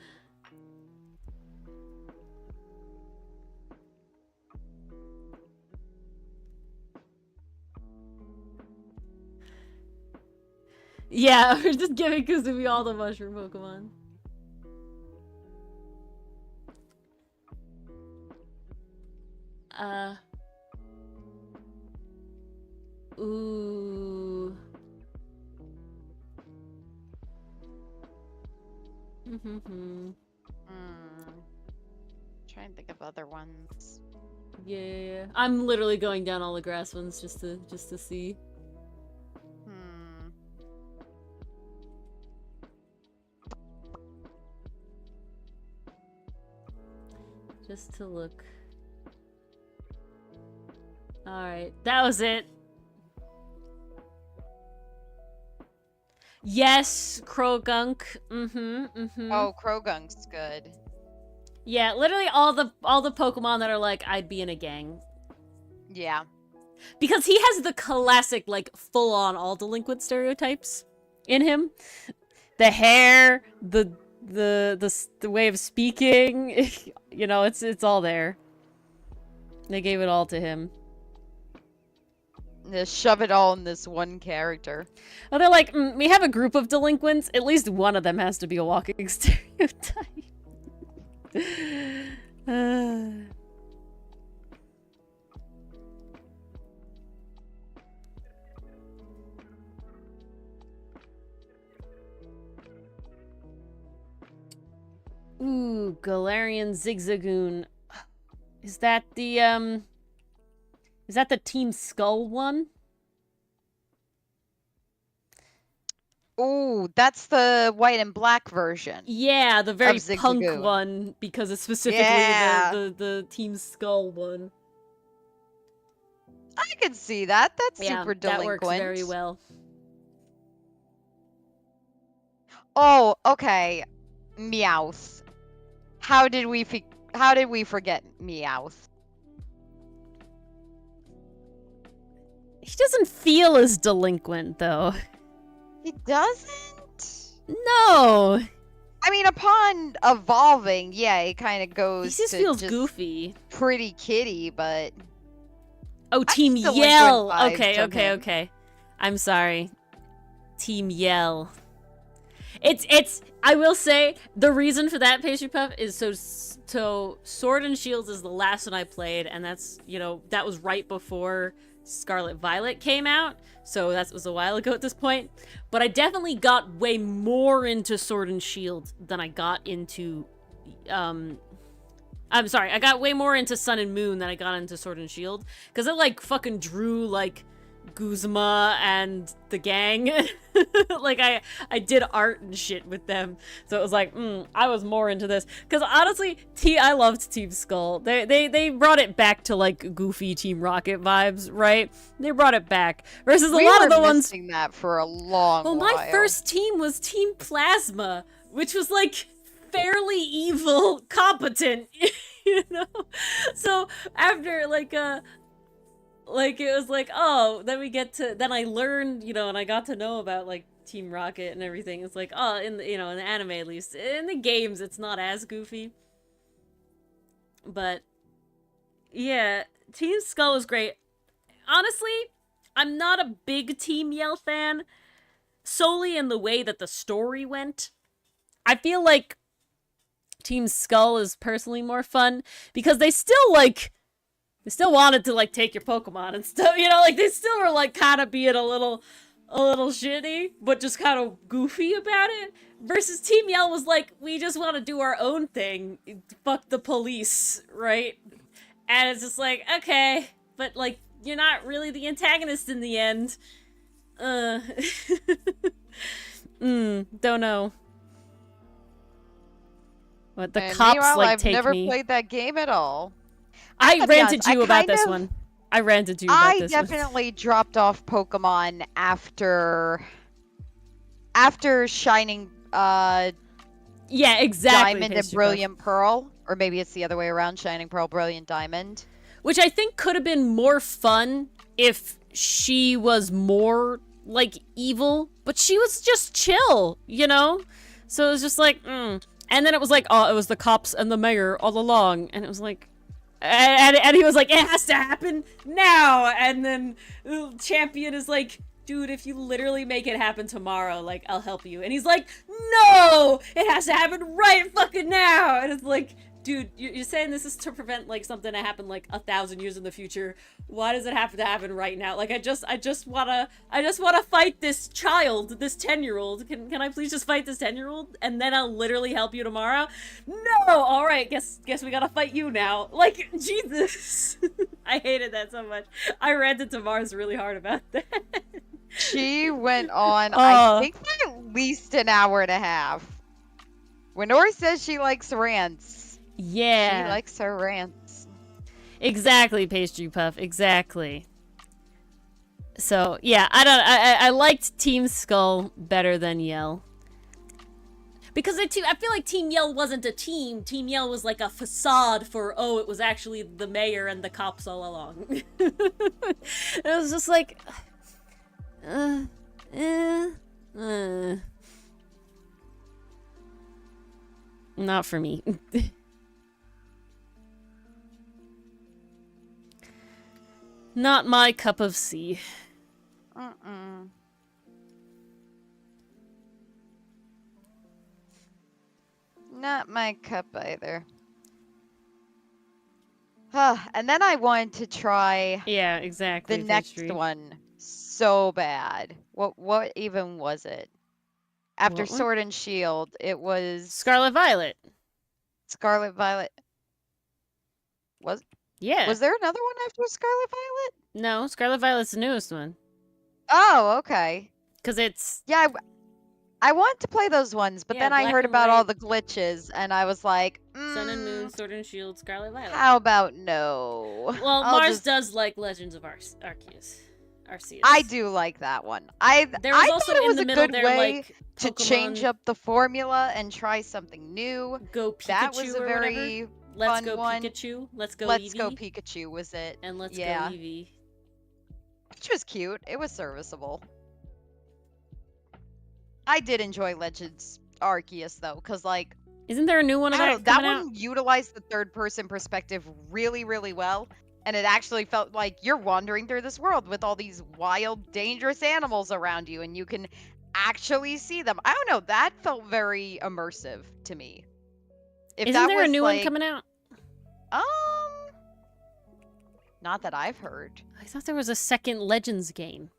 Yeah, we're just giving Kazumi all the mushroom Pokemon. Ooh.
Trying to think of other ones.
Yeah. I'm literally going down all the grass ones just to see. Just to look. Alright, that was it. Yes, Krogunk.
Oh, Krogunk's good.
Yeah, literally all the Pokemon that are like, I'd be in a gang.
Yeah.
Because he has the classic, like, full-on all delinquent stereotypes in him. The hair, the way of speaking, you know, it's all there. They gave it all to him.
Just shove it all in this one character.
Oh, they're like, we have a group of delinquents. At least one of them has to be a walking stereotype. Ooh, Galarian Zigzagoon. Is that the Team Skull one?
Ooh, that's the white and black version.
Yeah, the very
Of
punk
Zigzagoon.
one, because it's specifically
Yeah.
the Team Skull one.
I could see that. That's
Yeah,
super
that
delinquent.
works very well.
Oh, okay. Meowth. How did we forget Meowth?
He doesn't feel as delinquent, though.
He doesn't?
No!
I mean, upon evolving, yeah, it kind of goes
He just
to
feels
just
goofy.
pretty kitty, but...
Oh, Team
still
Yell!
delinquent vibes
Okay,
from
okay,
him.
okay. I'm sorry. Team Yell. It's I will say, the reason for that, Pastry Puff, is so Sword and Shields is the last one I played, and that's, you know, that was right before Scarlet Violet came out, so that was a while ago at this point. But I definitely got way more into Sword and Shield than I got into, I'm sorry, I got way more into Sun and Moon than I got into Sword and Shield, because it, like, fucking drew, like, Guzma and the gang. Like, I did art and shit with them, so it was like, I was more into this. Because honestly, I loved Team Skull. They brought it back to, like, goofy Team Rocket vibes, right? They brought it back. Versus a lot of the ones...
We were missing that for a long while.
Well, my first team was Team Plasma, which was, like, fairly evil, competent, you know? So, after, like, it was like, oh, then I learned, you know, and I got to know about, like, Team Rocket and everything. It's like, oh, in the, you know, in the anime at least. In the games, it's not as goofy. But, yeah, Team Skull is great. Honestly, I'm not a big Team Yell fan, solely in the way that the story went. I feel like Team Skull is personally more fun, because they still wanted to, like, take your Pokemon and stuff, you know, like, they still were, like, kind of being a little shitty, but just kind of goofy about it. Versus Team Yell was like, we just want to do our own thing, fuck the police, right? And it's just like, okay, but, like, you're not really the antagonist in the end. Don't know. What, the cops, like,
I've
take
never
me.
played that game at all.
I ranted to you about this one. I ranted to you about this one.
I definitely dropped off Pokemon after Shining
yeah, exactly.
Diamond and Brilliant Pearl, or maybe it's the other way around, Shining Pearl, Brilliant Diamond.
Which I think could have been more fun if she was more, like, evil, but she was just chill, you know? So it was just like, And then it was like, oh, it was the cops and the mayor all along, and it was like, and he was like, it has to happen now, and then Champion is like, dude, if you literally make it happen tomorrow, like, I'll help you, and he's like, no, it has to happen right fucking now, and it's like, dude, you're saying this is to prevent, like, something to happen, like, 1,000 years in the future. Why does it have to happen right now? Like, I just wanna fight this child, this 10-year-old. Can I please just fight this 10-year-old? And then I'll literally help you tomorrow? No! Alright, guess we gotta fight you now. Like, Jesus. I hated that so much. I ranted to Mars really hard about that.
She went on, I think, for at least an hour and a half. When Ori says she likes rants,
yeah.
she likes her rants.
Exactly, Pastry Puff. Exactly. So, yeah, I liked Team Skull better than Yell. Because I feel like Team Yell wasn't a team. Team Yell was like a facade for, oh, it was actually the mayor and the cops all along. It was just like... Not for me. Not my cup of tea.
Not my cup either. And then I wanted to try
Yeah, exactly.
the next one so bad. What even was it? After
What one?
Sword and Shield, it was
Scarlet Violet.
Scarlet Violet.
Yeah.
Was there another one after Scarlet Violet?
No, Scarlet Violet's the newest one.
Oh, okay.
Because it's...
Yeah, I want to play those ones, but
Yeah,
then I
Black
heard
and
about all
White.
the glitches, and I was like,
Sun and Moon, Sword and Shield, Scarlet Violet.
how about no?
Well,
I'll
Mars
just...
does like Legends of Arceus. Arceus.
I do like that one.
There was
I
also
thought it
in
was
the
a
middle
good
there,
way
like,
to
Pokemon
change up the formula and try something new.
Go Pikachu
That was a
or
very
whatever. Let's
fun
go
one.
Pikachu. Let's go
Let's
Eevee.
go Pikachu was it?
And Let's
Yeah.
go Eevee.
Which was cute. It was serviceable. I did enjoy Legends Arceus though, because like
Isn't there a new one of that
that
coming out?
one utilized the third person perspective really, really well. And it actually felt like you're wandering through this world with all these wild, dangerous animals around you, and you can actually see them. I don't know. That felt very immersive to me. If
Isn't
that
there a
was,
new
like,
one coming out?
Not that I've heard.
I thought there was a second Legends game.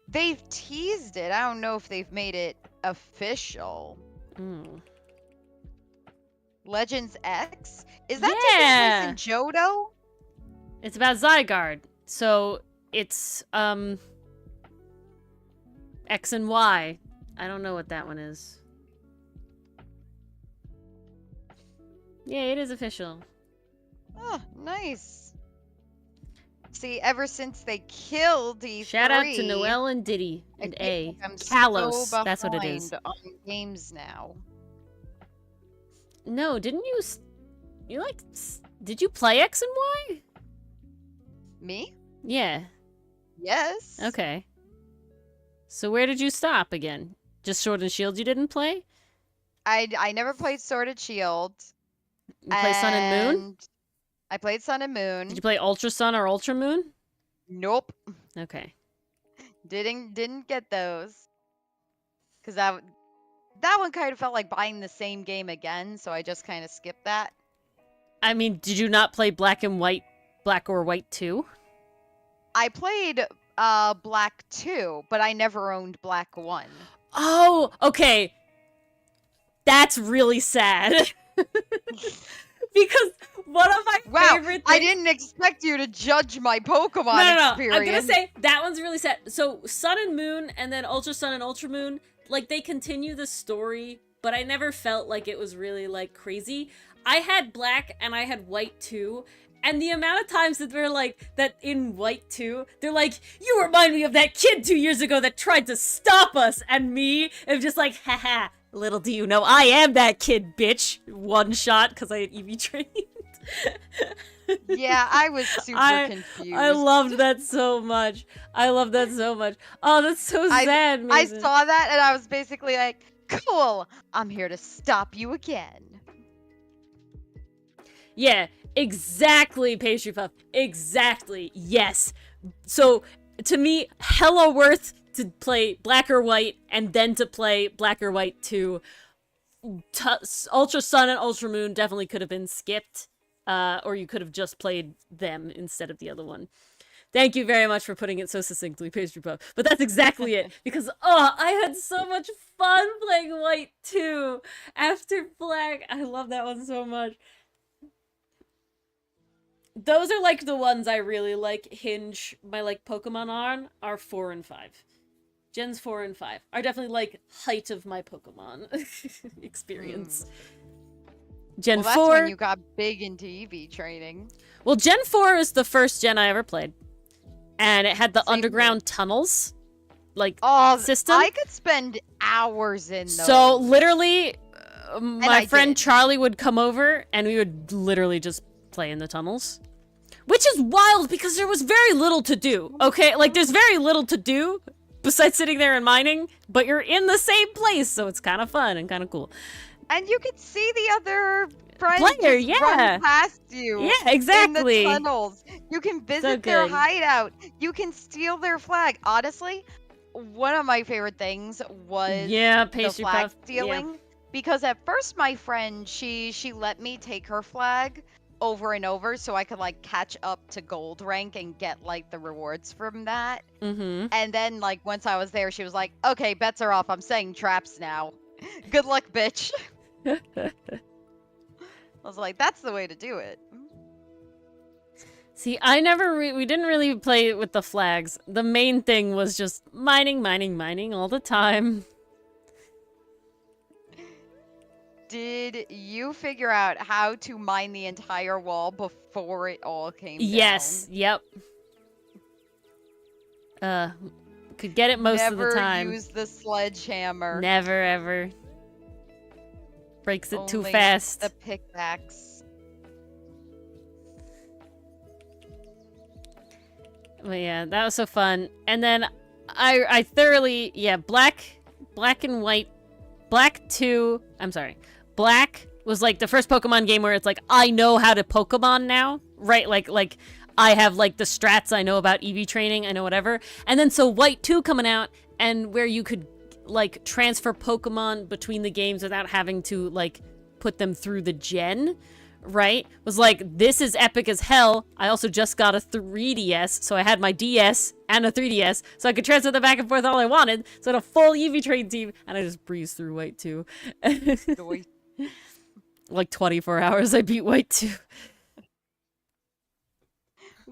They've teased it. I don't know if they've made it official.
Mm.
Legends X? Is that taking place in Johto?
It's about Zygarde. So it's X and Y. I don't know what that one is. Yeah, it is official.
Oh, nice. See, ever since they killed E3,
Shout out to Noelle and Diddy and
I
A.
feel like I'm
Kalos,
so
that's what it is.
behind on games now.
No, didn't you? Did you play X and Y?
Me?
Yeah.
Yes.
Okay. So where did you stop again? Just Sword and Shield you didn't play?
I never played Sword and Shield.
You play Sun and Moon?
I played Sun and Moon.
Did you play Ultra Sun or Ultra Moon?
Nope.
Okay.
Didn't get those. Cause that one kind of felt like buying the same game again, so I just kind of skipped that.
I mean, did you not play Black or White 2?
I played Black 2, but I never owned Black 1.
Oh, okay. That's really sad. Because one of my favorite things...
I didn't expect you to judge my Pokemon
No.
experience.
I'm gonna say that one's really sad. So Sun and Moon and then Ultra Sun and Ultra Moon, like they continue the story, but I never felt like it was really like crazy. I had Black and I had White too, and the amount of times that they're like that in White 2, they're like, you remind me of that kid 2 years ago that tried to stop us, and me, I'm just like, haha, little do you know, I am that kid, bitch. One shot, because I had EV trained.
Yeah, I was super confused.
I loved that so much. Oh, that's so sad,
I
Mason.
saw that and I was basically like, cool, I'm here to stop you again.
Yeah, exactly, Pastry Puff. Exactly, yes. So, to me, hella worth to play Black or White and then to play Black or White 2. Ultra Sun and Ultra Moon definitely could have been skipped. Or you could have just played them instead of the other one. Thank you very much for putting it so succinctly, Pastry Puff. But that's exactly it. Because, I had so much fun playing White 2 after Black. I love that one so much. Those are, like, the ones I really, like, hinge my, like, Pokemon on are 4 and 5. Gens 4 and 5 are definitely, like, height of my Pokemon experience. Gen 4...
That's when you got big into EV training.
Well, Gen 4 is the first gen I ever played. And it had the underground tunnels, like, system.
I could spend hours in those.
So, literally, my friend Charlie would come over, and we would literally just play in the tunnels. Which is wild, because there was very little to do, okay? Like, there's very little to do, besides sitting there and mining, but you're in the same place, so it's kind of fun and kind of cool.
And you could see the other friends run past you.
Yeah, exactly.
In the tunnels. You can visit their hideout. You can steal their flag. Honestly, one of my favorite things was the flag stealing. Yeah. Because at first my friend, she let me take her flag over and over so I could like catch up to gold rank and get like the rewards from that.
Mm-hmm.
And then like once I was there, she was like, okay, bets are off. I'm setting traps now. Good luck, bitch. I was like, that's the way to do it.
See, I never we didn't really play with the flags. The main thing was just mining all the time.
Did you figure out how to mine the entire wall before it all came
Yes.
down?
Yep. Could get it most of the
Never
time.
use the sledgehammer.
Never ever. Breaks it too
Only
fast.
the pickaxe.
But yeah, that was so fun. And then I thoroughly, yeah, Black and White, Black 2, I'm sorry. Black was like the first Pokemon game where it's like, I know how to Pokemon now, right? Like I have like the strats, I know about EV training, I know whatever. And then so White 2 coming out, and where you could like transfer Pokemon between the games without having to like put them through the gen, right? Was like, this is epic as hell. I also just got a 3DS, so I had my DS and a 3DS, so I could transfer them back and forth all I wanted. So I had a full EV train team, and I just breezed through White 2. Like 24 hours, I beat White 2.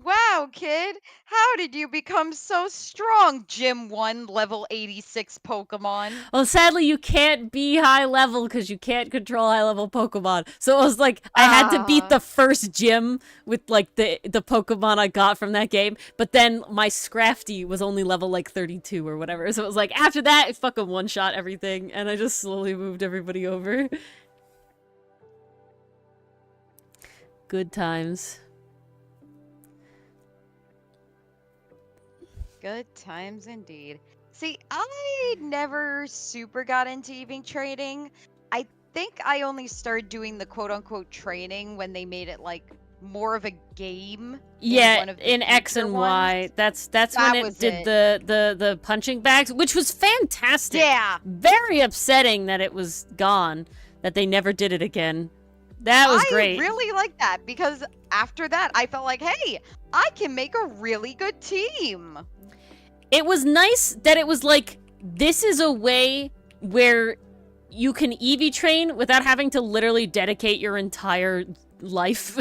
Wow, kid! How did you become so strong, Gym 1 level 86 Pokemon?
Well, sadly, you can't be high level because you can't control high level Pokemon. So it was like, I had to beat the first gym with like the Pokemon I got from that game. But then my Scrafty was only level like 32 or whatever. So it was like, after that, it fucking one-shot everything. And I just slowly moved everybody over. Good times.
Good times indeed. See, I never super got into EV trading. I think I only started doing the quote-unquote training when they made it like more of a game.
Yeah,
one of the
in X
future
and
ones.
Y. That's
That
when it
was
did
it.
the punching bags, which was fantastic.
Yeah.
Very upsetting that it was gone, that they never did it again. That was great.
I really like that because after that I felt like, hey, I can make a really good team.
It was nice that it was like, this is a way where you can EV train without having to literally dedicate your entire life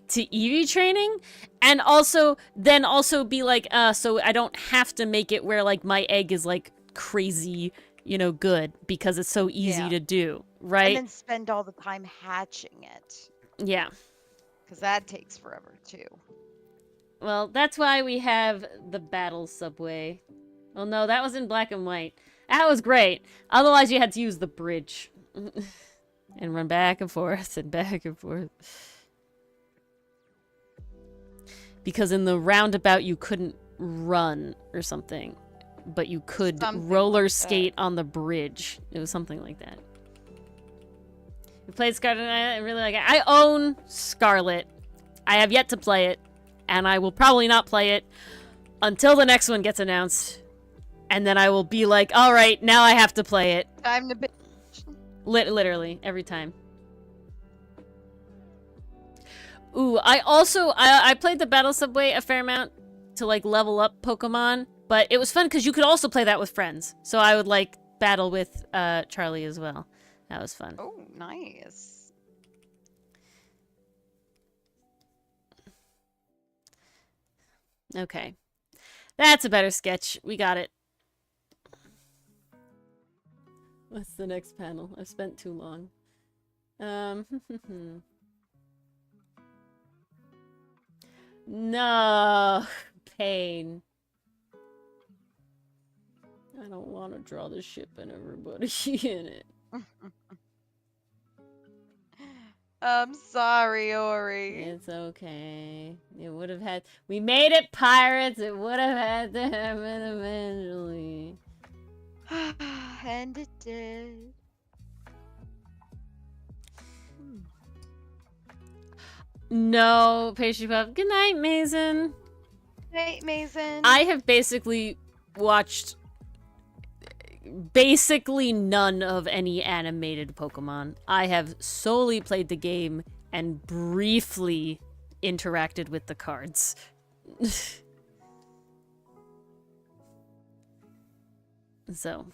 to EV training, and also be like, so I don't have to make it where like my egg is like crazy, you know, good, because it's so easy to do, right?
And then spend all the time hatching it.
Yeah.
Because that takes forever too.
Well, that's why we have the battle subway. Well, no, that was in Black and White. That was great. Otherwise, you had to use the bridge. And run back and forth and back and forth. Because in the roundabout, you couldn't run or something. But you could roller skate on the bridge. It was something like that. We played Scarlet and I really like it. I own Scarlet. I have yet to play it. And I will probably not play it until the next one gets announced. And then I will be like, all right, now I have to play it.
Time to...
Literally, every time. Ooh, I played the Battle Subway a fair amount to, like, level up Pokemon. But it was fun because you could also play that with friends. So I would, like, battle with Charlie as well. That was fun.
Oh, nice.
Okay. That's a better sketch. We got it. What's the next panel? I've spent too long. No. Pain. I don't want to draw the ship and everybody in it.
I'm sorry, Ori.
It's okay. It would have had... We made it pirates! It would have had to happen eventually.
And it did.
No, Pastry Puff. Good night, Mason.
Good night, Mason.
I have basically watched... basically none of any animated Pokemon. I have solely played the game and briefly interacted with the cards. So.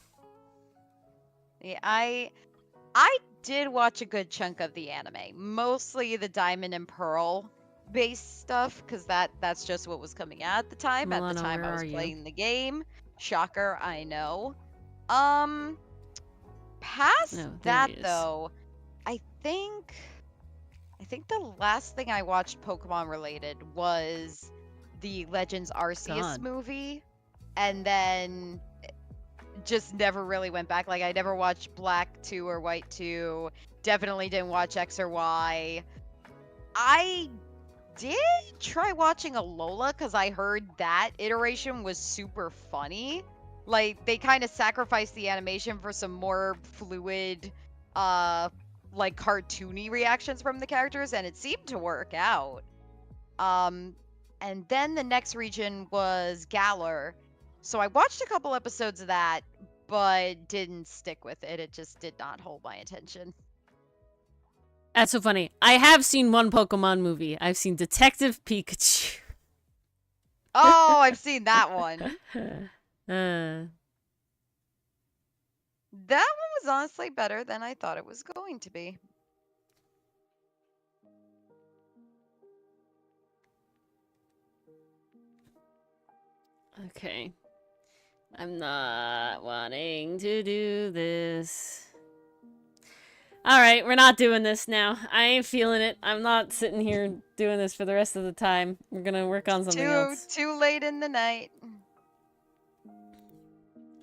Yeah, I did watch a good chunk of the anime. Mostly the Diamond and Pearl based stuff, because that's just what was coming out at the time.
Milana,
at the time I was
where are
playing the game. Shocker, I know. Past
No, there
that
he is.
though, I think the last thing I watched Pokemon related was the Legends Arceus
God.
movie, and then just never really went back. Like, I never watched Black 2 or White 2. Definitely didn't watch X or Y. I did try watching Alola because I heard that iteration was super funny. Like, they kind of sacrificed the animation for some more fluid, like cartoony reactions from the characters, and it seemed to work out. And then the next region was Galar. So I watched a couple episodes of that, but didn't stick with it. It just did not hold my attention.
That's so funny. I have seen one Pokemon movie. I've seen Detective Pikachu.
Oh, I've seen that one.
Uh,
That one was honestly better than I thought it was going to be.
okay. I'm not wanting to do this. Alright, we're not doing this now. I ain't feeling it. I'm not sitting here doing this for the rest of the time. We're gonna work on something else.
Too late in the night.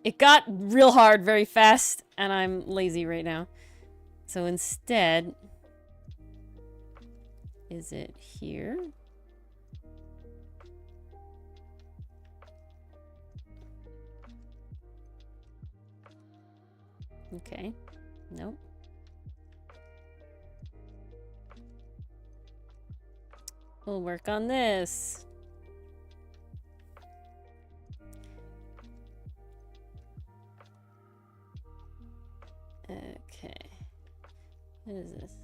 It got real hard very fast, and I'm lazy right now. So instead... Is it here? Okay. Nope. We'll work on this. Okay. What is this?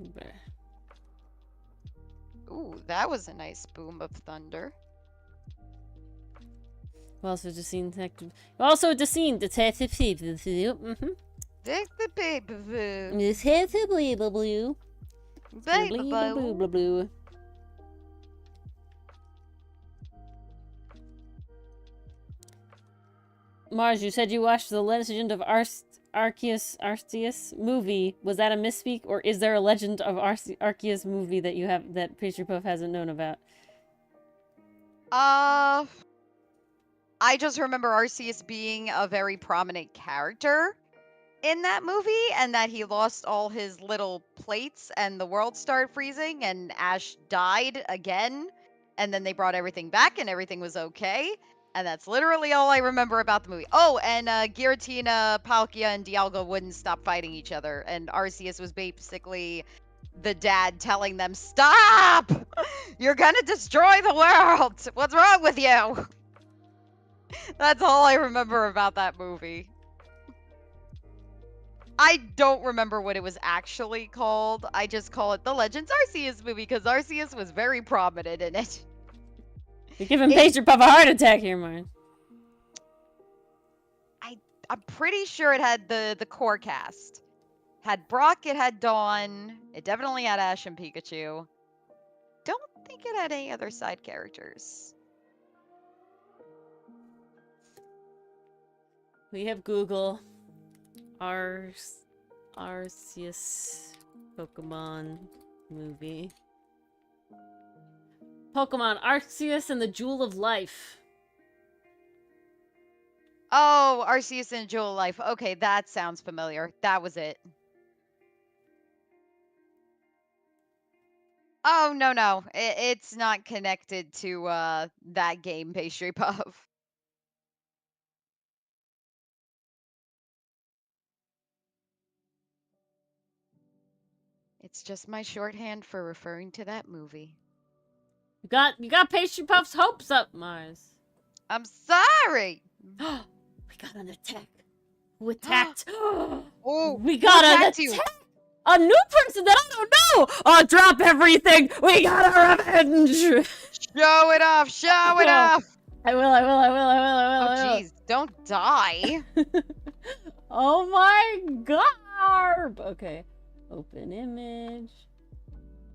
Bleh.
Ooh, that was a nice boom of thunder.
We also just seen detective. Also just seen detective people.
Take the paper blue.
Detective blue.
Baby blue.
Blue. Mars, you said you watched the Legend of Arceus movie. Was that a misspeak, or is there a Legend of Arceus movie that you have that Pastry Puff hasn't known about?
I just remember Arceus being a very prominent character in that movie, and that he lost all his little plates and the world started freezing and Ash died again, and then they brought everything back and everything was okay. And that's literally all I remember about the movie. Oh, and Giratina, Palkia, and Dialga wouldn't stop fighting each other, and Arceus was basically the dad telling them, "Stop! You're gonna destroy the world! What's wrong with you?" That's all I remember about that movie. I don't remember what it was actually called. I just call it the Legends Arceus movie because Arceus was very prominent in it.
You're giving Pastry Puff a heart attack here, Mars.
I'm pretty sure it had the core cast. Had Brock, it had Dawn. It definitely had Ash and Pikachu. Don't think it had any other side characters.
We have Google. Arceus Pokemon movie. Pokemon Arceus and the Jewel of Life.
Oh, Arceus and Jewel of Life. Okay, that sounds familiar. That was it. Oh, no. It's not connected to that game, Pastry Puff. It's just my shorthand for referring to that movie.
You got Pastry Puff's hopes up, Mars.
I'm sorry.
We got an attack. Who attacked?
Oh,
we got an attack.
you?
A new person that I don't know. Oh, drop everything. We got a revenge.
Show it off. Show it off.
I will.
Oh, jeez. Don't die.
Oh my god. Okay. Open image.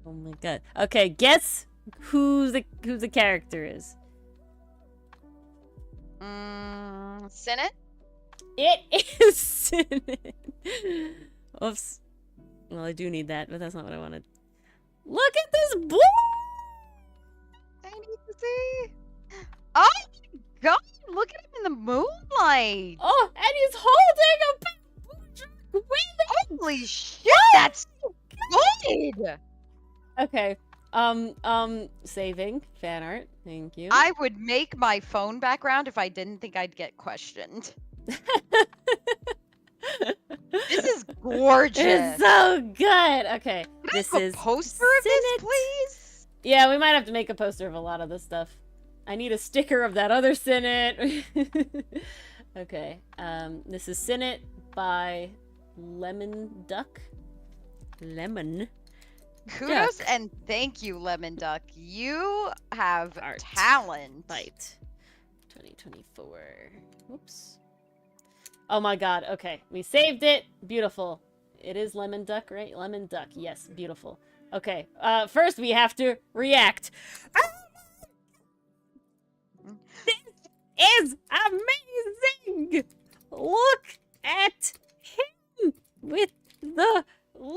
Oh my god. Okay, guess who the character is.
Sinnet?
It is Sinnet. Oops. Well, I do need that, but that's not what I wanted. Look at this boy!
I need to see. Oh my god! Look at him in the moonlight.
Oh, and he's holding a big waving.
Holy shit! That's so good.
Okay. Saving fan art. Thank you.
I would make my phone background if I didn't think I'd get questioned. This is gorgeous.
It's so good. Okay,
Can I
this
have a
is
poster of this,
Cynet.
please.
Yeah, we might have to make a poster of a lot of this stuff. I need a sticker of that other Cynet. Okay, this is Cynet by Lemon Duck. Lemon.
Kudos
Duck.
and thank you, Lemon Duck. You have
Art.
talent.
Fight. 2024. Whoops. Oh my god, okay. We saved it. Beautiful. It is Lemon Duck, right? Lemon Duck. Yes, beautiful. Okay, first we have to react. This is amazing! Look at him with the little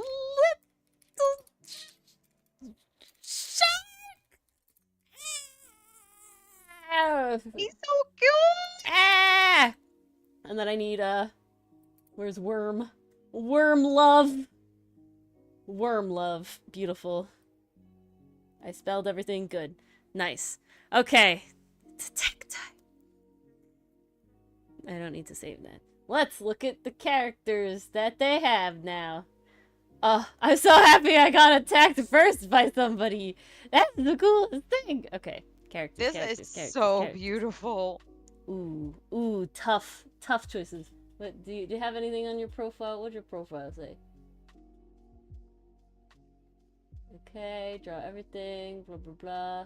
shark!
He's so cute.
Ah! And then I need, where's Worm? Worm Love! Worm Love. Beautiful. I spelled everything good. Nice. Okay. It's attack time. I don't need to save that. Let's look at the characters that they have now. Oh, I'm so happy I got attacked first by somebody. That's the coolest thing. Okay. Characters,
This is so beautiful.
Ooh, tough choices. But do you have anything on your profile? What'd your profile say? Okay, draw everything, blah blah blah.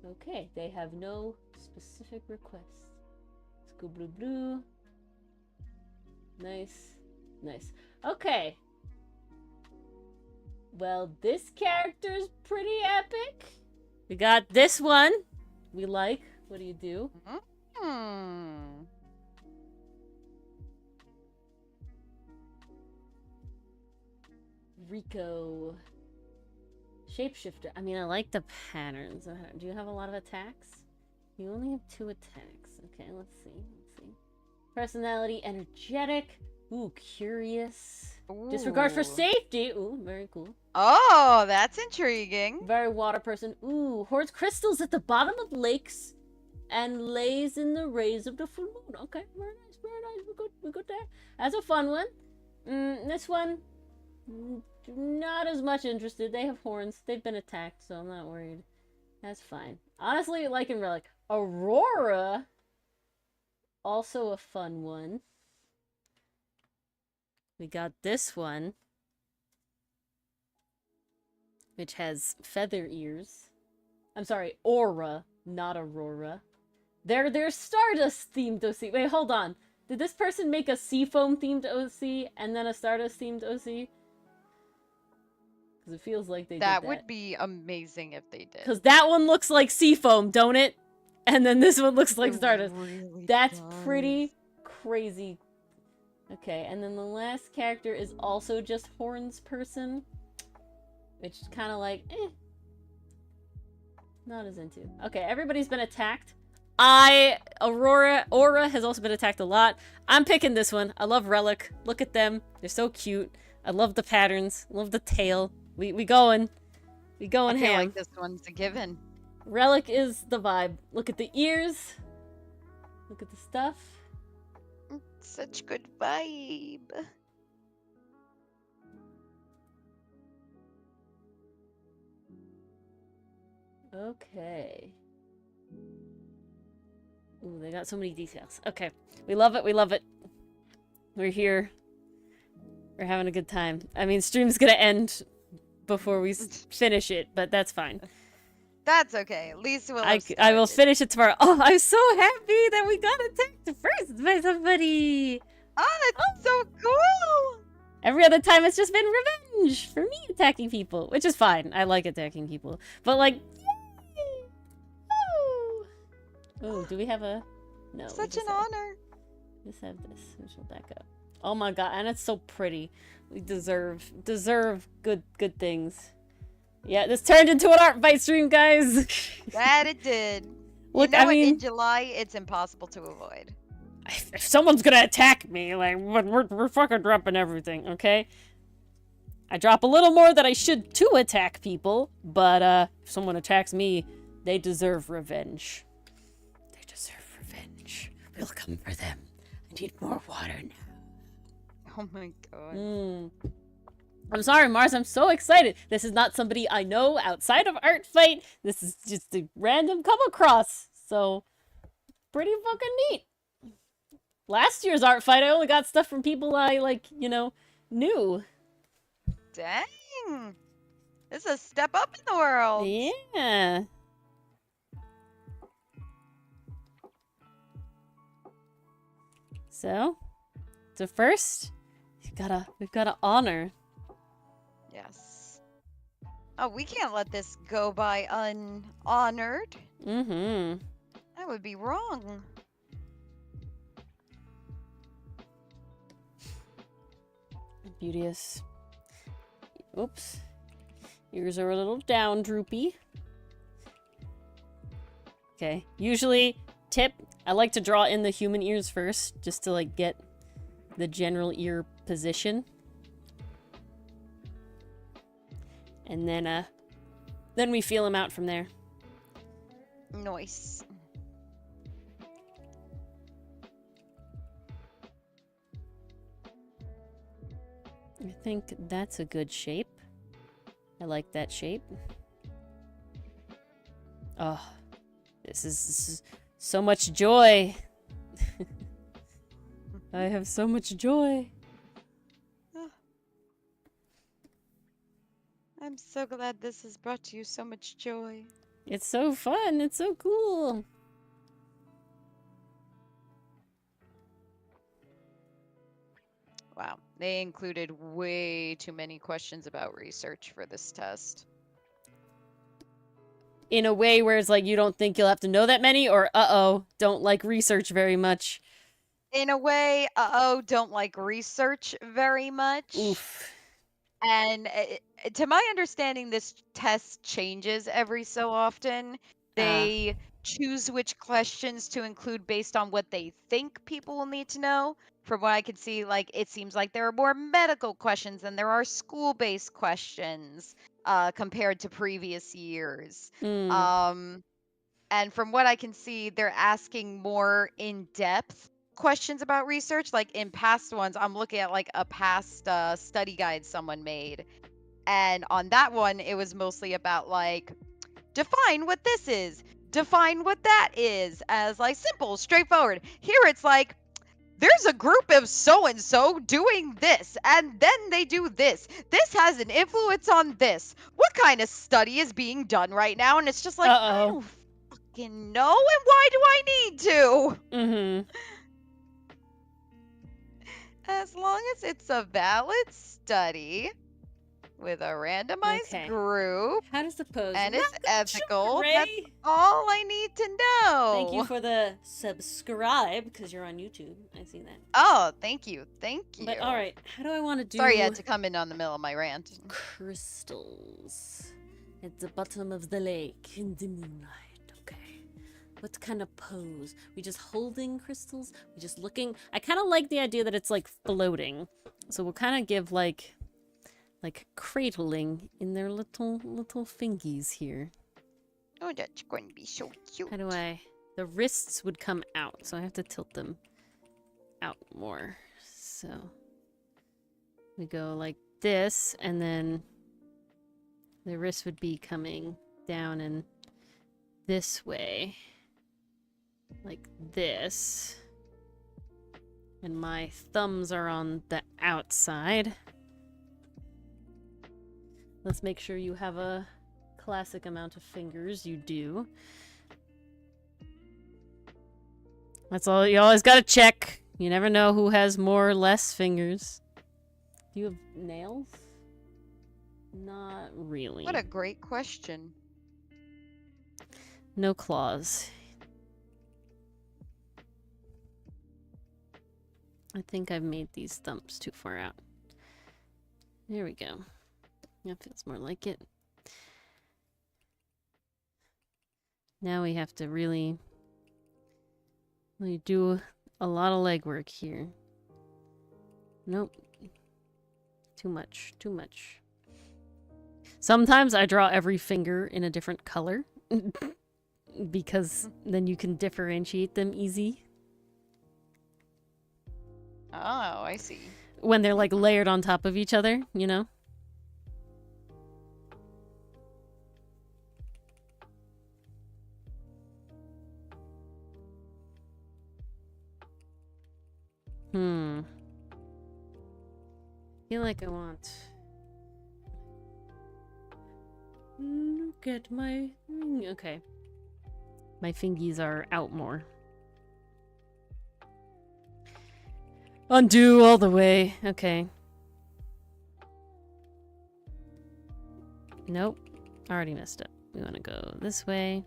Okay, they have no specific requests. Let's go blue. Nice. Okay. Well, this character's pretty epic. We got this one. We like. What do you do? Rico. Shapeshifter. I mean, I like the patterns. Do you have a lot of attacks? You only have 2 attacks. Okay, let's see. Personality, energetic. Ooh, curious.
Ooh.
Disregard for safety. Ooh, very cool.
Oh, that's intriguing.
Very water person. Ooh, hoards crystals at the bottom of lakes and lays in the rays of the full moon. Okay, very nice. We're good there. That's a fun one. This one, not as much interested. They have horns. They've been attacked, so I'm not worried. That's fine. Honestly, like in Relic. Aurora, also a fun one. We got this one, which has feather ears. I'm sorry, Aura, not Aurora. They're Stardust themed OC. Wait, hold on. Did this person make a Seafoam themed OC and then a Stardust themed OC? Because it feels like they did that.
That would be amazing if they did.
Because that one looks like Seafoam, don't it? And then this one looks like Stardust.
Really
That's
does.
pretty crazy. Okay, and then the last character is also just Horns person. Which is kind of like, not as into. Okay, everybody's been attacked. Aura has also been attacked a lot. I'm picking this one. I love Relic. Look at them. They're so cute. I love the patterns. I love the tail. We going. We going
I feel
ham.
like this one's a given.
Relic is the vibe. Look at the ears. Look at the stuff.
Such good vibe.
Okay. Ooh, they got so many details. Okay. We love it. We love it. We're here. We're having a good time. I mean, stream's gonna end before we finish it, but that's fine.
That's okay. At least we'll
I will finish it tomorrow. Oh, I'm so happy that we got attacked first by somebody.
Oh, that's so cool.
Every other time it's just been revenge for me attacking people, which is fine. I like attacking people. But like, yay! Oh, do we have a... No.
Such an honor.
Just have this. We shall back up. Oh my god, and it's so pretty. We deserve good things. Yeah, this turned into an art fight stream, guys.
That it did.
Look,
you know
I mean,
in July, it's impossible to avoid.
If someone's gonna attack me, like, we're fucking dropping everything, okay? I drop a little more than I should to attack people, but, if someone attacks me, they deserve revenge. They deserve revenge. We'll come for them. I need more water now.
Oh my god.
I'm sorry, Mars, I'm so excited. This is not somebody I know outside of Art Fight. This is just a random come across, so pretty fucking neat. Last year's Art Fight, I only got stuff from people I, like, you know, knew.
Dang. This is a step up in the world.
Yeah. So first, we've gotta honor.
Yes. Oh, we can't let this go by unhonored.
Mm-hmm.
That would be wrong.
Beauteous. Oops. Ears are a little down droopy. Okay. Usually, tip, I like to draw in the human ears first, just to, like, get the general ear position. And then we feel them out from there.
Nice.
I think that's a good shape. I like that shape. Oh, this is so much joy. I have so much joy.
I'm so glad this has brought you so much joy.
It's so fun. It's so cool.
Wow, they included way too many questions about research for this test.
In a way where it's like you don't think you'll have to know that many, or uh-oh, don't like research very much.
In a way, uh-oh, don't like research very much.
Oof.
And to my understanding, this test changes every so often. They choose which questions to include based on what they think people will need to know. From what I can see, like, it seems like there are more medical questions than there are school-based questions compared to previous years. And from what I can see, they're asking more in-depth questions about research. Like, in past ones, I'm looking at, like, a past study guide someone made. And on that one, it was mostly about, like, define what this is, define what that is, as, like, simple, straightforward. Here it's like, there's a group of so-and-so doing this, and then they do this. This has an influence on this. What kind of study is being done right now? And it's just like, I don't fucking know, and why do I need to?
Mm-hmm.
As long as it's a valid study with a randomized group,
how does the pose?
And it's ethical,
Ray.
that's all I need to know.
Thank you for the subscribe, because you're on YouTube. I see that.
Oh, thank you. Thank you.
But alright, how do I want to do...
Sorry, I had to come in on the middle of my rant.
Crystals at the bottom of the lake in the moonlight. Okay. What kind of pose? We just holding crystals? We just looking? I kind of like the idea that it's like floating. So we'll kind of give like cradling in their little fingies here.
Oh, that's going to be so cute.
How do I... The wrists would come out, so I have to tilt them out more. So we go like this, and then the wrist would be coming down and this way. Like this. And my thumbs are on the outside. Let's make sure you have a classic amount of fingers. You do. That's all. You always gotta check. You never know who has more or less fingers. Do you have nails? Not really.
What a great question.
No claws. I think I've made these thumps too far out. There we go. That feels more like it. Now we have to really do a lot of legwork here. Nope. Too much. Too much. Sometimes I draw every finger in a different color. Because then you can differentiate them easy.
Oh, I see.
When they're like layered on top of each other, you know? Feel like I want. Look at my. Okay. My fingies are out more. Undo all the way. Okay. Nope. Already messed up. We want to go this way.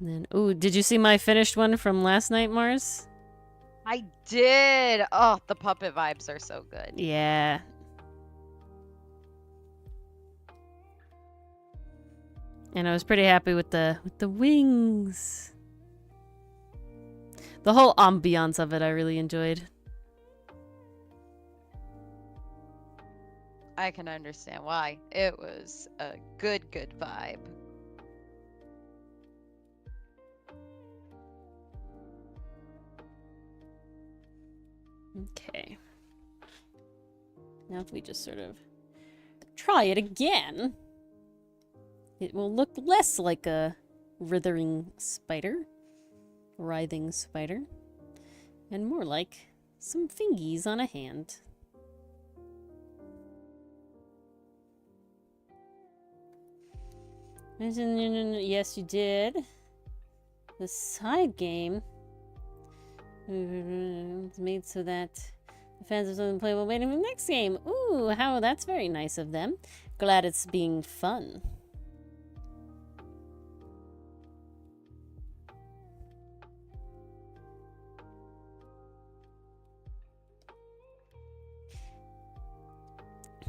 And then, oh, did you see my finished one from last night, Mars?
I did. Oh, the puppet vibes are so good.
Yeah. And I was pretty happy with the wings. The whole ambiance of it I really enjoyed.
I can understand why. It was a good vibe.
Okay. Now if we just sort of try it again, it will look less like a writhing spider, writhing spider, and more like some fingies on a hand. Yes, you did. The side game it's made so that the fans of something playable waiting for the next game. Ooh, how that's very nice of them. Glad it's being fun.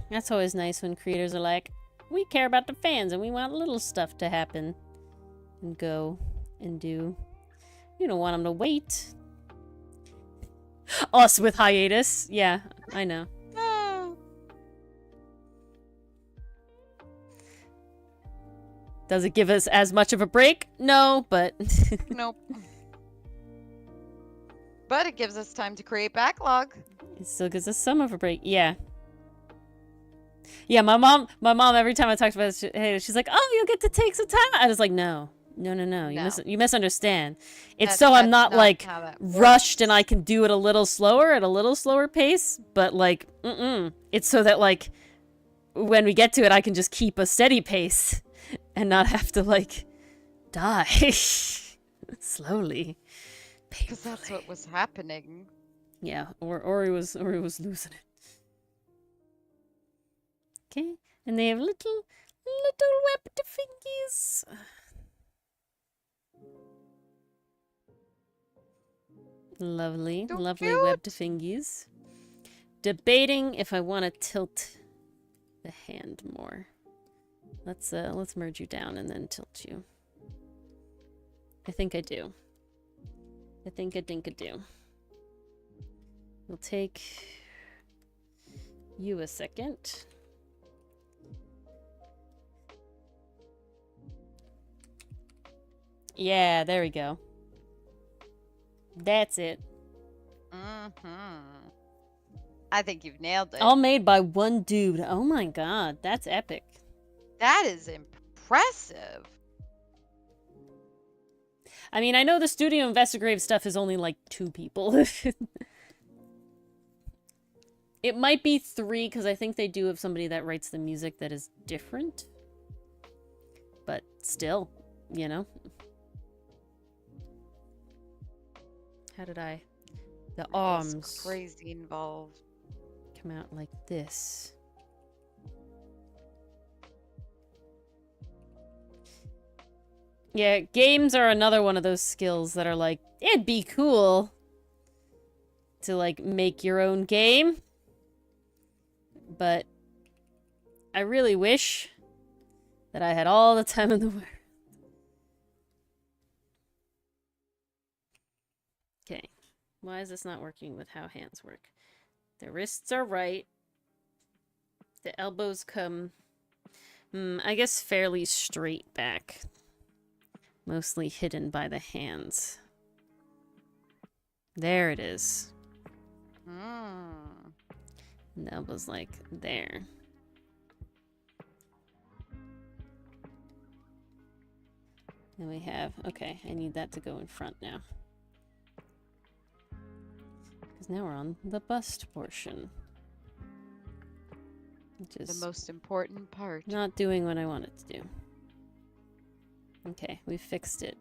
That's always nice when creators are like, we care about the fans and we want little stuff to happen and go and do. You don't want them to wait. Us with hiatus. Yeah, I know. Does it give us as much of a break? No, but...
Nope. But it gives us time to create backlog.
It still gives us some of a break. Yeah. Yeah, my mom, every time I talked about it, she's like, oh, you'll get to take some time. I was like, no. You misunderstand. It's so I'm not like rushed and I can do it a little slower at a little slower pace, but like, it's so that like when we get to it, I can just keep a steady pace and not have to like die slowly.
Because that's what was happening.
Yeah, Ori was losing it. Okay, and they have little webbed fingies. Lovely,
So
lovely
cute.
webbed fingies. Debating if I want to tilt the hand more. Let's merge you down and then tilt you. I think I do. I think I do. We'll take you a second. Yeah, there we go. That's it.
I think you've nailed it.
All made by one dude. Oh my god, that's epic.
That is impressive.
I mean, I know the Studio Investigrave stuff is only like 2 people. It might be 3 because I think they do have somebody that writes the music that is different. But still, you know. How did the arms
Crazy involved.
come out like this? Yeah, games are another one of those skills that are like, It'd be cool to, like, make your own game. But I really wish that I had all the time in the world. Okay. Why is this not working with how hands work? The wrists are right. The elbows come, I guess, fairly straight back. Mostly hidden by the hands. There it is. And the elbow's like there. Then we have, okay, I need that to go in front now. Because now we're on the bust portion. Which is
the most important part.
not doing what I want it to do. Okay, we fixed it.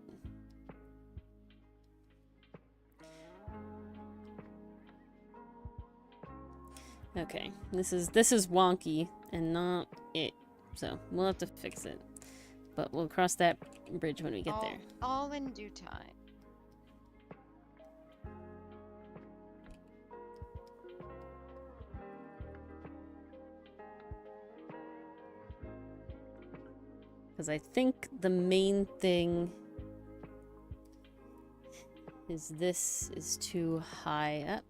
Okay, this is wonky and not it. So we'll have to fix it. But we'll cross that bridge when we get there.
All in due time.
Because I think the main thing is this is too high up.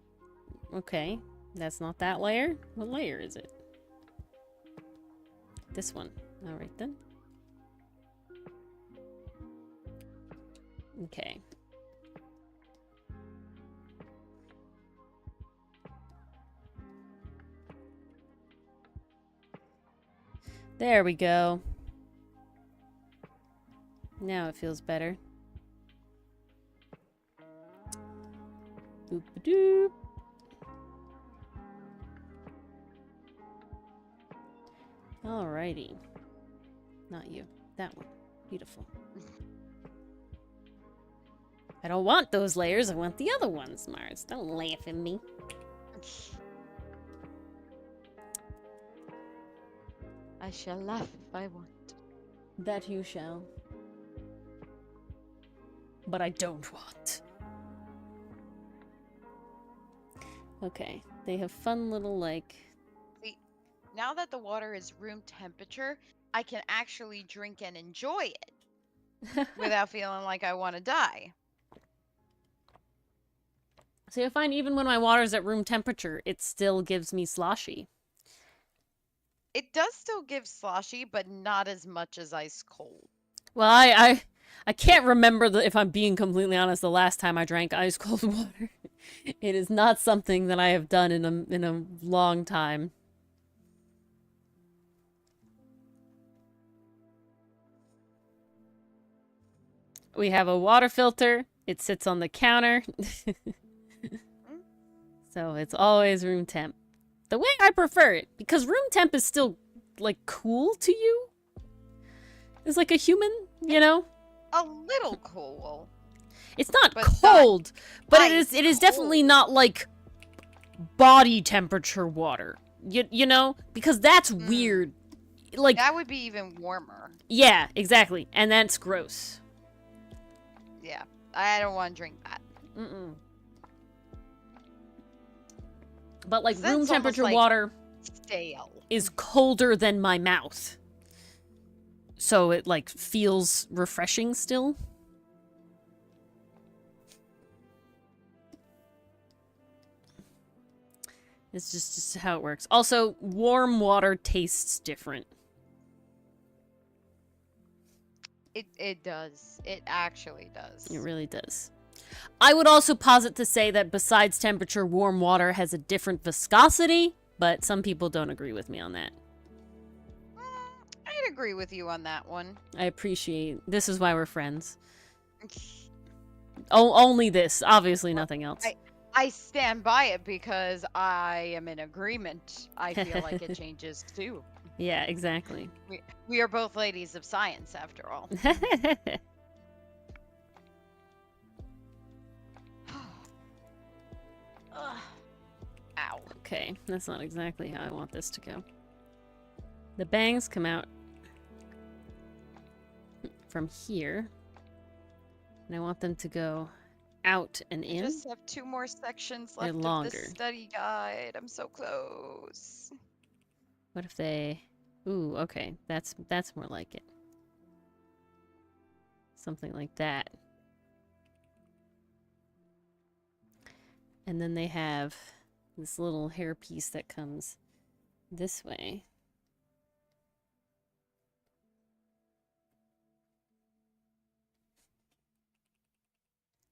Okay, that's not that layer. What layer is it? This one. All right then. Okay. There we go. Now it feels better. Boop-a-doop. Alrighty. Not you. That one. Beautiful. I don't want those layers. I want the other ones, Mars. Don't laugh at me.
I shall laugh if I want.
That you shall. But I don't want. Okay. They have fun little, like...
See, now that the water is room temperature, I can actually drink and enjoy it without feeling like I want to die.
See, I find even when my water's at room temperature, it still gives me sloshy.
It does still give sloshy, but not as much as ice cold.
Well, I can't remember, if I'm being completely honest, the last time I drank ice cold water. It is not something that I have done in a long time. We have a water filter. It sits on the counter. So it's always room temp. The way I prefer it, because room temp is still, like, cool to you. It's like a human, you know?
A little cool.
It's not
But
cold, but it
ice
is definitely
cold.
not, like, body temperature water. You know? Because that's weird. Like,
That would be even warmer.
yeah, exactly. And that's gross.
Yeah, I don't want to drink that.
Mm-mm. But, like,
That's
room
almost
temperature
like
water
stale.
is colder than my mouth. So it, like, feels refreshing still. It's just how it works. Also, warm water tastes different.
It does. It actually does.
It really does. I would also posit to say that besides temperature, warm water has a different viscosity, but some people don't agree with me on that.
I'd agree with you on that one.
I appreciate... This is why we're friends. Only this. Obviously nothing else.
I stand by it because I am in agreement. I feel like it changes too.
Yeah, exactly.
We are both ladies of science, after all. Ow.
Okay, that's not exactly how I want this to go. The bangs come out from here. And I want them to go out and
I
in.
just have 2 more sections
They're
left of
longer.
this study guide. I'm so close.
What if they... Ooh, okay. That's more like it. Something like that. And then they have this little hairpiece that comes this way.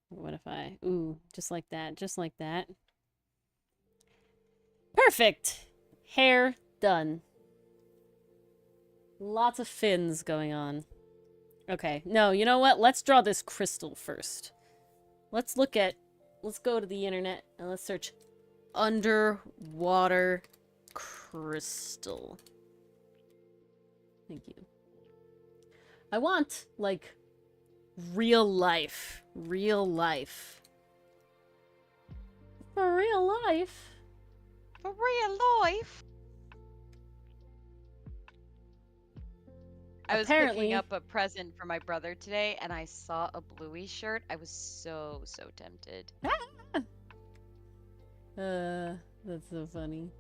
What if I... Ooh, just like that. Just like that. Perfect! Hair done. Lots of fins going on. Okay. No, you know what? Let's draw this crystal first. Let's look at... Let's go to the internet and let's search underwater crystal. Thank you. I want, like, real life. Real life. For real life?
For real life. I was
Apparently-
picking up a present for my brother today, and I saw a Bluey shirt. I was so tempted.
That's so funny.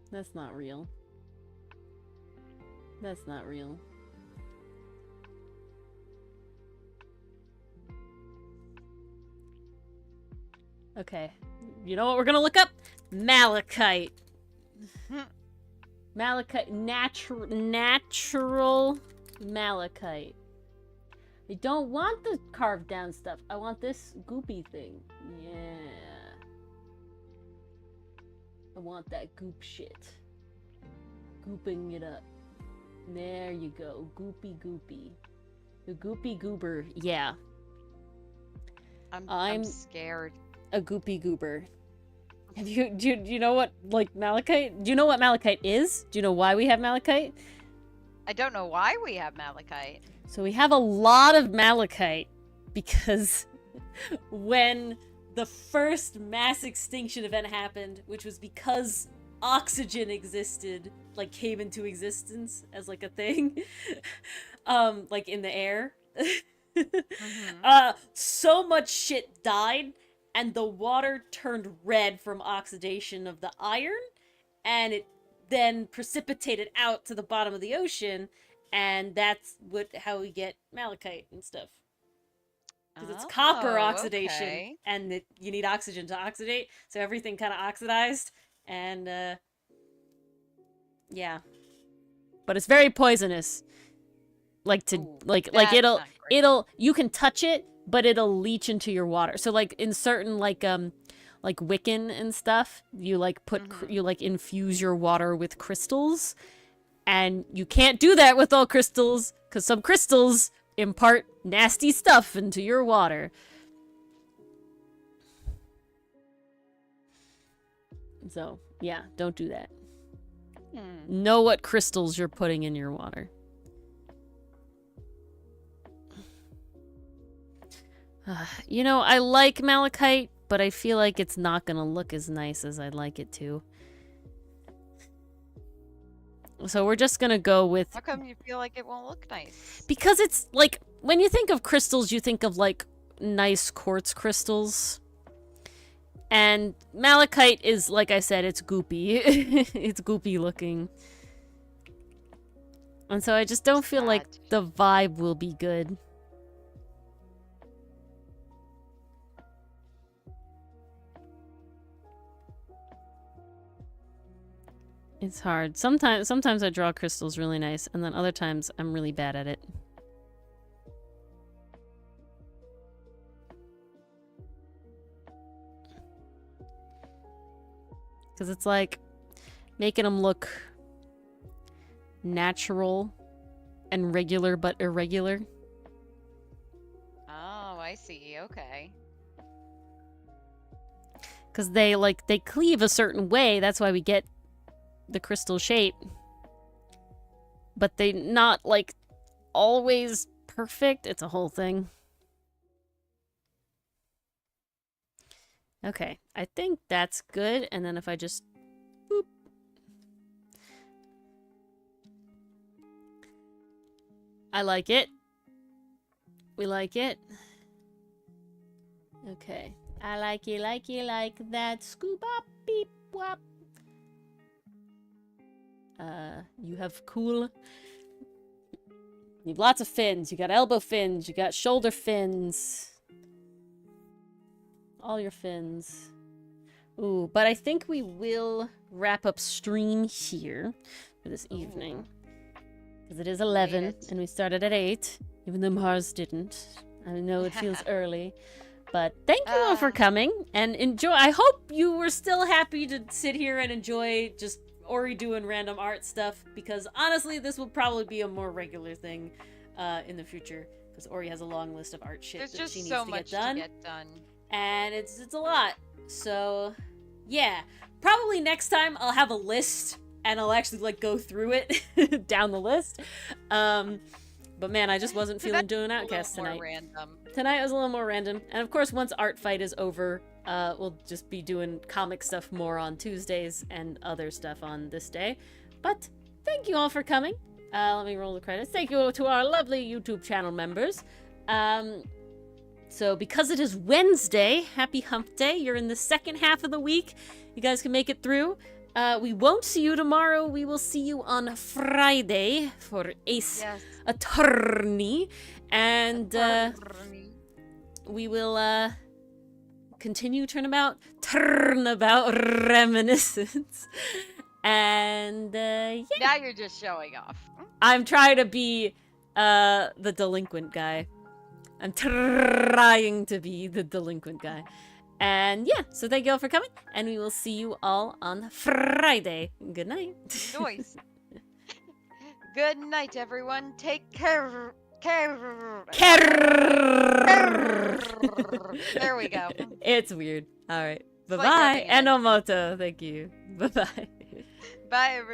That's not real. That's not real. Okay. You know what we're gonna look up? Malachite. Malachite. Natural malachite. I don't want the carved down stuff. I want this goopy thing. Yeah. I want that goop shit. Gooping it up. There you go. Goopy goopy. The goopy goober. Yeah.
I'm scared.
A goopy goober. Do you know what, like, malachite? Do you know what malachite is? Do you know why we have malachite?
I don't know why we have malachite.
So we have a lot of malachite because when the first mass extinction event happened, which was because oxygen existed, like came into existence as like a thing, like in the air, so much shit died, and the water turned red from oxidation of the iron, and it then precipitated out to the bottom of the ocean, and that's how we get malachite and stuff. Because it's copper oxidation,
okay.
and you need oxygen to oxidate, so everything kind of oxidized, and yeah. But it's very poisonous. Like
Ooh,
you can touch it, but it'll leach into your water. So like in certain like Wiccan and stuff, you like you like infuse your water with crystals, and you can't do that with all crystals because some crystals impart nasty stuff into your water. So yeah, don't do that. Know what crystals you're putting in your water. You know, I like malachite, but I feel like it's not gonna look as nice as I'd like it to. So we're just gonna go with...
How come you feel like it won't look nice?
Because it's, like, when you think of crystals, you think of, like, nice quartz crystals. And malachite is, like I said, it's goopy. It's goopy looking. And so I just don't feel like the vibe will be good. It's hard. Sometimes I draw crystals really nice, and then other times I'm really bad at it. Because it's like making them look natural and regular but irregular.
Oh, I see. Okay.
Because they cleave a certain way. That's why we get the crystal shape. But they not, like, always perfect. It's a whole thing. Okay, I think that's good. And then if I just... boop. I like it. We like it. Okay. I like you, like that. Scoop up, beep, wop. You have cool... You have lots of fins. You got elbow fins. You got shoulder fins. All your fins. Ooh, but I think we will wrap up stream here for this evening. Because it is 11, and we started at 8, even though Mars didn't. I know it feels early. But thank you all for coming, and enjoy. I hope you were still happy to sit here and enjoy just Ori doing random art stuff, because honestly, this will probably be a more regular thing in the future, because Ori has a long list of art shit that she needs to get done. And it's a lot. So, yeah. Probably next time I'll have a list, and I'll actually, like, go through it down the list. But man, I just wasn't feeling doing Outcast tonight. Tonight was a little more random. And of course, once Art Fight is over, we'll just be doing comic stuff more on Tuesdays and other stuff on this day. But thank you all for coming. Let me roll the credits. Thank you to our lovely YouTube channel members. So because it is Wednesday, happy hump day. You're in the second half of the week. You guys can make it through. We won't see you tomorrow. We will see you on Friday for Ace Attorney. And we will continue Turnabout Reminiscence. And yeah.
Now you're just showing off.
I'm trying to be the delinquent guy. I'm trying to be the delinquent guy. And yeah, so thank you all for coming, and we will see you all on Friday. Good night.
Noise. Good night, everyone. Take care. There we go.
It's weird. All right. Bye-bye. Enomoto. Thank you. Bye-bye.
Bye, everyone.